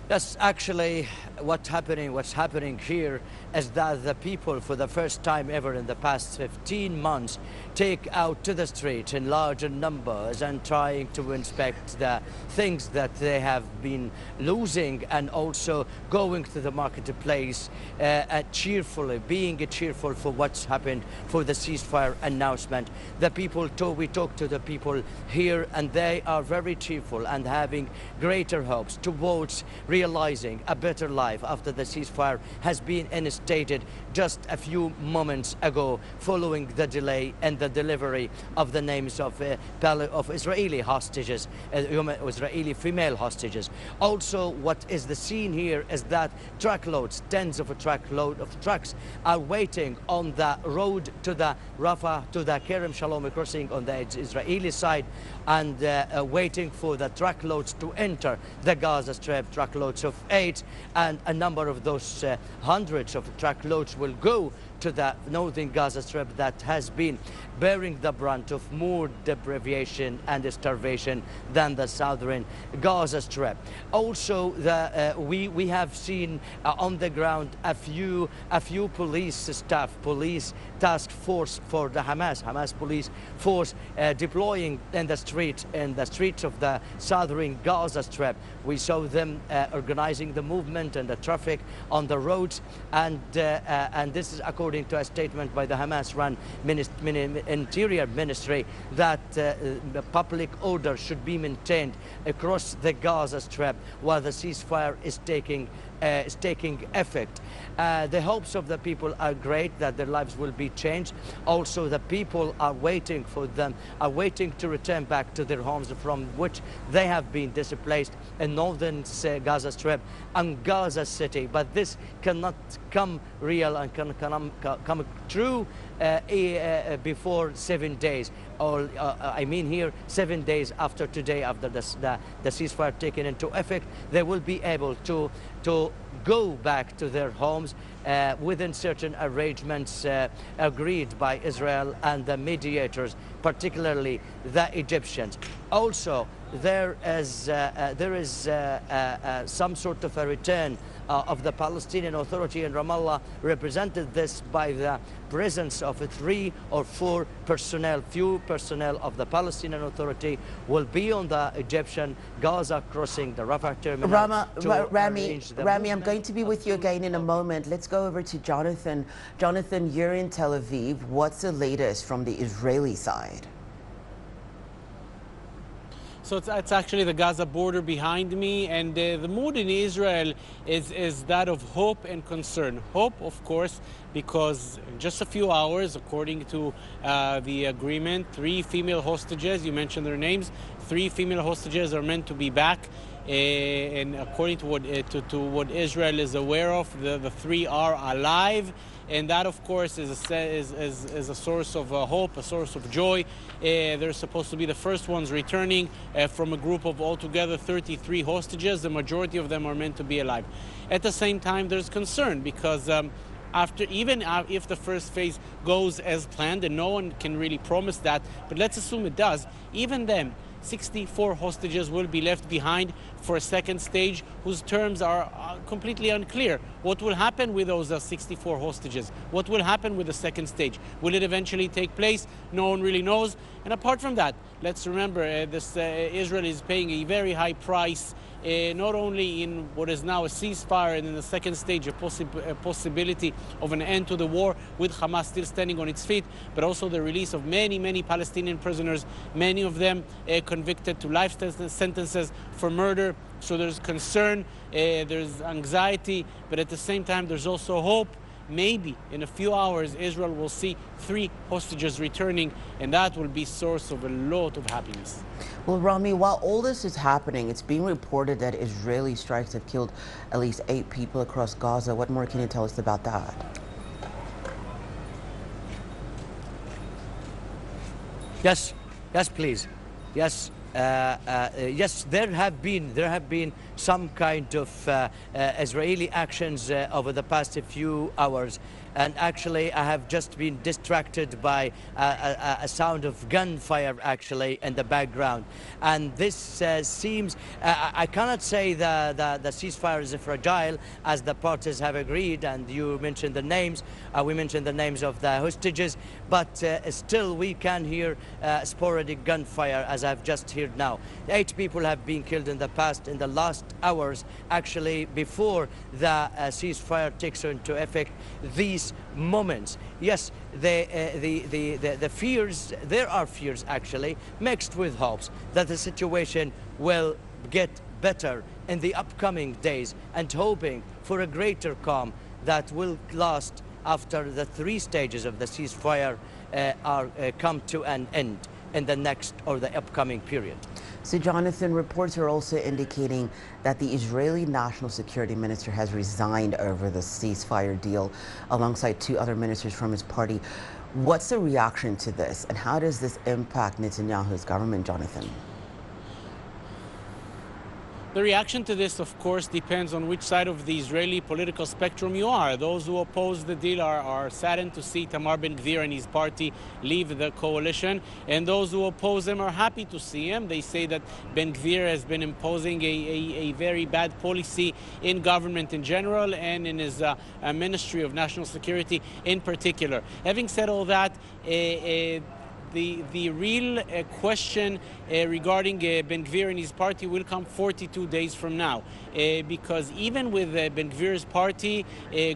Yes, actually, what's happening here is that the people, for the first time ever in the past 15 months, take out to the street in larger numbers and trying to inspect the things that they have been losing, and also going to the marketplace cheerfully, being cheerful for what's happened, for the ceasefire announcement. We talked to the people here, and they are very cheerful and having greater hopes towards realizing a better life after the ceasefire has been instated just a few moments ago, following the delay and the delivery of the names of Israeli hostages, Israeli female hostages. Also, what is the scene here is that truckloads, tens of truckloads of trucks are waiting on the road to the Rafah, to the Kerem Shalom crossing on the Israeli side, and waiting for the truckloads to enter the Gaza Strip, truckloads of 8, and a number of those hundreds of truckloads will go to the northern Gaza Strip that has been bearing the brunt of more deprivation and starvation than the southern Gaza Strip. Also, we have seen on the ground a few police staff, police task force for the Hamas police force deploying in the streets of the southern Gaza Strip. We saw them organizing the movement and the traffic on the roads, and this is according to a statement by the Hamas-run Interior Ministry that the public order should be maintained across the Gaza Strip while the ceasefire is taking effect. The hopes of the people are great that their lives will be changed. Also, the people are waiting to return back to their homes from which they have been displaced in northern Gaza Strip and Gaza City. But this cannot come real and can come true before 7 days. Or I mean here, 7 days after today, after the ceasefire taken into effect, they will be able to go back to their homes within certain arrangements agreed by Israel and the mediators, particularly the Egyptians. Also, there is some sort of a return of the Palestinian Authority in Ramallah, represented this by the presence of 3 or 4 few personnel of the Palestinian Authority will be on the Egyptian Gaza crossing, the Rafah terminal. Rami, I'm going to be with you again in a moment. Let's go over to Jonathan. Jonathan, you're in Tel Aviv. What's the latest from the Israeli side? So it's actually the Gaza border behind me, and the mood in Israel is that of hope and concern. Hope, of course, because in just a few hours, according to the agreement, 3 female hostages, you mentioned their names, 3 female hostages are meant to be back. And according to what Israel is aware of, the 3 are alive. and that, of course, is a source of hope, a source of joy. They're supposed to be the first ones returning from a group of altogether 33 hostages. The majority of them are meant to be alive. At the same time, there's concern because even if the first phase goes as planned, and no one can really promise that, but let's assume it does, even then, 64 hostages will be left behind for a second stage whose terms are completely unclear. What will happen with those 64 hostages? What will happen with the second stage? Will it eventually take place? No one really knows. And apart from that, let's remember Israel is paying a very high price, not only in what is now a ceasefire and in the second stage a possibility of an end to the war with Hamas still standing on its feet, but also the release of many Palestinian prisoners, many of them convicted to life sentences for murder. So there's concern, there's anxiety, but at the same time there's also hope. Maybe in a few hours Israel will see 3 hostages returning, and that will be source of a lot of happiness. Well, Rami, while all this is happening, it's being reported that Israeli strikes have killed at least 8 people across Gaza. What more can you tell us about that? Yes, please. Yes. Yes, there have been some kind of Israeli actions over the past few hours, and actually I have just been distracted by a sound of gunfire actually in the background, and this seems I cannot say the ceasefire is fragile as the parties have agreed, and you mentioned the names, we mentioned the names of the hostages, but still we can hear sporadic gunfire as I've just heard now. 8 people have been killed in the last hours, actually before the ceasefire takes into effect. These moments, yes, the fears, there are fears actually mixed with hopes that the situation will get better in the upcoming days, and hoping for a greater calm that will last after the 3 stages of the ceasefire come to an end in the next or the upcoming period. So, Jonathan, reports are also indicating that the Israeli National Security Minister has resigned over the ceasefire deal alongside 2 other ministers from his party. What's the reaction to this, and how does this impact Netanyahu's government, Jonathan? The reaction to this, of course, depends on which side of the Israeli political spectrum you are. Those who oppose the deal are saddened to see Tamar Ben-Gvir and his party leave the coalition, and those who oppose him are happy to see him. They say that Ben-Gvir has been imposing a very bad policy in government in general and in his Ministry of National Security in particular. Having said all that, the real question regarding Ben-Gvir and his party will come 42 days from now, because even with Ben-Gvir's party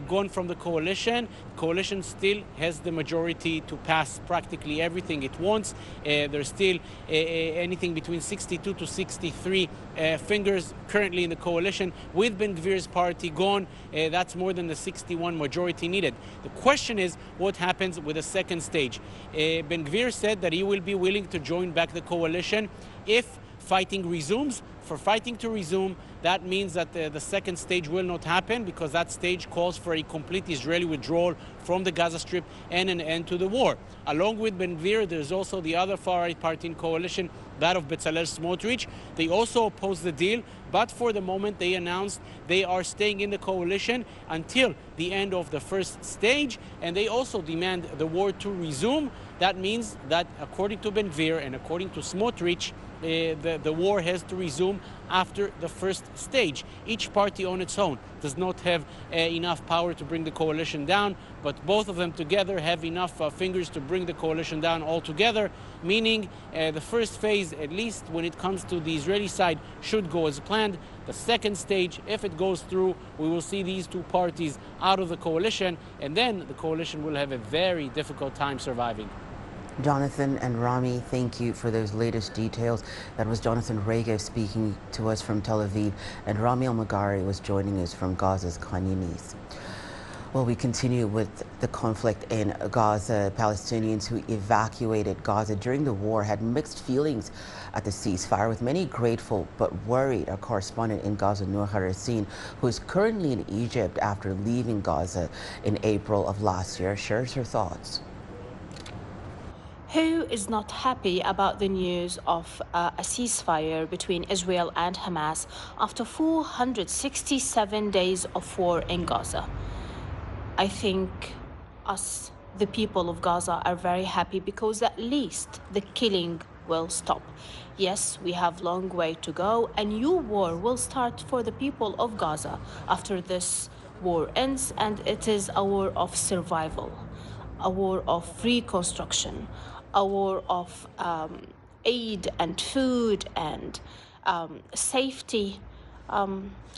gone from the coalition still has the majority to pass practically everything it wants. There's still anything between 62 to 63 fingers currently in the coalition. With Ben-Gvir's party gone, that's more than the 61 majority needed. The question is what happens with the second stage. Ben-Gvir said that he will be willing to join back the coalition if fighting resumes. For fighting to resume, that means that the second stage will not happen, because that stage calls for a complete Israeli withdrawal from the Gaza Strip and an end to the war. Along with Ben-Gvir, there's also the other far-right party in coalition, that of Bezalel Smotrich. They also oppose the deal, but for the moment they announced they are staying in the coalition until the end of the first stage, and they also demand the war to resume. That means that according to Ben-Gvir and according to Smotrich, the war has to resume after the first stage. Each party on its own does not have enough power to bring the coalition down, but both of them together have enough fingers to bring the coalition down altogether, meaning the first phase, at least when it comes to the Israeli side, should go as planned. The second stage, if it goes through, we will see these 2 parties out of the coalition, and then the coalition will have a very difficult time surviving. Jonathan and Rami, thank you for those latest details. That was Jonathan Regev speaking to us from Tel Aviv, and Rami Al-Magari was joining us from Gaza's Khan Yunis. Well, we continue with the conflict in Gaza. Palestinians who evacuated Gaza during the war had mixed feelings at the ceasefire, with many grateful but worried. Our correspondent in Gaza, Noor Harassine, who is currently in Egypt after leaving Gaza in April of last year, shares her thoughts. Who is not happy about the news of a ceasefire between Israel and Hamas after 467 days of war in Gaza? I think us, the people of Gaza, are very happy because at least the killing will stop. Yes, we have a long way to go. A new war will start for the people of Gaza after this war ends, and it is a war of survival, a war of reconstruction, a war of aid and food and safety.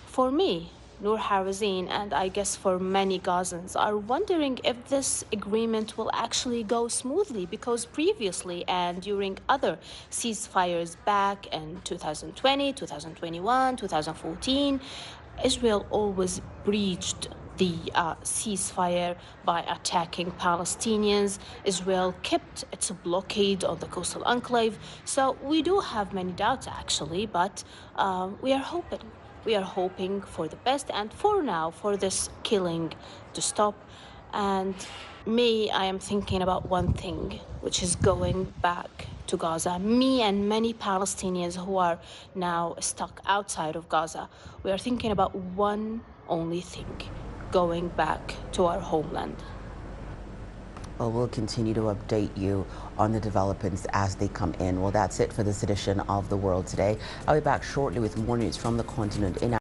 For me, Noor Harazin, and I guess for many Gazans, are wondering if this agreement will actually go smoothly, because previously and during other ceasefires back in 2020, 2021, 2014, Israel always breached the ceasefire by attacking Palestinians. Israel kept its blockade on the coastal enclave. So we do have many doubts, actually, but we are hoping. We are hoping for the best, and for now, for this killing to stop. And me, I am thinking about one thing, which is going back to Gaza. Me and many Palestinians who are now stuck outside of Gaza, we are thinking about one only thing: going back to our homeland. Well, we'll continue to update you on the developments as they come in. Well, that's it for this edition of The World Today. I'll be back shortly with more news from the continent in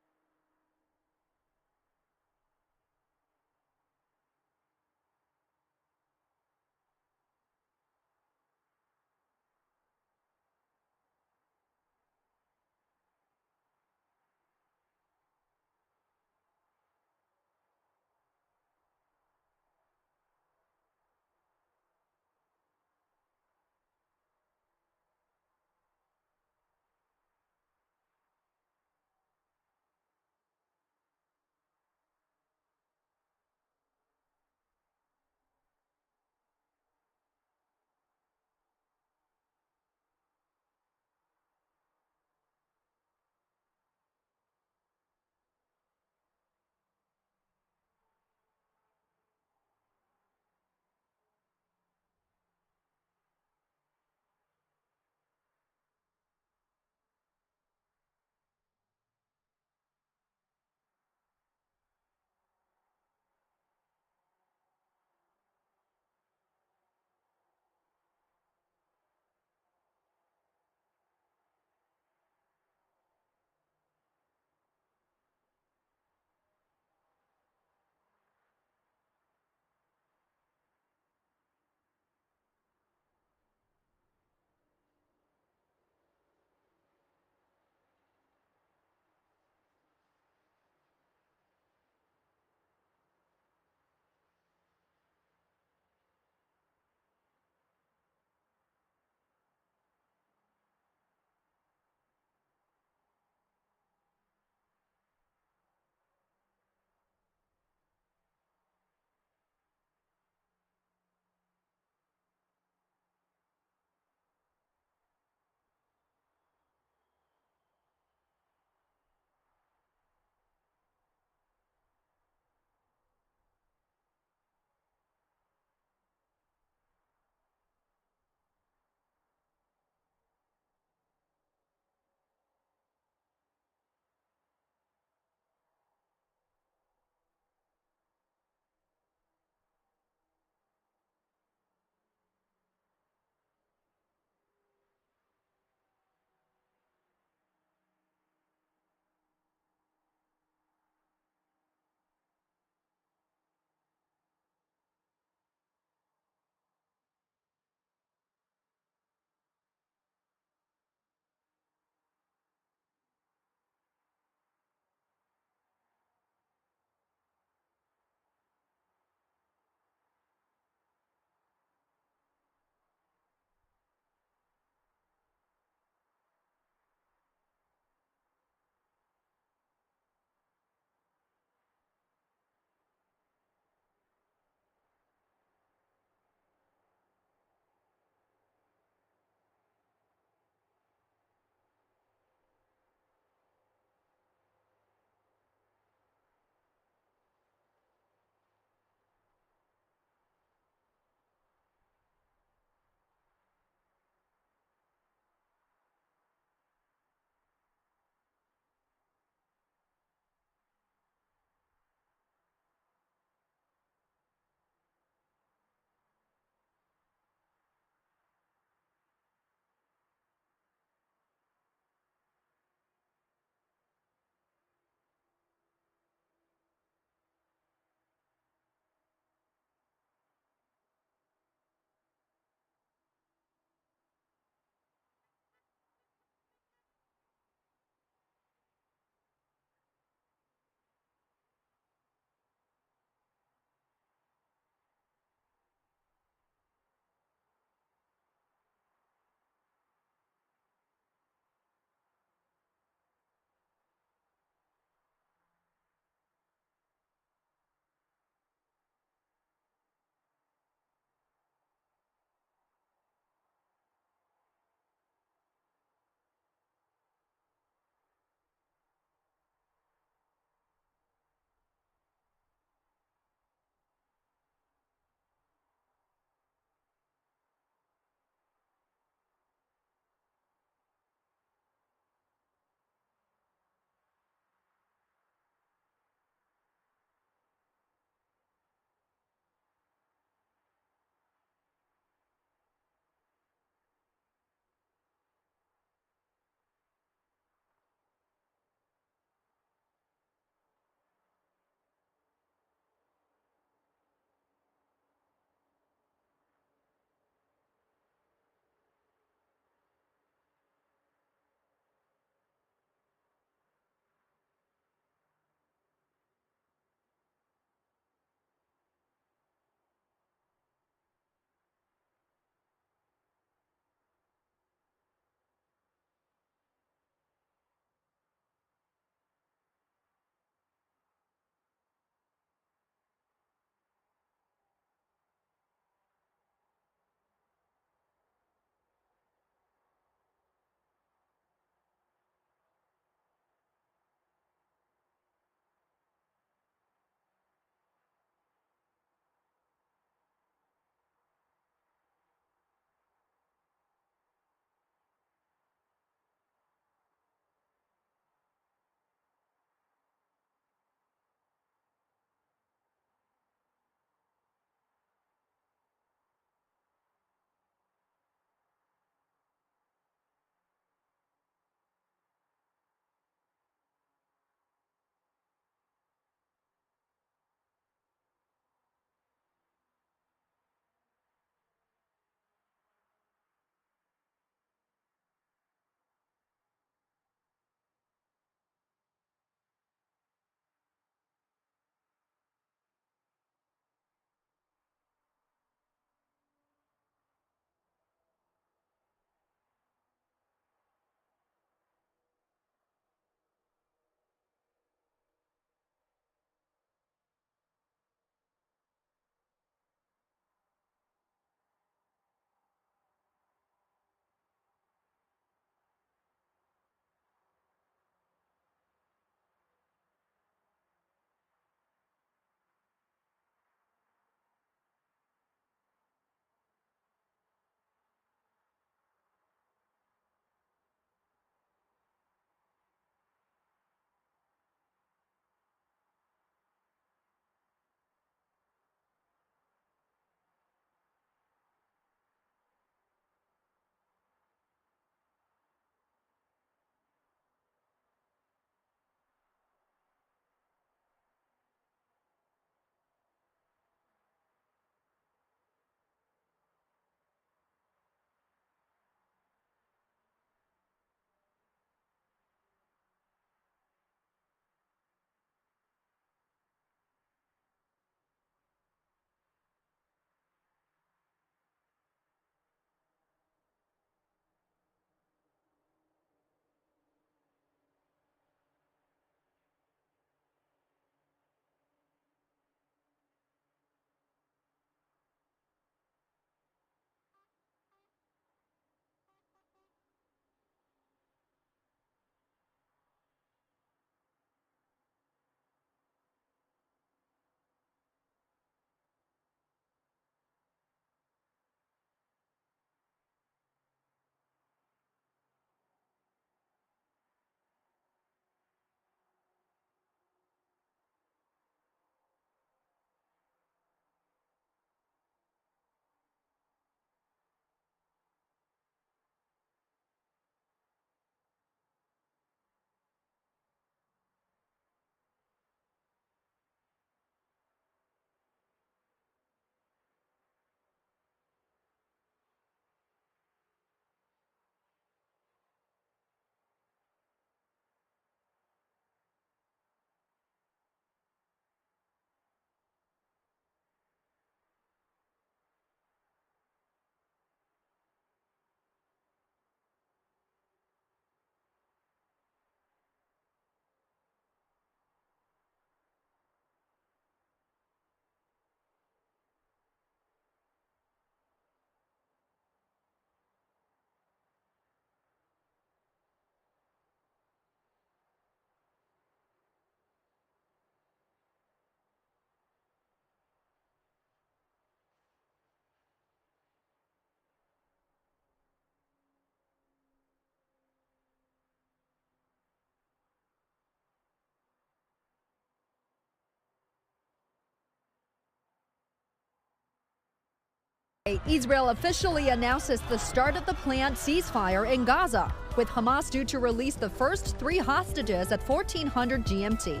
Israel officially announces the start of the planned ceasefire in Gaza, with Hamas due to release the first 3 hostages at 1400 GMT.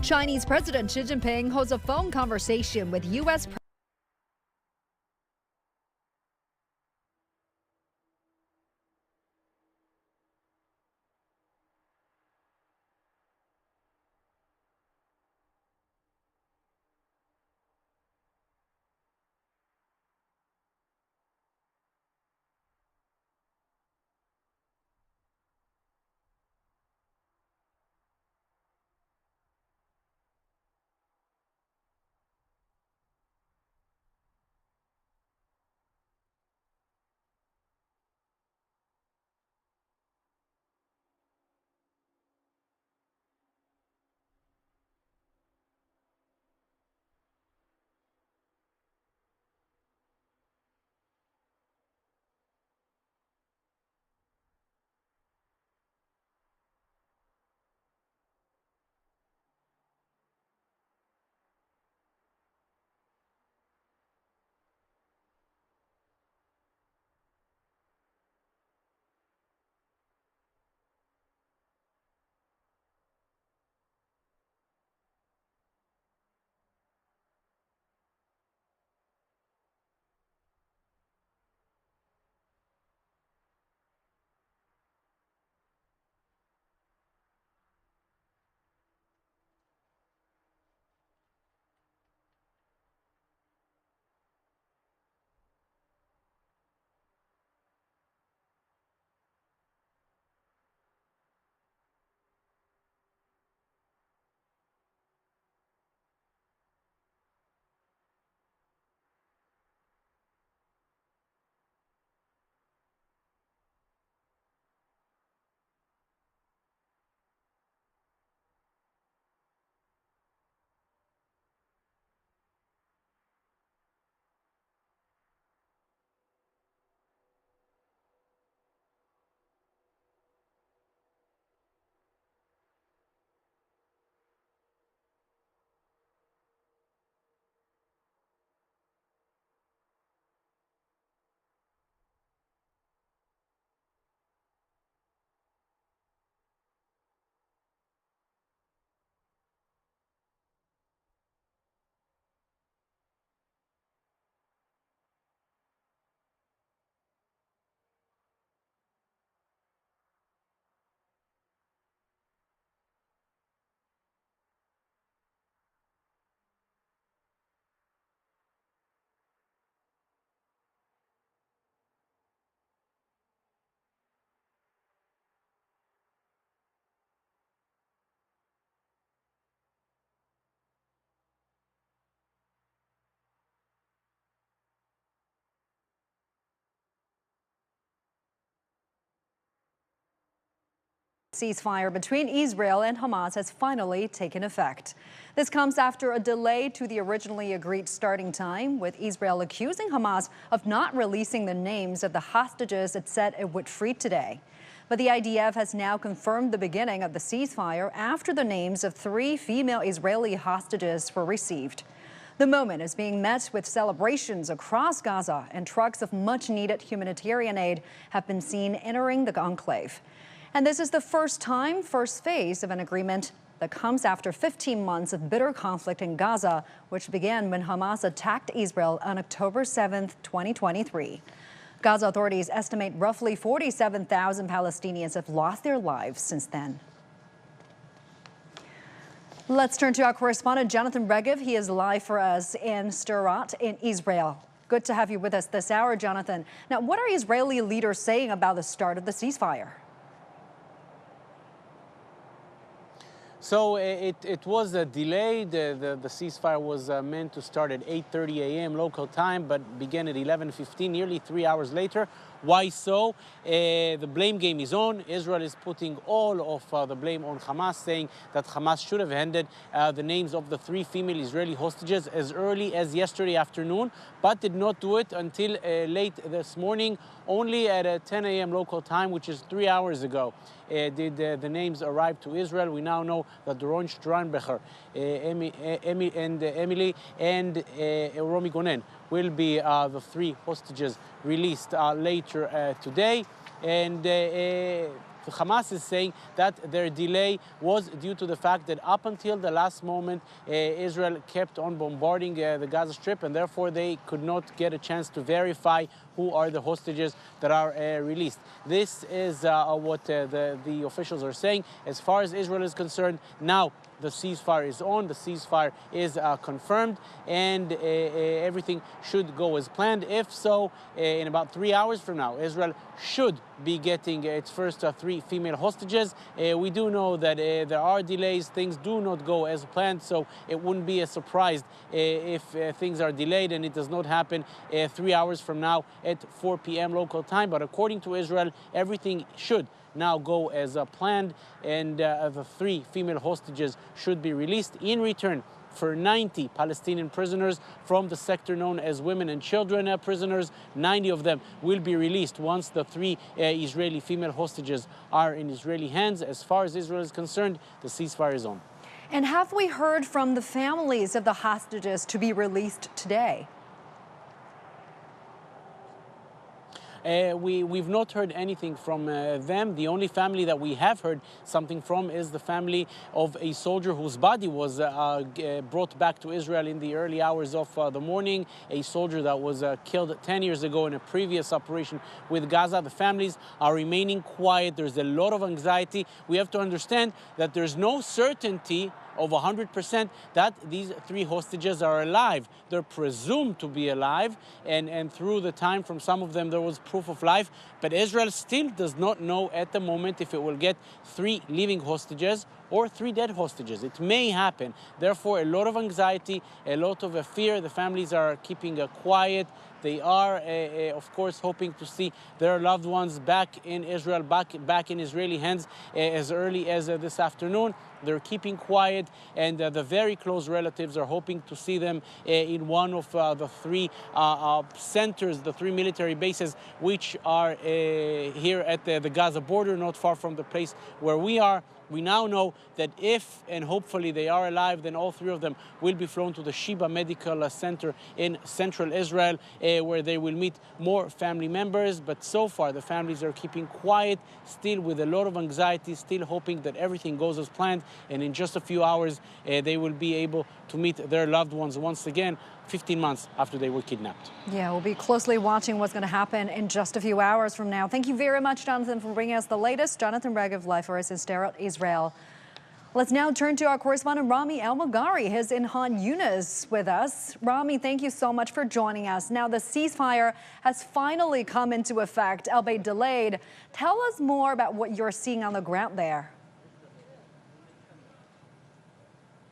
Chinese President Xi Jinping holds a phone conversation with U.S. President ceasefire between Israel and Hamas has finally taken effect. This comes after a delay to the originally agreed starting time, with Israel accusing Hamas of not releasing the names of the hostages it said it would free today. But the IDF has now confirmed the beginning of the ceasefire after the names of 3 female Israeli hostages were received. The moment is being met with celebrations across Gaza, and trucks of much-needed humanitarian aid have been seen entering the enclave. And this is the first phase of an agreement that comes after 15 months of bitter conflict in Gaza, which began when Hamas attacked Israel on October 7, 2023. Gaza authorities estimate roughly 47,000 Palestinians have lost their lives since then. Let's turn to our correspondent, Jonathan Regev. He is live for us in Sderot in Israel. Good to have you with us this hour, Jonathan. Now, what are Israeli leaders saying about the start of the ceasefire? So it was delayed. The ceasefire was meant to start at 8:30 a.m. local time, but began at 11:15, nearly 3 hours later. Why so? The blame game is on. Israel is putting all of the blame on Hamas, saying that Hamas should have handed the names of the 3 female Israeli hostages as early as yesterday afternoon, but did not do it until late this morning, only at 10 a.m. local time, which is 3 hours ago. did the names arrive to Israel. We now know that Doron Strandberger, Emily and Romi Gonen will be the 3 hostages released later today. And Hamas is saying that their delay was due to the fact that up until the last moment, Israel kept on bombarding the Gaza Strip, and therefore they could not get a chance to verify who are the hostages that are released. This is what the officials are saying. As far as Israel is concerned, now the ceasefire is on, the ceasefire is confirmed, and everything should go as planned. If so, in about 3 hours from now, Israel should be getting its first 3 female hostages. We do know that there are delays, things do not go as planned, so it wouldn't be a surprise if things are delayed and it does not happen 3 hours from now at 4 p.m. local time. But according to Israel, everything should now go as planned, and the 3 female hostages should be released in return for 90 Palestinian prisoners from the sector known as women and children prisoners. 90 of them will be released once the 3 Israeli female hostages are in Israeli hands. As far as Israel is concerned, the ceasefire is on. And have we heard from the families of the hostages to be released today? We've not heard anything from them. The only family that we have heard something from is the family of a soldier whose body was brought back to Israel in the early hours of the morning, a soldier that was killed 10 years ago in a previous operation with Gaza. The families are remaining quiet. There's a lot of anxiety. We have to understand that there's no certainty of 100% that these 3 hostages are alive. They're presumed to be alive, and through the time from some of them there was proof of life, but Israel still does not know at the moment if it will get 3 living hostages or 3 dead hostages. It may happen. Therefore, a lot of anxiety, a lot of fear. The families are keeping quiet. They are, of course, hoping to see their loved ones back in Israel, back in Israeli hands as early as this afternoon. They're keeping quiet, and the very close relatives are hoping to see them in one of the 3 centers, the 3 military bases, which are here at the Gaza border, not far from the place where we are. We now know that if, and hopefully they are alive, then all 3 of them will be flown to the Sheba Medical Center in central Israel, where they will meet more family members. But so far, the families are keeping quiet, still with a lot of anxiety, still hoping that everything goes as planned. And in just a few hours, they will be able to meet their loved ones once again, 15 months after they were kidnapped. Yeah, we'll be closely watching what's going to happen in just a few hours from now. Thank you very much, Jonathan, for bringing us the latest. Jonathan Regev, live for us in Sderot, Israel. Let's now turn to our correspondent Rami El-Magari. He's in Han Yunis with us. Rami, thank you so much for joining us. Now, the ceasefire has finally come into effect, albeit delayed. Tell us more about what you're seeing on the ground there.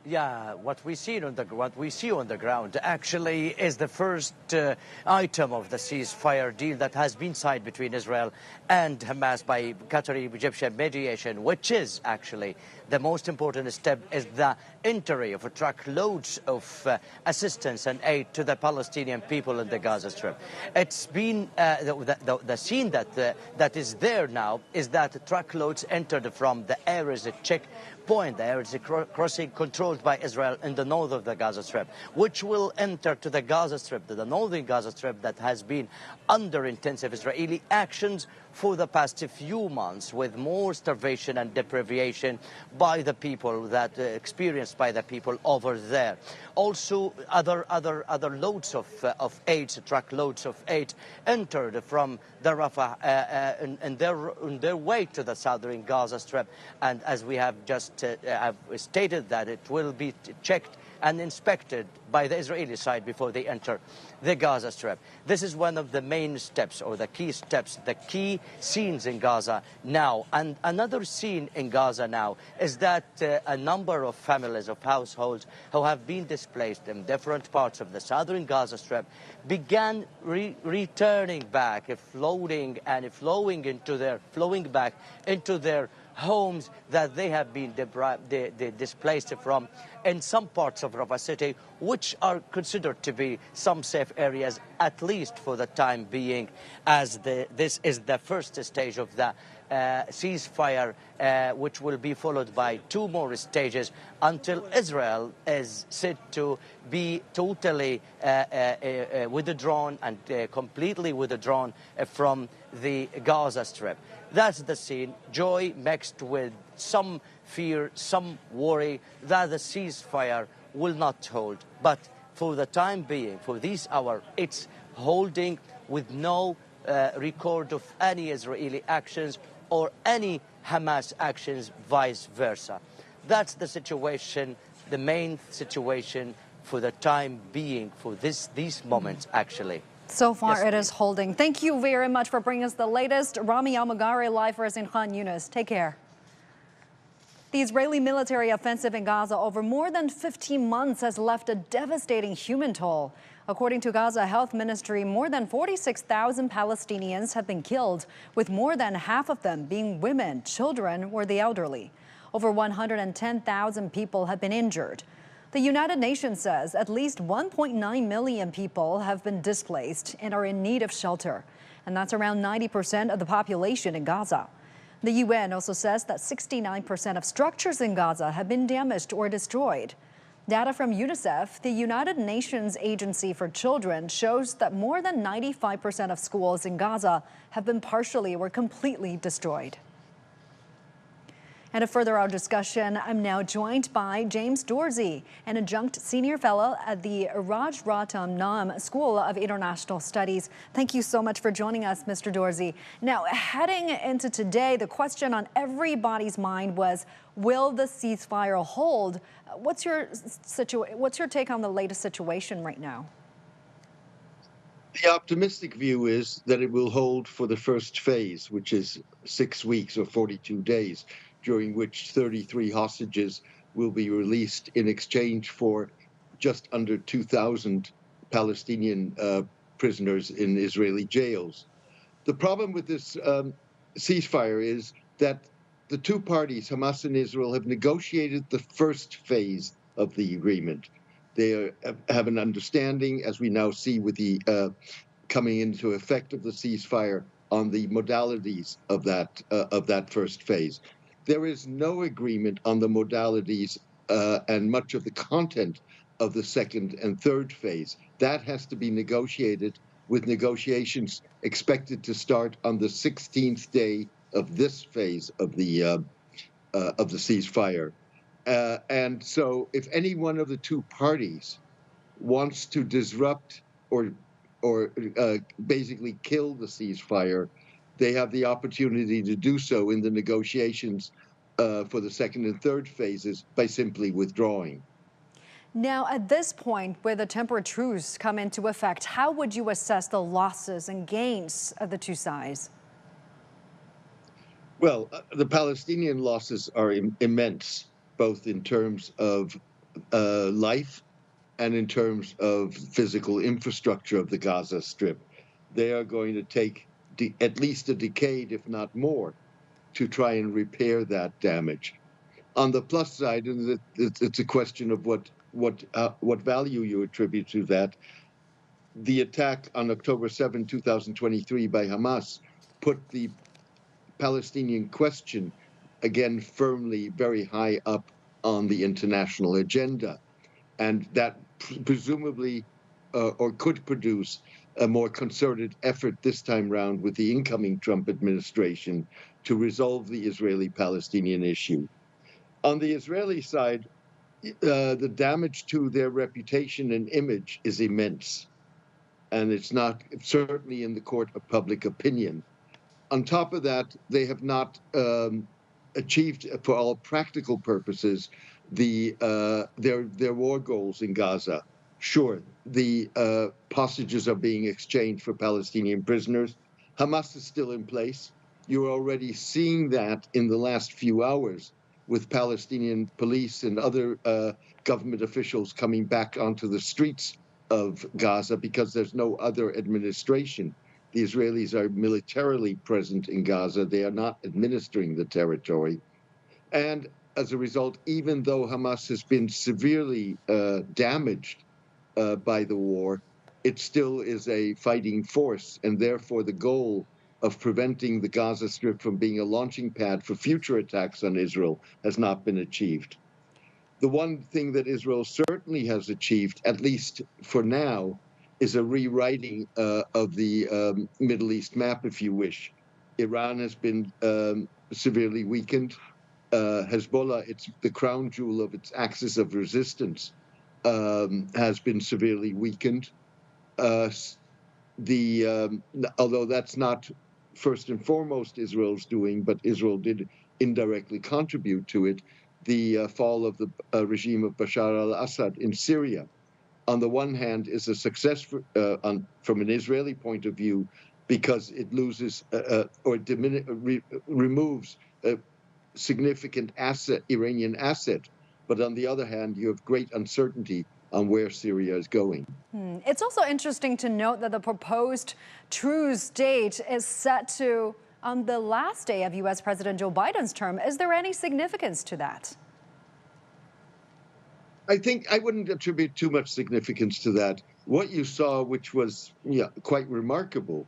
Yeah, what we see on the ground actually is the first item of the ceasefire deal that has been signed between Israel and Hamas by Qatari-Egyptian mediation, which is actually the most important step, is the entry of truckloads of assistance and aid to the Palestinian people in the Gaza Strip. It's been the scene that is there now is that truckloads entered from the Erez checkpoint, the Erez Crossing controlled by Israel in the north of the Gaza Strip, which will enter to the Gaza Strip, to the northern Gaza Strip that has been under intensive Israeli actions for the past few months, with more starvation and deprivation by the people that experienced by the people over there. Also, other loads of aid, truckloads of aid, entered from the Rafah in their way to the southern Gaza Strip, and as we have just have stated, that it will be checked and inspected by the Israeli side before they enter the Gaza Strip. This is one of the main steps, or the key steps, the key scenes in Gaza now. And another scene in Gaza now is that a number of families, of households who have been displaced in different parts of the southern Gaza Strip began returning back, flowing back into their homes that they have been displaced from in some parts of Rafah city, which are considered to be some safe areas, at least for the time being, as this is the first stage of the ceasefire, which will be followed by 2 more stages until Israel is said to be totally withdrawn and completely withdrawn from the Gaza Strip. That's the scene. Joy mixed with some fear, some worry that the ceasefire will not hold. But for the time being, for this hour, it's holding with no record of any Israeli actions or any Hamas actions, vice versa. That's the situation, the main situation for the time being, for these moments, actually. So far, Yes, it is holding. Thank you very much for bringing us the latest. Rami Almagari, live for us in Khan Yunis. Take care. The Israeli military offensive in Gaza over more than 15 months has left a devastating human toll. According to Gaza Health Ministry, more than 46,000 Palestinians have been killed, with more than half of them being women, children, or the elderly. Over 110,000 people have been injured. The United Nations says at least 1.9 million people have been displaced and are in need of shelter. And that's around 90% of the population in Gaza. The UN also says that 69% of structures in Gaza have been damaged or destroyed. Data from UNICEF, the United Nations Agency for Children, shows that more than 95% of schools in Gaza have been partially or completely destroyed. And to further our discussion, I'm now joined by James Dorsey, an adjunct senior fellow at the Erez Crossing School of International Studies. Thank you so much for joining us, Mr. Dorsey. Now, heading into today, the question on everybody's mind was, will the ceasefire hold? What's your take on the latest situation right now? The optimistic view is that it will hold for the first phase, which is 6 weeks or 42 days, during which 33 hostages will be released in exchange for just under 2,000 Palestinian prisoners in Israeli jails. The problem with this ceasefire is that the two parties, Hamas and Israel, have negotiated the first phase of the agreement. They have an understanding, as we now see with the coming into effect of the ceasefire, on the modalities of that first phase. There is no agreement on the modalities and much of the content of the second and third phase. That has to be negotiated, with negotiations expected to start on the 16th day of this phase of the ceasefire. And so if any one of the two parties wants to disrupt or basically kill the ceasefire, they have the opportunity to do so in the negotiations for the second and third phases by simply withdrawing. Now, at this point, where the temporary truce come into effect, how would you assess the losses and gains of the two sides? Well, the Palestinian losses are immense, both in terms of life and in terms of physical infrastructure of the Gaza Strip. They are going to take at least a decade, if not more, to try and repair that damage. On the plus side, and it's a question of what value you attribute to that. The attack on October 7, 2023 by Hamas put the Palestinian question again firmly very high up on the international agenda, and that presumably or could produce a more concerted effort this time round with the incoming Trump administration to resolve the Israeli-Palestinian issue. On the Israeli side, the damage to their reputation and image is immense, and it's not certainly in the court of public opinion. On top of that, they have not achieved, for all practical purposes, their war goals in Gaza. Sure, the hostages are being exchanged for Palestinian prisoners. Hamas is still in place. You're already seeing that in the last few hours, with Palestinian police and other government officials coming back onto the streets of Gaza because there's no other administration. The Israelis are militarily present in Gaza. They are not administering the territory. And as a result, even though Hamas has been severely damaged by the war, it still is a fighting force. And therefore, the goal of preventing the Gaza Strip from being a launching pad for future attacks on Israel has not been achieved. The one thing that Israel certainly has achieved, at least for now, is a rewriting of the Middle East map, if you wish. Iran has been severely weakened. Hezbollah, it's the crown jewel of its axis of resistance, has been severely weakened. Although that's not first and foremost Israel's doing, but Israel did indirectly contribute to it, the fall of the regime of Bashar al-Assad in Syria, on the one hand, is a success from an Israeli point of view, because it loses or removes a significant Iranian asset. But on the other hand, you have great uncertainty on where Syria is going. It's also interesting to note that the proposed truce date is set to on the last day of U.S. President Joe Biden's term. Is there any significance to that? I think I wouldn't attribute too much significance to that. What you saw, which was quite remarkable,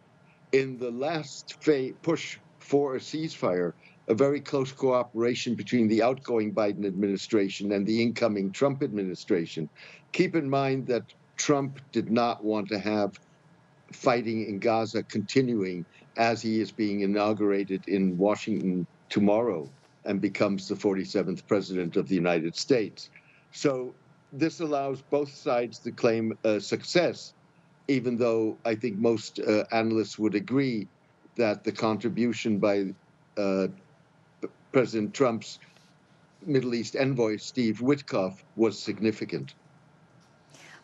in the last push for a ceasefire, a very close cooperation between the outgoing Biden administration and the incoming Trump administration. Keep in mind that Trump did not want to have fighting in Gaza continuing as he is being inaugurated in Washington tomorrow and becomes the 47th president of the United States. So this allows both sides to claim success, even though I think most analysts would agree that the contribution by President Trump's Middle East envoy, Steve Witkoff, was significant.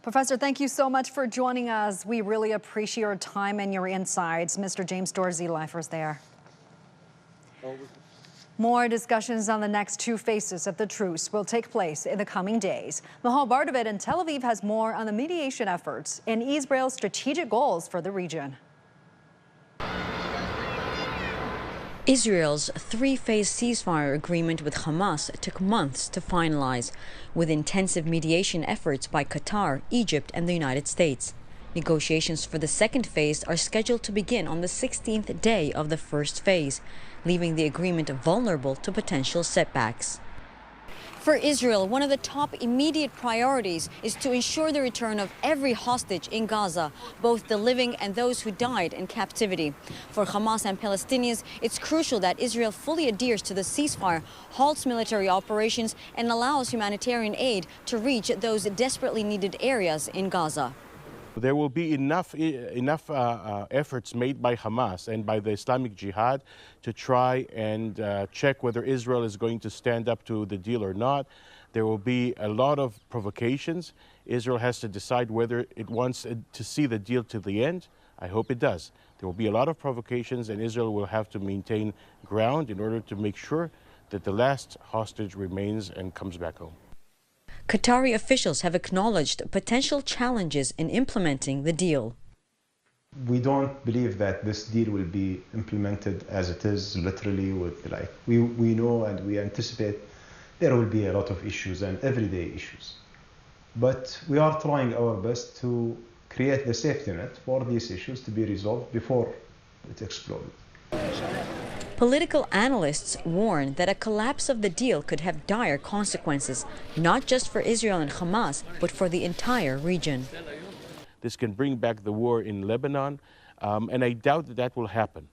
Professor, thank you so much for joining us. We really appreciate your time and your insights. Mr. James Dorsey, lifers there. More discussions on the next two phases of the truce will take place in the coming days. Mahal Bardavid in Tel Aviv has more on the mediation efforts and Israel's strategic goals for the region. Israel's three-phase ceasefire agreement with Hamas took months to finalize, with intensive mediation efforts by Qatar, Egypt, and the United States. Negotiations for the second phase are scheduled to begin on the 16th day of the first phase, leaving the agreement vulnerable to potential setbacks. For Israel, one of the top immediate priorities is to ensure the return of every hostage in Gaza, both the living and those who died in captivity. For Hamas and Palestinians, it's crucial that Israel fully adheres to the ceasefire, halts military operations, and allows humanitarian aid to reach those desperately needed areas in Gaza. There will be enough efforts made by Hamas and by the Islamic Jihad to try and check whether Israel is going to stand up to the deal or not. There will be a lot of provocations. Israel has to decide whether it wants to see the deal to the end. I hope it does. There will be a lot of provocations, and Israel will have to maintain ground in order to make sure that the last hostage remains and comes back home. Qatari officials have acknowledged potential challenges in implementing the deal. We don't believe that this deal will be implemented as it is, literally, with we know and we anticipate there will be a lot of issues and everyday issues. But we are trying our best to create the safety net for these issues to be resolved before it explodes. Political analysts warn that a collapse of the deal could have dire consequences, not just for Israel and Hamas, but for the entire region. This can bring back the war in Lebanon, and I doubt that that will happen.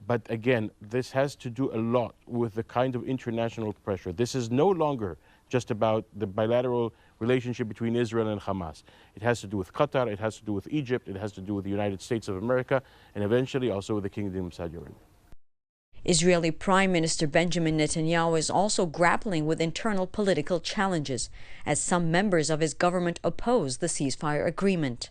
But again, this has to do a lot with the kind of international pressure. This is no longer just about the bilateral relationship between Israel and Hamas. It has to do with Qatar, it has to do with Egypt, it has to do with the United States of America, and eventually also with the Kingdom of Saudi Arabia. Israeli Prime Minister Benjamin Netanyahu is also grappling with internal political challenges, as some members of his government oppose the ceasefire agreement.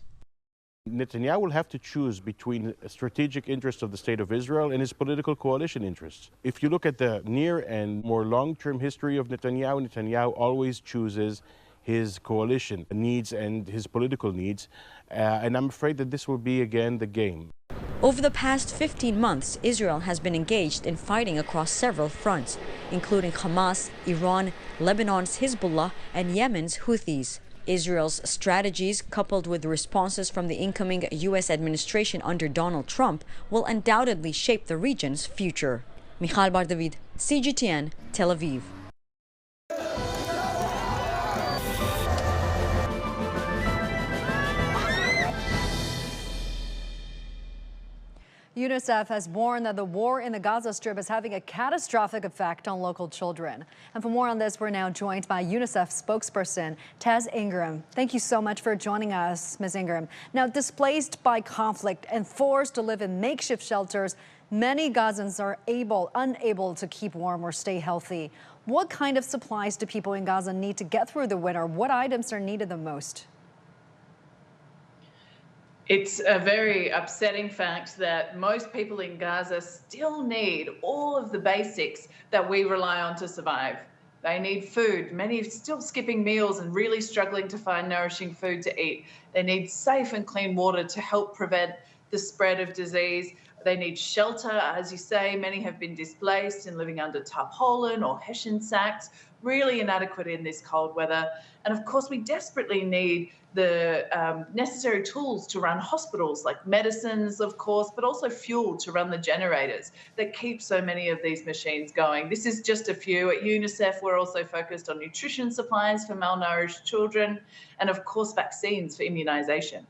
Netanyahu will have to choose between the strategic interests of the State of Israel and his political coalition interests. If you look at the near and more long-term history of Netanyahu, Netanyahu always chooses his coalition needs and his political needs, and I'm afraid that this will be again the game. Over the past 15 months, Israel has been engaged in fighting across several fronts, including Hamas, Iran, Lebanon's Hezbollah, and Yemen's Houthis. Israel's strategies, coupled with responses from the incoming U.S. administration under Donald Trump, will undoubtedly shape the region's future. Michal Bar-David, CGTN, Tel Aviv. UNICEF has warned that the war in the Gaza Strip is having a catastrophic effect on local children. And for more on this, we're now joined by UNICEF spokesperson Taz Ingram. Thank you so much for joining us, Ms. Ingram. Now, displaced by conflict and forced to live in makeshift shelters, many Gazans are unable to keep warm or stay healthy. What kind of supplies do people in Gaza need to get through the winter? What items are needed the most? It's a very upsetting fact that most people in Gaza still need all of the basics that we rely on to survive. They need food. Many are still skipping meals and really struggling to find nourishing food to eat. They need safe and clean water to help prevent the spread of disease. They need shelter. As you say, many have been displaced and living under tarpaulin or hessian sacks, really inadequate in this cold weather. And of course, we desperately need the necessary tools to run hospitals, like medicines, of course, but also fuel to run the generators that keep so many of these machines going. This is just a few. At UNICEF, we're also focused on nutrition supplies for malnourished children and, of course, vaccines for immunization.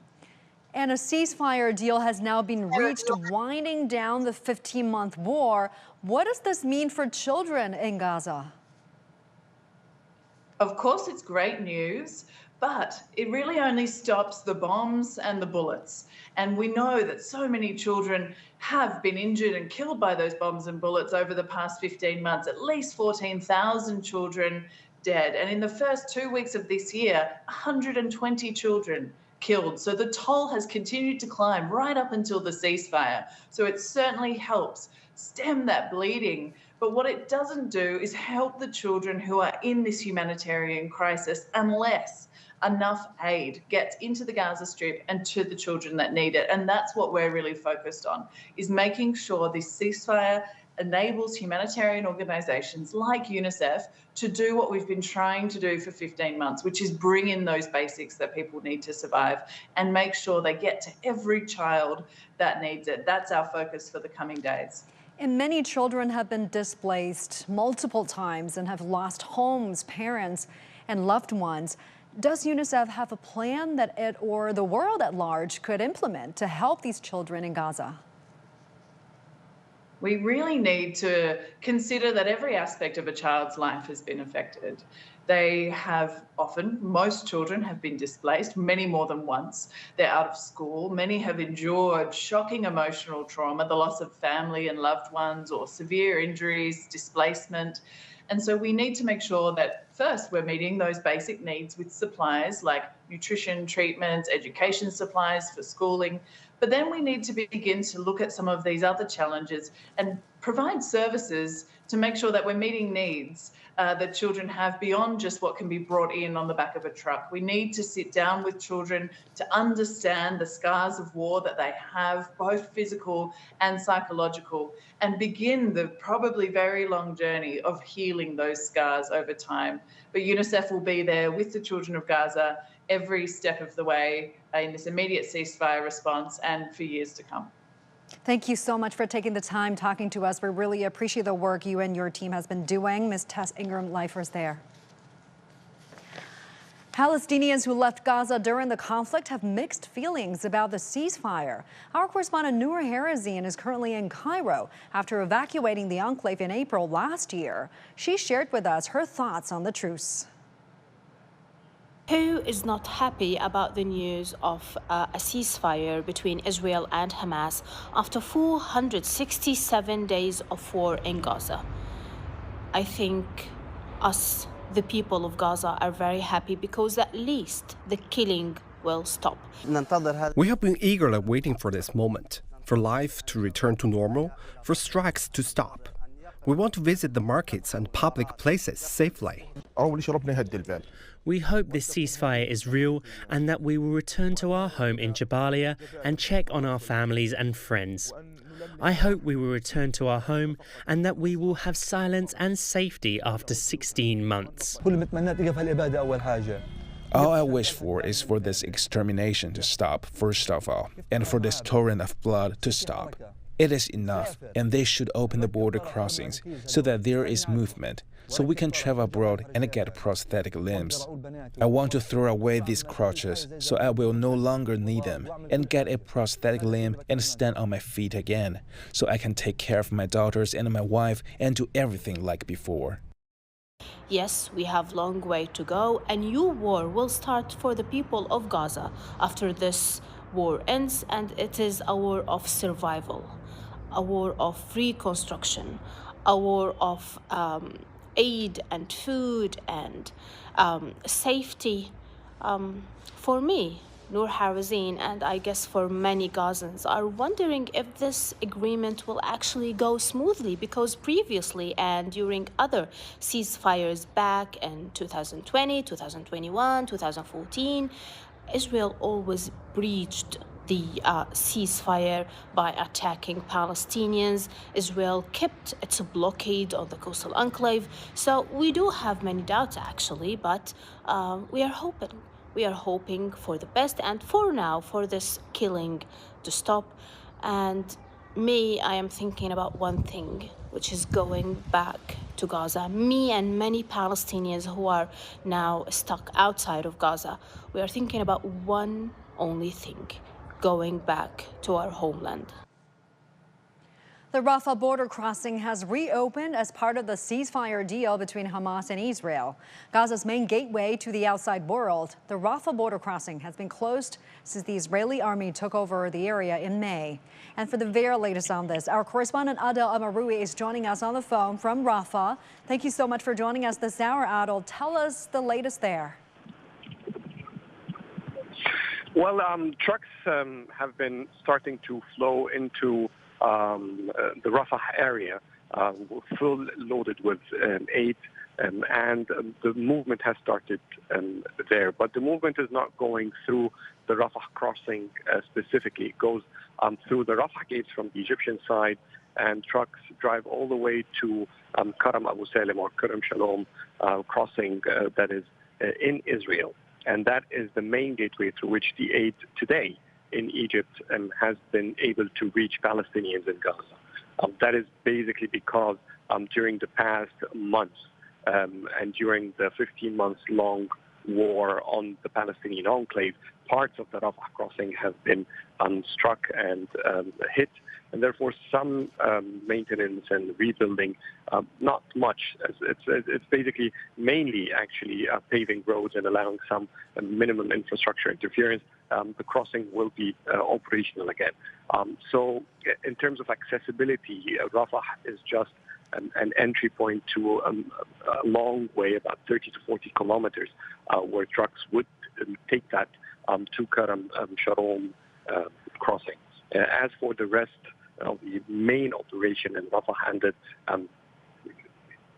And a ceasefire deal has now been reached, winding down the 15-month war. What does this mean for children in Gaza? Of course, it's great news, but it really only stops the bombs and the bullets. And we know that so many children have been injured and killed by those bombs and bullets over the past 15 months, at least 14,000 children dead. And in the first 2 weeks of this year, 120 children killed. So the toll has continued to climb right up until the ceasefire. So it certainly helps stem that bleeding. But what it doesn't do is help the children who are in this humanitarian crisis unless enough aid gets into the Gaza Strip and to the children that need it. And that's what we're really focused on, is making sure this ceasefire enables humanitarian organisations like UNICEF to do what we've been trying to do for 15 months, which is bring in those basics that people need to survive and make sure they get to every child that needs it. That's our focus for the coming days. And many children have been displaced multiple times and have lost homes, parents, and loved ones. Does UNICEF have a plan that it or the world at large could implement to help these children in Gaza? We really need to consider that every aspect of a child's life has been affected. They have often, most children have been displaced, many more than once. They're out of school. Many have endured shocking emotional trauma, the loss of family and loved ones, or severe injuries, displacement. And so we need to make sure that first we're meeting those basic needs with supplies like nutrition, treatments, education supplies for schooling. But then we need to begin to look at some of these other challenges and provide services to make sure that we're meeting needs that children have beyond just what can be brought in on the back of a truck. We need to sit down with children to understand the scars of war that they have, both physical and psychological, and begin the probably very long journey of healing those scars over time. But UNICEF will be there with the children of Gaza every step of the way in this immediate ceasefire response and for years to come. Thank you so much for taking the time talking to us. We really appreciate the work you and your team has been doing. Ms. Taz Ingram, lifers there. Palestinians who left Gaza during the conflict have mixed feelings about the ceasefire. Our correspondent Noor Harazin is currently in Cairo after evacuating the enclave in April last year. She shared with us her thoughts on the truce. Who is not happy about the news of a ceasefire between Israel and Hamas after 467 days of war in Gaza? I think us, the people of Gaza, are very happy because at least the killing will stop. We have been eagerly waiting for this moment, for life to return to normal, for strikes to stop. We want to visit the markets and public places safely. We hope this ceasefire is real and that we will return to our home in Jabalia and check on our families and friends. I hope we will return to our home and that we will have silence and safety after 16 months. All I wish for is for this extermination to stop, first of all, and for this torrent of blood to stop. It is enough, and they should open the border crossings so that there is movement, so we can travel abroad and get prosthetic limbs. I want to throw away these crutches so I will no longer need them, and get a prosthetic limb and stand on my feet again, so I can take care of my daughters and my wife and do everything like before. Yes, we have long way to go. A new war will start for the people of Gaza after this war ends, and it is a war of survival, a war of reconstruction, a war of aid and food and safety. For me, Noor Harazin, and I guess for many Gazans, are wondering if this agreement will actually go smoothly, because previously and during other ceasefires back in 2020, 2021, 2014, Israel always breached the ceasefire by attacking Palestinians. Israel kept its blockade on the coastal enclave. So we do have many doubts, actually, but we are hoping. We are hoping for the best, and for now, for this killing to stop. And me, I am thinking about one thing, which is going back to Gaza. Me and many Palestinians who are now stuck outside of Gaza, we are thinking about one only thing: going back to our homeland. The Rafah border crossing has reopened as part of the ceasefire deal between Hamas and Israel. Gaza's main gateway to the outside world, the Rafah border crossing has been closed since the Israeli army took over the area in May. And for the very latest on this, our correspondent Adel Amaroui is joining us on the phone from Rafah. Thank you so much for joining us this hour, Adel. Tell us the latest there. Well, trucks have been starting to flow into the Rafah area, full loaded with aid, and the movement has started there. But the movement is not going through the Rafah crossing specifically. It goes through the Rafah gates from the Egyptian side, and trucks drive all the way to Karam Abu Salim or Karam Shalom crossing that is in Israel. And that is the main gateway through which the aid today in Egypt has been able to reach Palestinians in Gaza. That is basically because during the past months and during the 15 months long war on the Palestinian enclave, parts of the Rafah crossing have been struck and hit, and therefore some maintenance and rebuilding, not much. It's basically mainly actually paving roads and allowing some minimum infrastructure interference. The crossing will be operational again. So in terms of accessibility, Rafah is just an entry point to a long way, about 30 to 40 kilometers, where trucks would take that to Karam Shalom crossing. As for the rest of the main operation in Rafah and the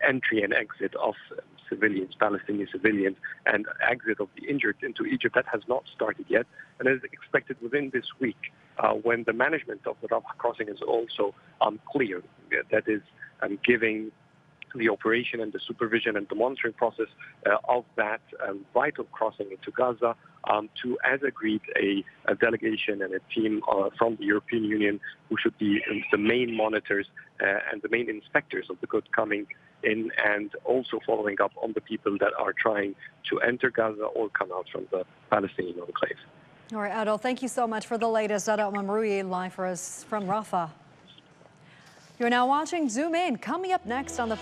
entry and exit of civilians, Palestinian civilians, and exit of the injured into Egypt, that has not started yet, and is expected within this week, when the management of the Rafah crossing is also clear. That is giving the operation and the supervision and the monitoring process of that vital crossing into Gaza to, as agreed, a delegation and a team from the European Union who should be the main monitors and the main inspectors of the goods coming in, and also following up on the people that are trying to enter Gaza or come out from the Palestinian enclave. All right, Adel, thank you so much for the latest. Adel Mamroui live for us from Rafah. You're now watching Zoom In. Coming up next on the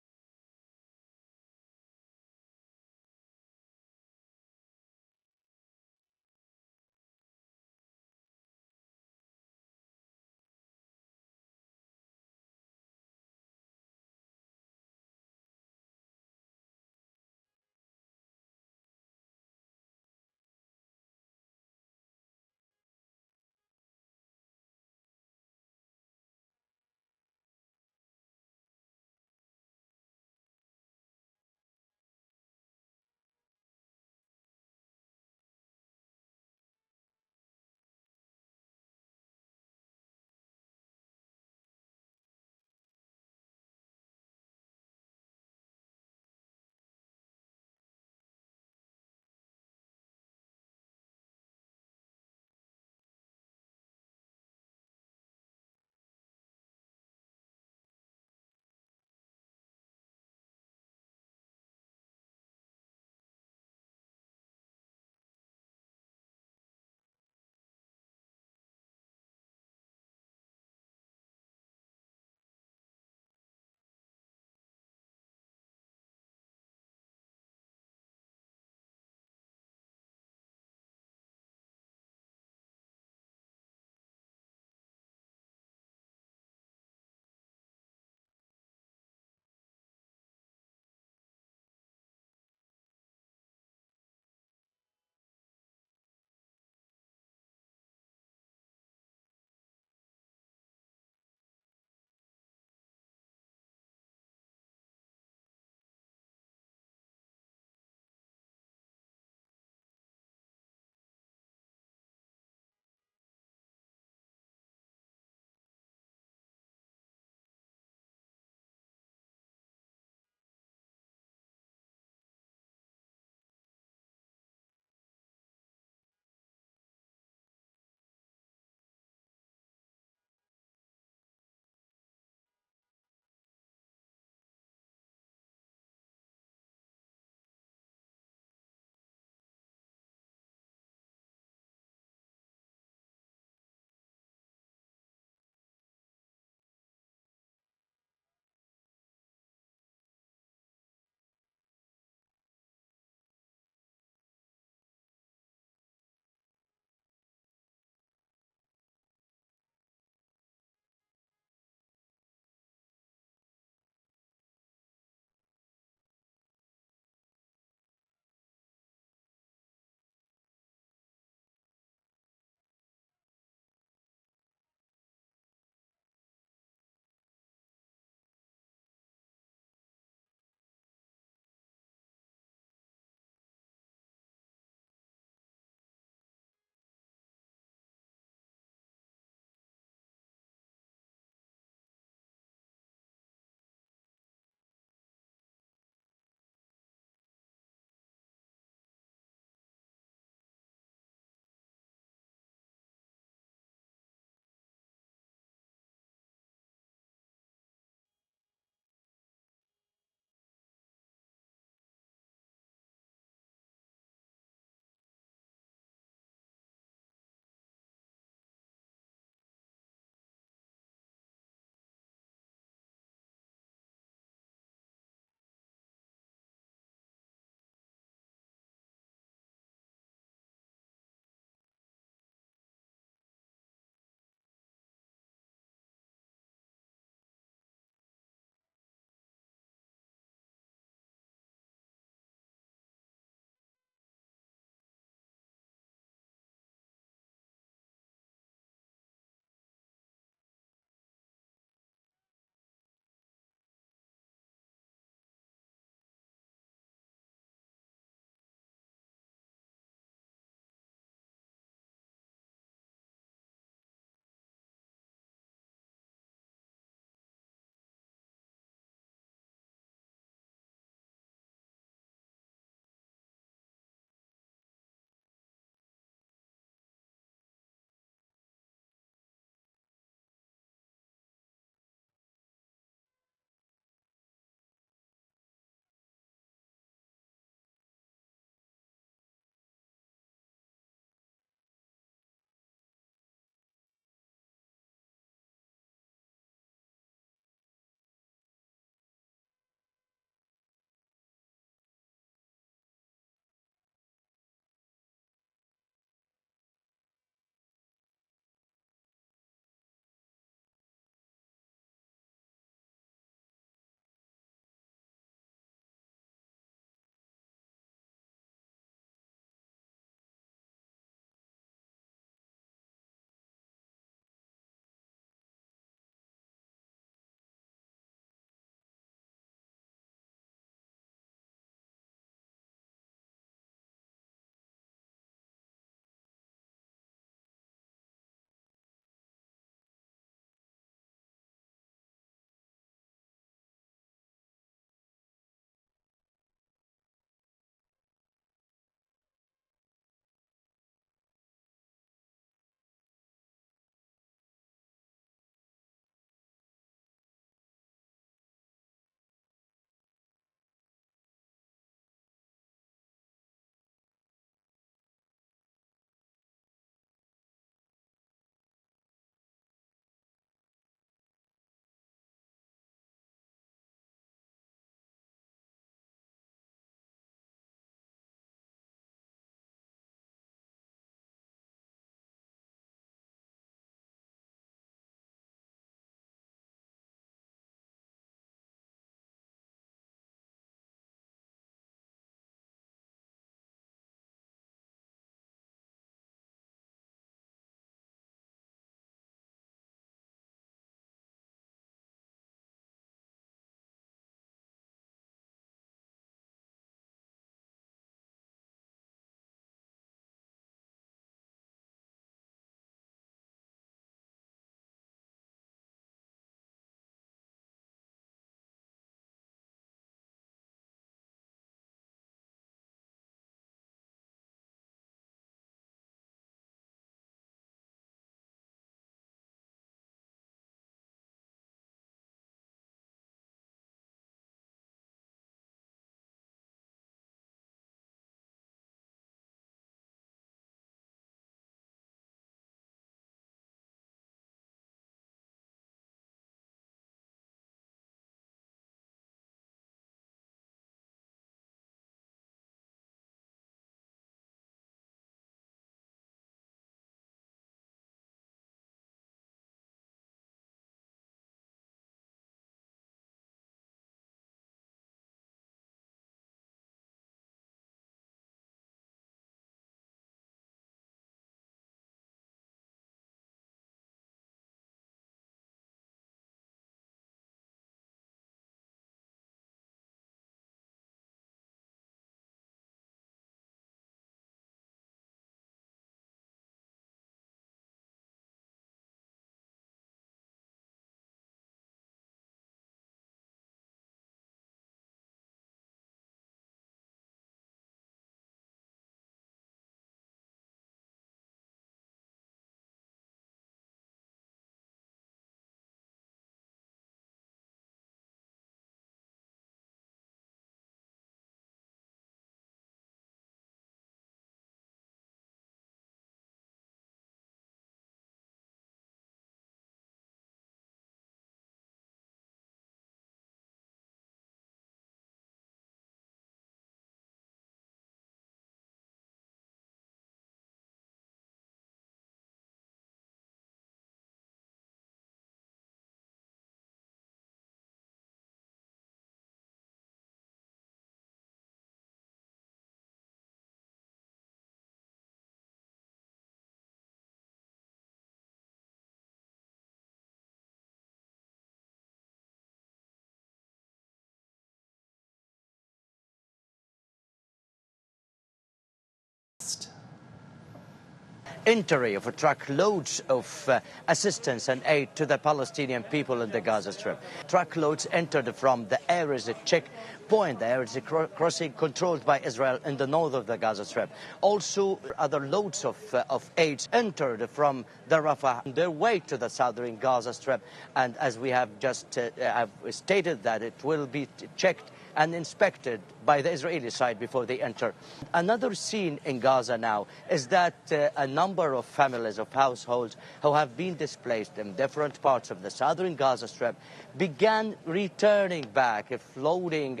entry of truckloads of assistance and aid to the Palestinian people in the Gaza Strip. Truckloads entered from the Erez checkpoint, the Erez Crossing controlled by Israel in the north of the Gaza Strip. Also, other loads of aids entered from the Rafah on their way to the southern Gaza Strip. And as we have just have stated, that it will be checked and inspected by the Israeli side before they enter. Another scene in Gaza now is that a number of families, of households who have been displaced in different parts of the southern Gaza Strip began returning back, flowing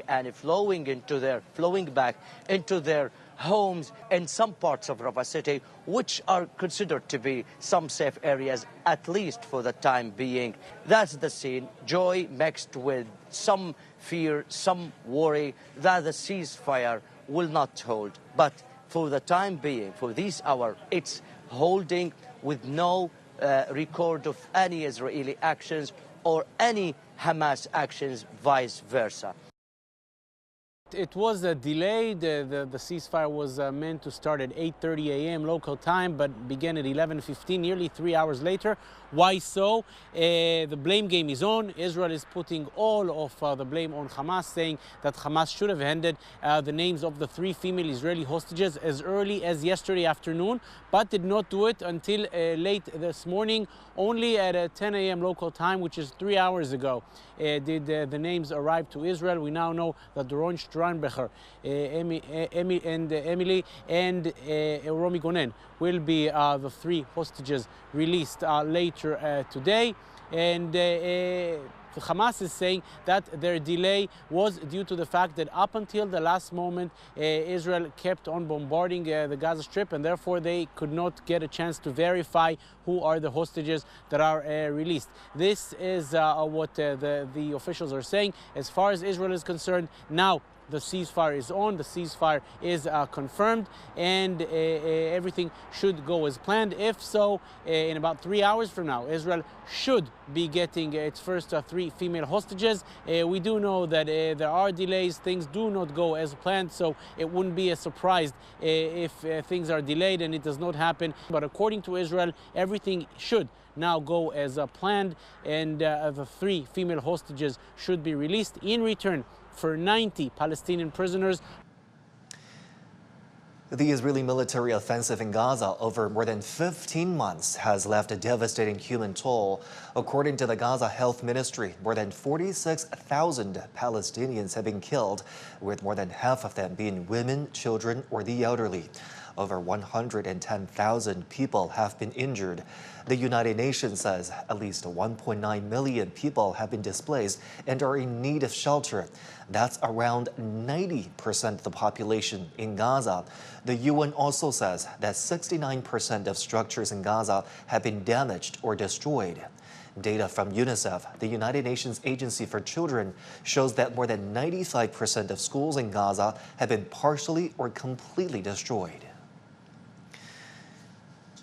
back into their homes in some parts of Rafah city, which are considered to be some safe areas, at least for the time being. That's the scene, joy mixed with some fear, some worry that the ceasefire will not hold. But for the time being, for this hour, it's holding with no record of any Israeli actions or any Hamas actions, vice versa. It was delayed. The ceasefire was meant to start at 8:30 a.m. local time, but began at 11:15, nearly 3 hours later. Why so? The blame game is on. Israel is putting all of the blame on Hamas, saying that Hamas should have handed the names of the 3 female Israeli hostages as early as yesterday afternoon, but did not do it until late this morning. Only at 10 a.m. local time, which is 3 hours ago, did the names arrive to Israel. We now know that Doron Steinbrecher, Emily and Romi Gonen will be the 3 hostages released later today. And Hamas is saying that their delay was due to the fact that up until the last moment, Israel kept on bombarding the Gaza Strip, and therefore they could not get a chance to verify who are the hostages that are released. This is what the officials are saying. As far as Israel is concerned, now the ceasefire is on, the ceasefire is confirmed, and everything should go as planned. If so, in about 3 hours from now, Israel should be getting its first 3 female hostages. We do know that there are delays, things do not go as planned, so it wouldn't be a surprise if things are delayed and it does not happen. But according to Israel, everything should now go as planned, and the 3 female hostages should be released in return for 90 Palestinian prisoners. The Israeli military offensive in Gaza over more than 15 months has left a devastating human toll. According to the Gaza Health Ministry, more than 46,000 Palestinians have been killed, with more than half of them being women, children, or the elderly. Over 110,000 people have been injured. The United Nations says at least 1.9 million people have been displaced and are in need of shelter. That's around 90% of the population in Gaza. The UN also says that 69% of structures in Gaza have been damaged or destroyed. Data from UNICEF, the United Nations Agency for Children, shows that more than 95% of schools in Gaza have been partially or completely destroyed.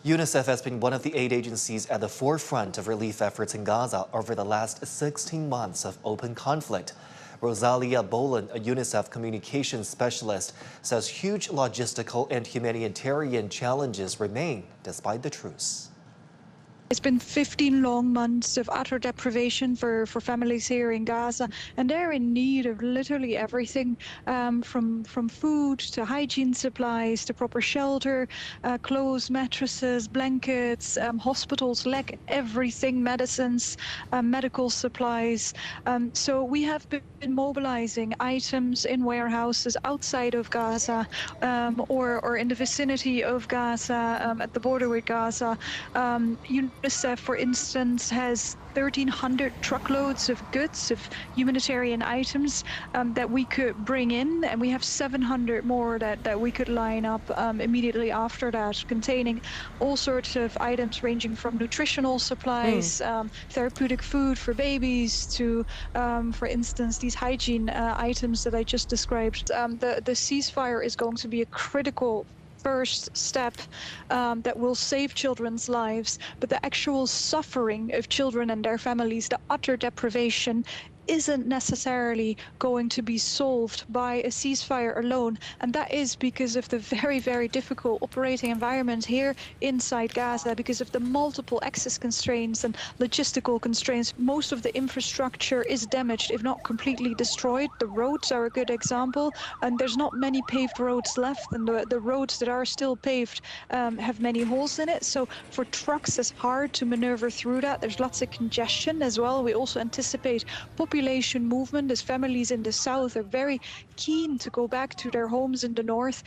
UNICEF has been one of the aid agencies at the forefront of relief efforts in Gaza over the last 16 months of open conflict. Rosalia Boland, a UNICEF communications specialist, says huge logistical and humanitarian challenges remain despite the truce. It's been 15 long months of utter deprivation for families here in Gaza, and they're in need of literally everything, from food to hygiene supplies to proper shelter, clothes, mattresses, blankets. Hospitals lack everything, medicines, medical supplies. So we have been mobilizing items in warehouses outside of Gaza, or in the vicinity of Gaza, at the border with Gaza. UNICEF, for instance, has 1,300 truckloads of goods, of humanitarian items that we could bring in, and we have 700 more that we could line up immediately after that, containing all sorts of items ranging from nutritional supplies, therapeutic food for babies, to, for instance, these hygiene items that I just described. The ceasefire is going to be a critical first step that will save children's lives, but the actual suffering of children and their families, the utter deprivation, isn't necessarily going to be solved by a ceasefire alone. And that is because of the very, very difficult operating environment here inside Gaza, because of the multiple access constraints and logistical constraints. Most of the infrastructure is damaged, if not completely destroyed. The roads are a good example, and there's not many paved roads left, and the roads that are still paved have many holes in it. So for trucks, it's hard to maneuver through that. There's lots of congestion as well. We also anticipate population movement, as families in the south are very keen to go back to their homes in the north.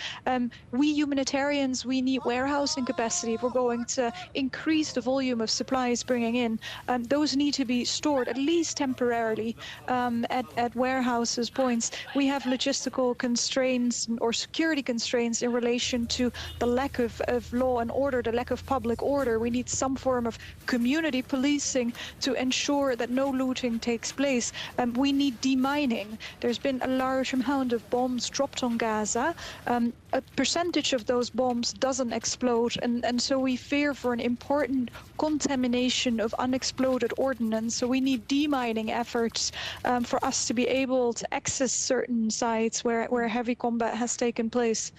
We humanitarians, we need warehousing capacity if we're going to increase the volume of supplies bringing in. Those need to be stored, at least temporarily, at warehouses points. We have logistical constraints or security constraints in relation to the lack of law and order, the lack of public order. We need some form of community policing to ensure that no looting takes place. We need demining. There's been a large amount of bombs dropped on Gaza. A percentage of those bombs doesn't explode, and so we fear for an important contamination of unexploded ordnance. So we need demining efforts for us to be able to access certain sites where heavy combat has taken place.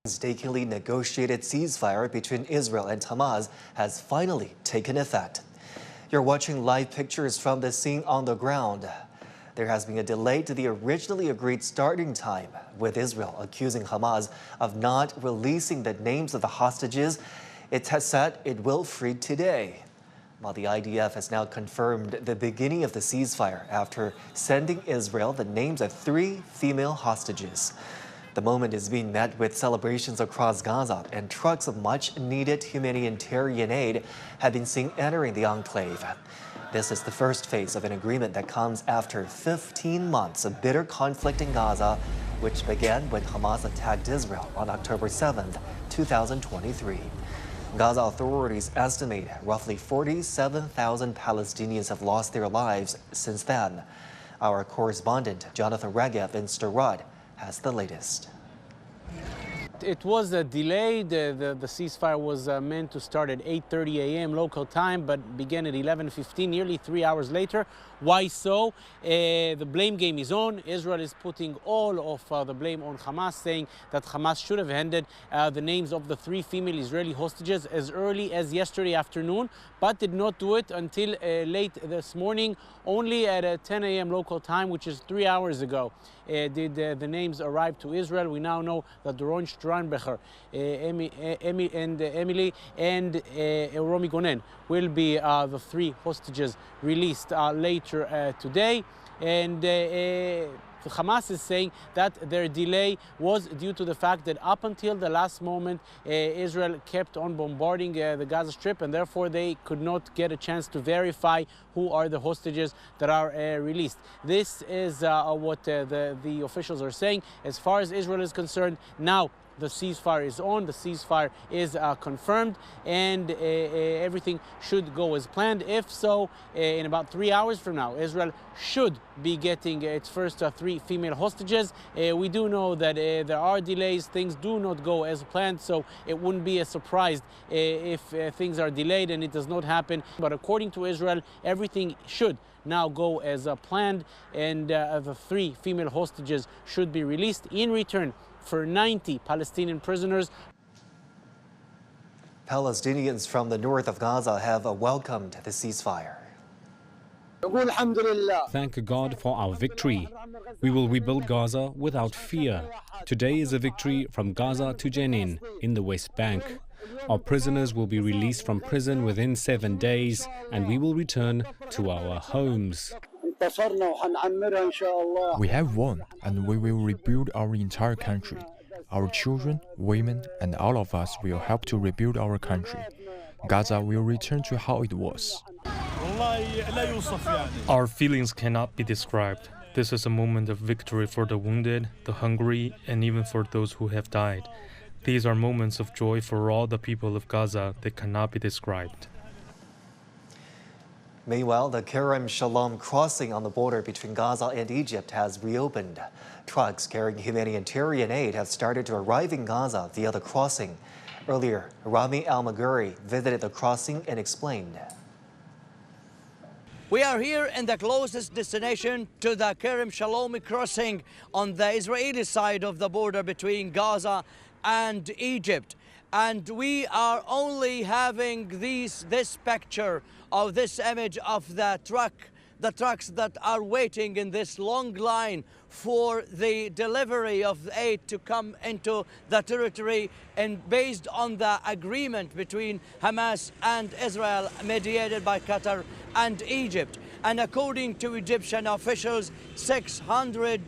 painstakingly negotiated ceasefire between Israel and Hamas has finally taken effect. You're watching live pictures from the scene on the ground. There has been a delay to the originally agreed starting time, with Israel accusing Hamas of not releasing the names of the hostages it has said it will free today. While the IDF has now confirmed the beginning of the ceasefire after sending Israel the names of 3 female hostages. The moment is being met with celebrations across Gaza, and trucks of much-needed humanitarian aid have been seen entering the enclave. This is the first phase of an agreement that comes after 15 months of bitter conflict in Gaza, which began when Hamas attacked Israel on October 7, 2023. Gaza authorities estimate roughly 47,000 Palestinians have lost their lives since then. Our correspondent Jonathan Regev in Sderot has the latest. It was delayed. The ceasefire was meant to start at 8:30 a.m. local time, but began at 11:15, nearly 3 hours later. Why so? The blame game is on. Israel is putting all of the blame on Hamas, saying that Hamas should have handed the names of the 3 female Israeli hostages as early as yesterday afternoon, but did not do it until late this morning. Only at 10 a.m. local time, which is 3 hours ago, did the names arrive to Israel. We now know that Doron Steinbecher, Emily and Romi Gonen will be the 3 hostages released later today. And Hamas is saying that their delay was due to the fact that up until the last moment, Israel kept on bombarding the Gaza Strip, and therefore they could not get a chance to verify who are the hostages that are released. This is what the officials are saying. As far as Israel is concerned, now the ceasefire is on, the ceasefire is confirmed, and everything should go as planned. If so, in about 3 hours from now, Israel should be getting its first 3 female hostages. We do know that there are delays, things do not go as planned, so it wouldn't be a surprise if things are delayed and it does not happen. But according to Israel, everything should now go as planned, and the 3 female hostages should be released in return for 90 Palestinian prisoners. Palestinians from the north of Gaza have welcomed the ceasefire. Thank God for our victory. We will rebuild Gaza without fear. Today is a victory from Gaza to Jenin in the West Bank. Our prisoners will be released from prison within 7 days, and we will return to our homes. We have won, and we will rebuild our entire country. Our children, women, and all of us will help to rebuild our country. Gaza will return to how it was. Our feelings cannot be described. This is a moment of victory for the wounded, the hungry, and even for those who have died. These are moments of joy for all the people of Gaza that cannot be described. Meanwhile, the Kerem Shalom crossing on the border between Gaza and Egypt has reopened. Trucks carrying humanitarian aid have started to arrive in Gaza via the crossing. Earlier, Rami Al-Maghuri visited the crossing and explained. We are here in the closest destination to the Kerem Shalom crossing on the Israeli side of the border between Gaza and Egypt. And we are only having this picture of this image of the trucks that are waiting in this long line for the delivery of aid to come into the territory, and based on the agreement between Hamas and Israel mediated by Qatar and Egypt. And according to Egyptian officials, 600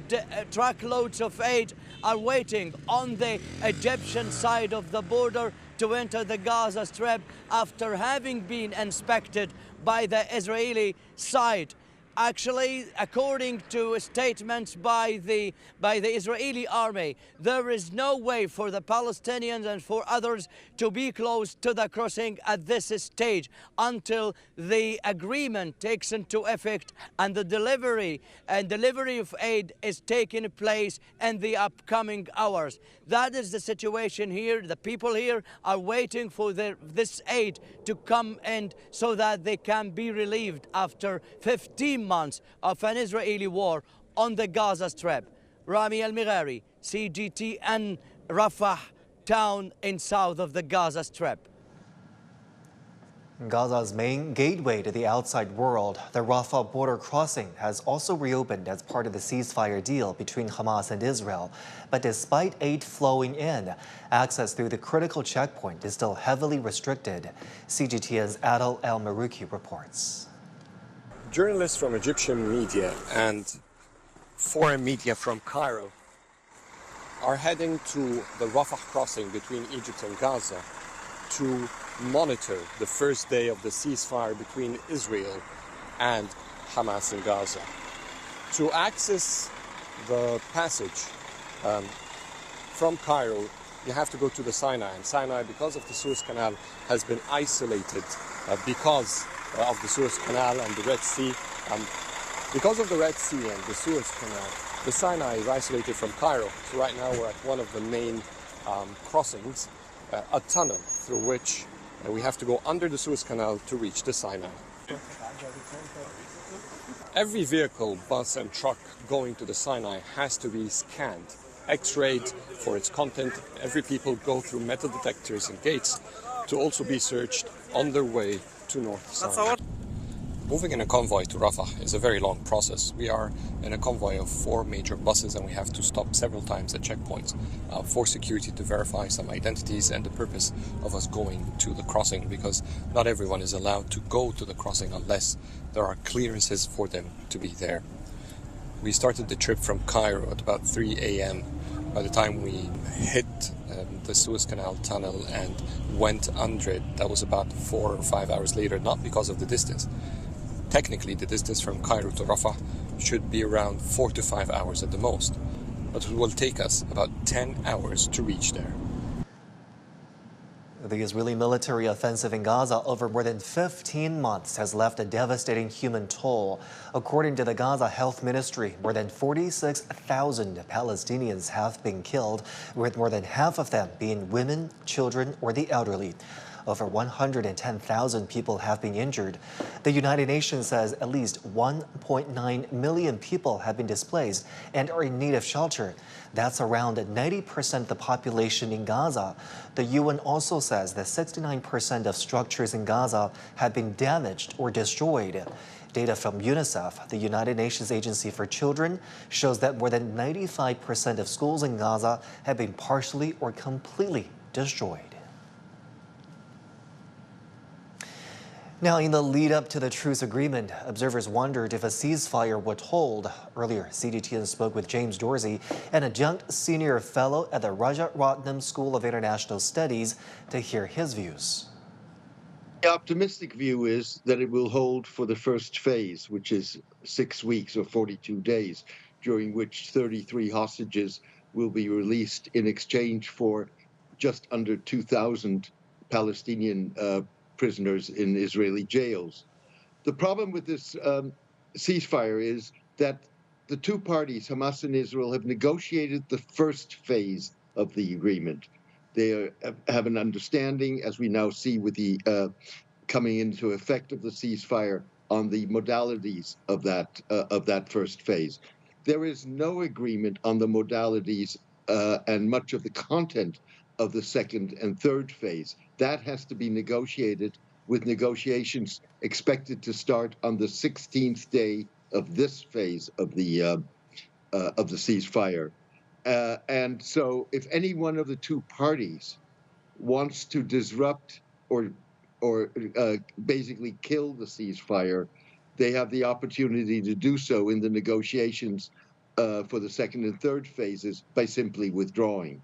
truckloads of aid are waiting on the Egyptian side of the border to enter the Gaza Strip after having been inspected by the Israeli side. Actually, according to statements by the Israeli army, there is no way for the Palestinians and for others to be close to the crossing at this stage until the agreement takes into effect and the delivery of aid is taking place in the upcoming hours. That is the situation here. The people here are waiting for this aid to come in so that they can be relieved after 15 months of an Israeli war on the Gaza Strip. Rami Al-Maghuri, CGTN, Rafah, town in south of the Gaza Strip. Gaza's main gateway to the outside world, the Rafah border crossing, has also reopened as part of the ceasefire deal between Hamas and Israel. But despite aid flowing in, access through the critical checkpoint is still heavily restricted. CGTN's Adel El-Marouki reports. Journalists from Egyptian media and foreign media from Cairo are heading to the Rafah crossing between Egypt and Gaza to monitor the first day of the ceasefire between Israel and Hamas in Gaza. To access the passage from Cairo, you have to go to the Sinai. And Sinai, because of the Suez Canal, has been isolated because of the Suez Canal and the Red Sea. Because of the Red Sea and the Suez Canal, the Sinai is isolated from Cairo. So right now we're at one of the main crossings, a tunnel through which we have to go under the Suez Canal to reach the Sinai. Every vehicle, bus and truck going to the Sinai has to be scanned, x-rayed for its content. Every people go through metal detectors and gates to also be searched on their way to North Sinai. Moving in a convoy to Rafah is a very long process. We are in a convoy of 4 major buses and we have to stop several times at checkpoints for security to verify some identities and the purpose of us going to the crossing, because not everyone is allowed to go to the crossing unless there are clearances for them to be there. We started the trip from Cairo at about 3 a.m. By the time we hit the Suez Canal tunnel and went under it, that was about 4 or 5 hours later, not because of the distance. Technically, the distance from Cairo to Rafah should be around 4 to 5 hours at the most, but it will take us about 10 hours to reach there. The Israeli military offensive in Gaza over more than 15 months has left a devastating human toll. According to the Gaza Health Ministry, more than 46,000 Palestinians have been killed, with more than half of them being women, children, or the elderly. Over 110,000 people have been injured. The United Nations says at least 1.9 million people have been displaced and are in need of shelter. That's around 90% of the population in Gaza. The UN also says that 69% of structures in Gaza have been damaged or destroyed. Data from UNICEF, the United Nations Agency for Children, shows that more than 95% of schools in Gaza have been partially or completely destroyed. Now, in the lead up to the truce agreement, observers wondered if a ceasefire would hold. Earlier, CGTN spoke with James Dorsey, an adjunct senior fellow at the Rajaratnam School of International Studies, to hear his views. The optimistic view is that it will hold for the first phase, which is 6 weeks or 42 days, during which 33 hostages will be released in exchange for just under 2,000 Palestinian prisoners in Israeli jails. The problem with this ceasefire is that the two parties, Hamas and Israel, have negotiated the first phase of the agreement. They have an understanding, as we now see with the coming into effect of the ceasefire, on the modalities of that first phase. There is no agreement on the modalities and much of the content of the second and third phase. That has to be negotiated, with negotiations expected to start on the 16th day of this phase of the ceasefire. And so if any one of the two parties wants to disrupt or basically kill the ceasefire, they have the opportunity to do so in the negotiations for the second and third phases by simply withdrawing.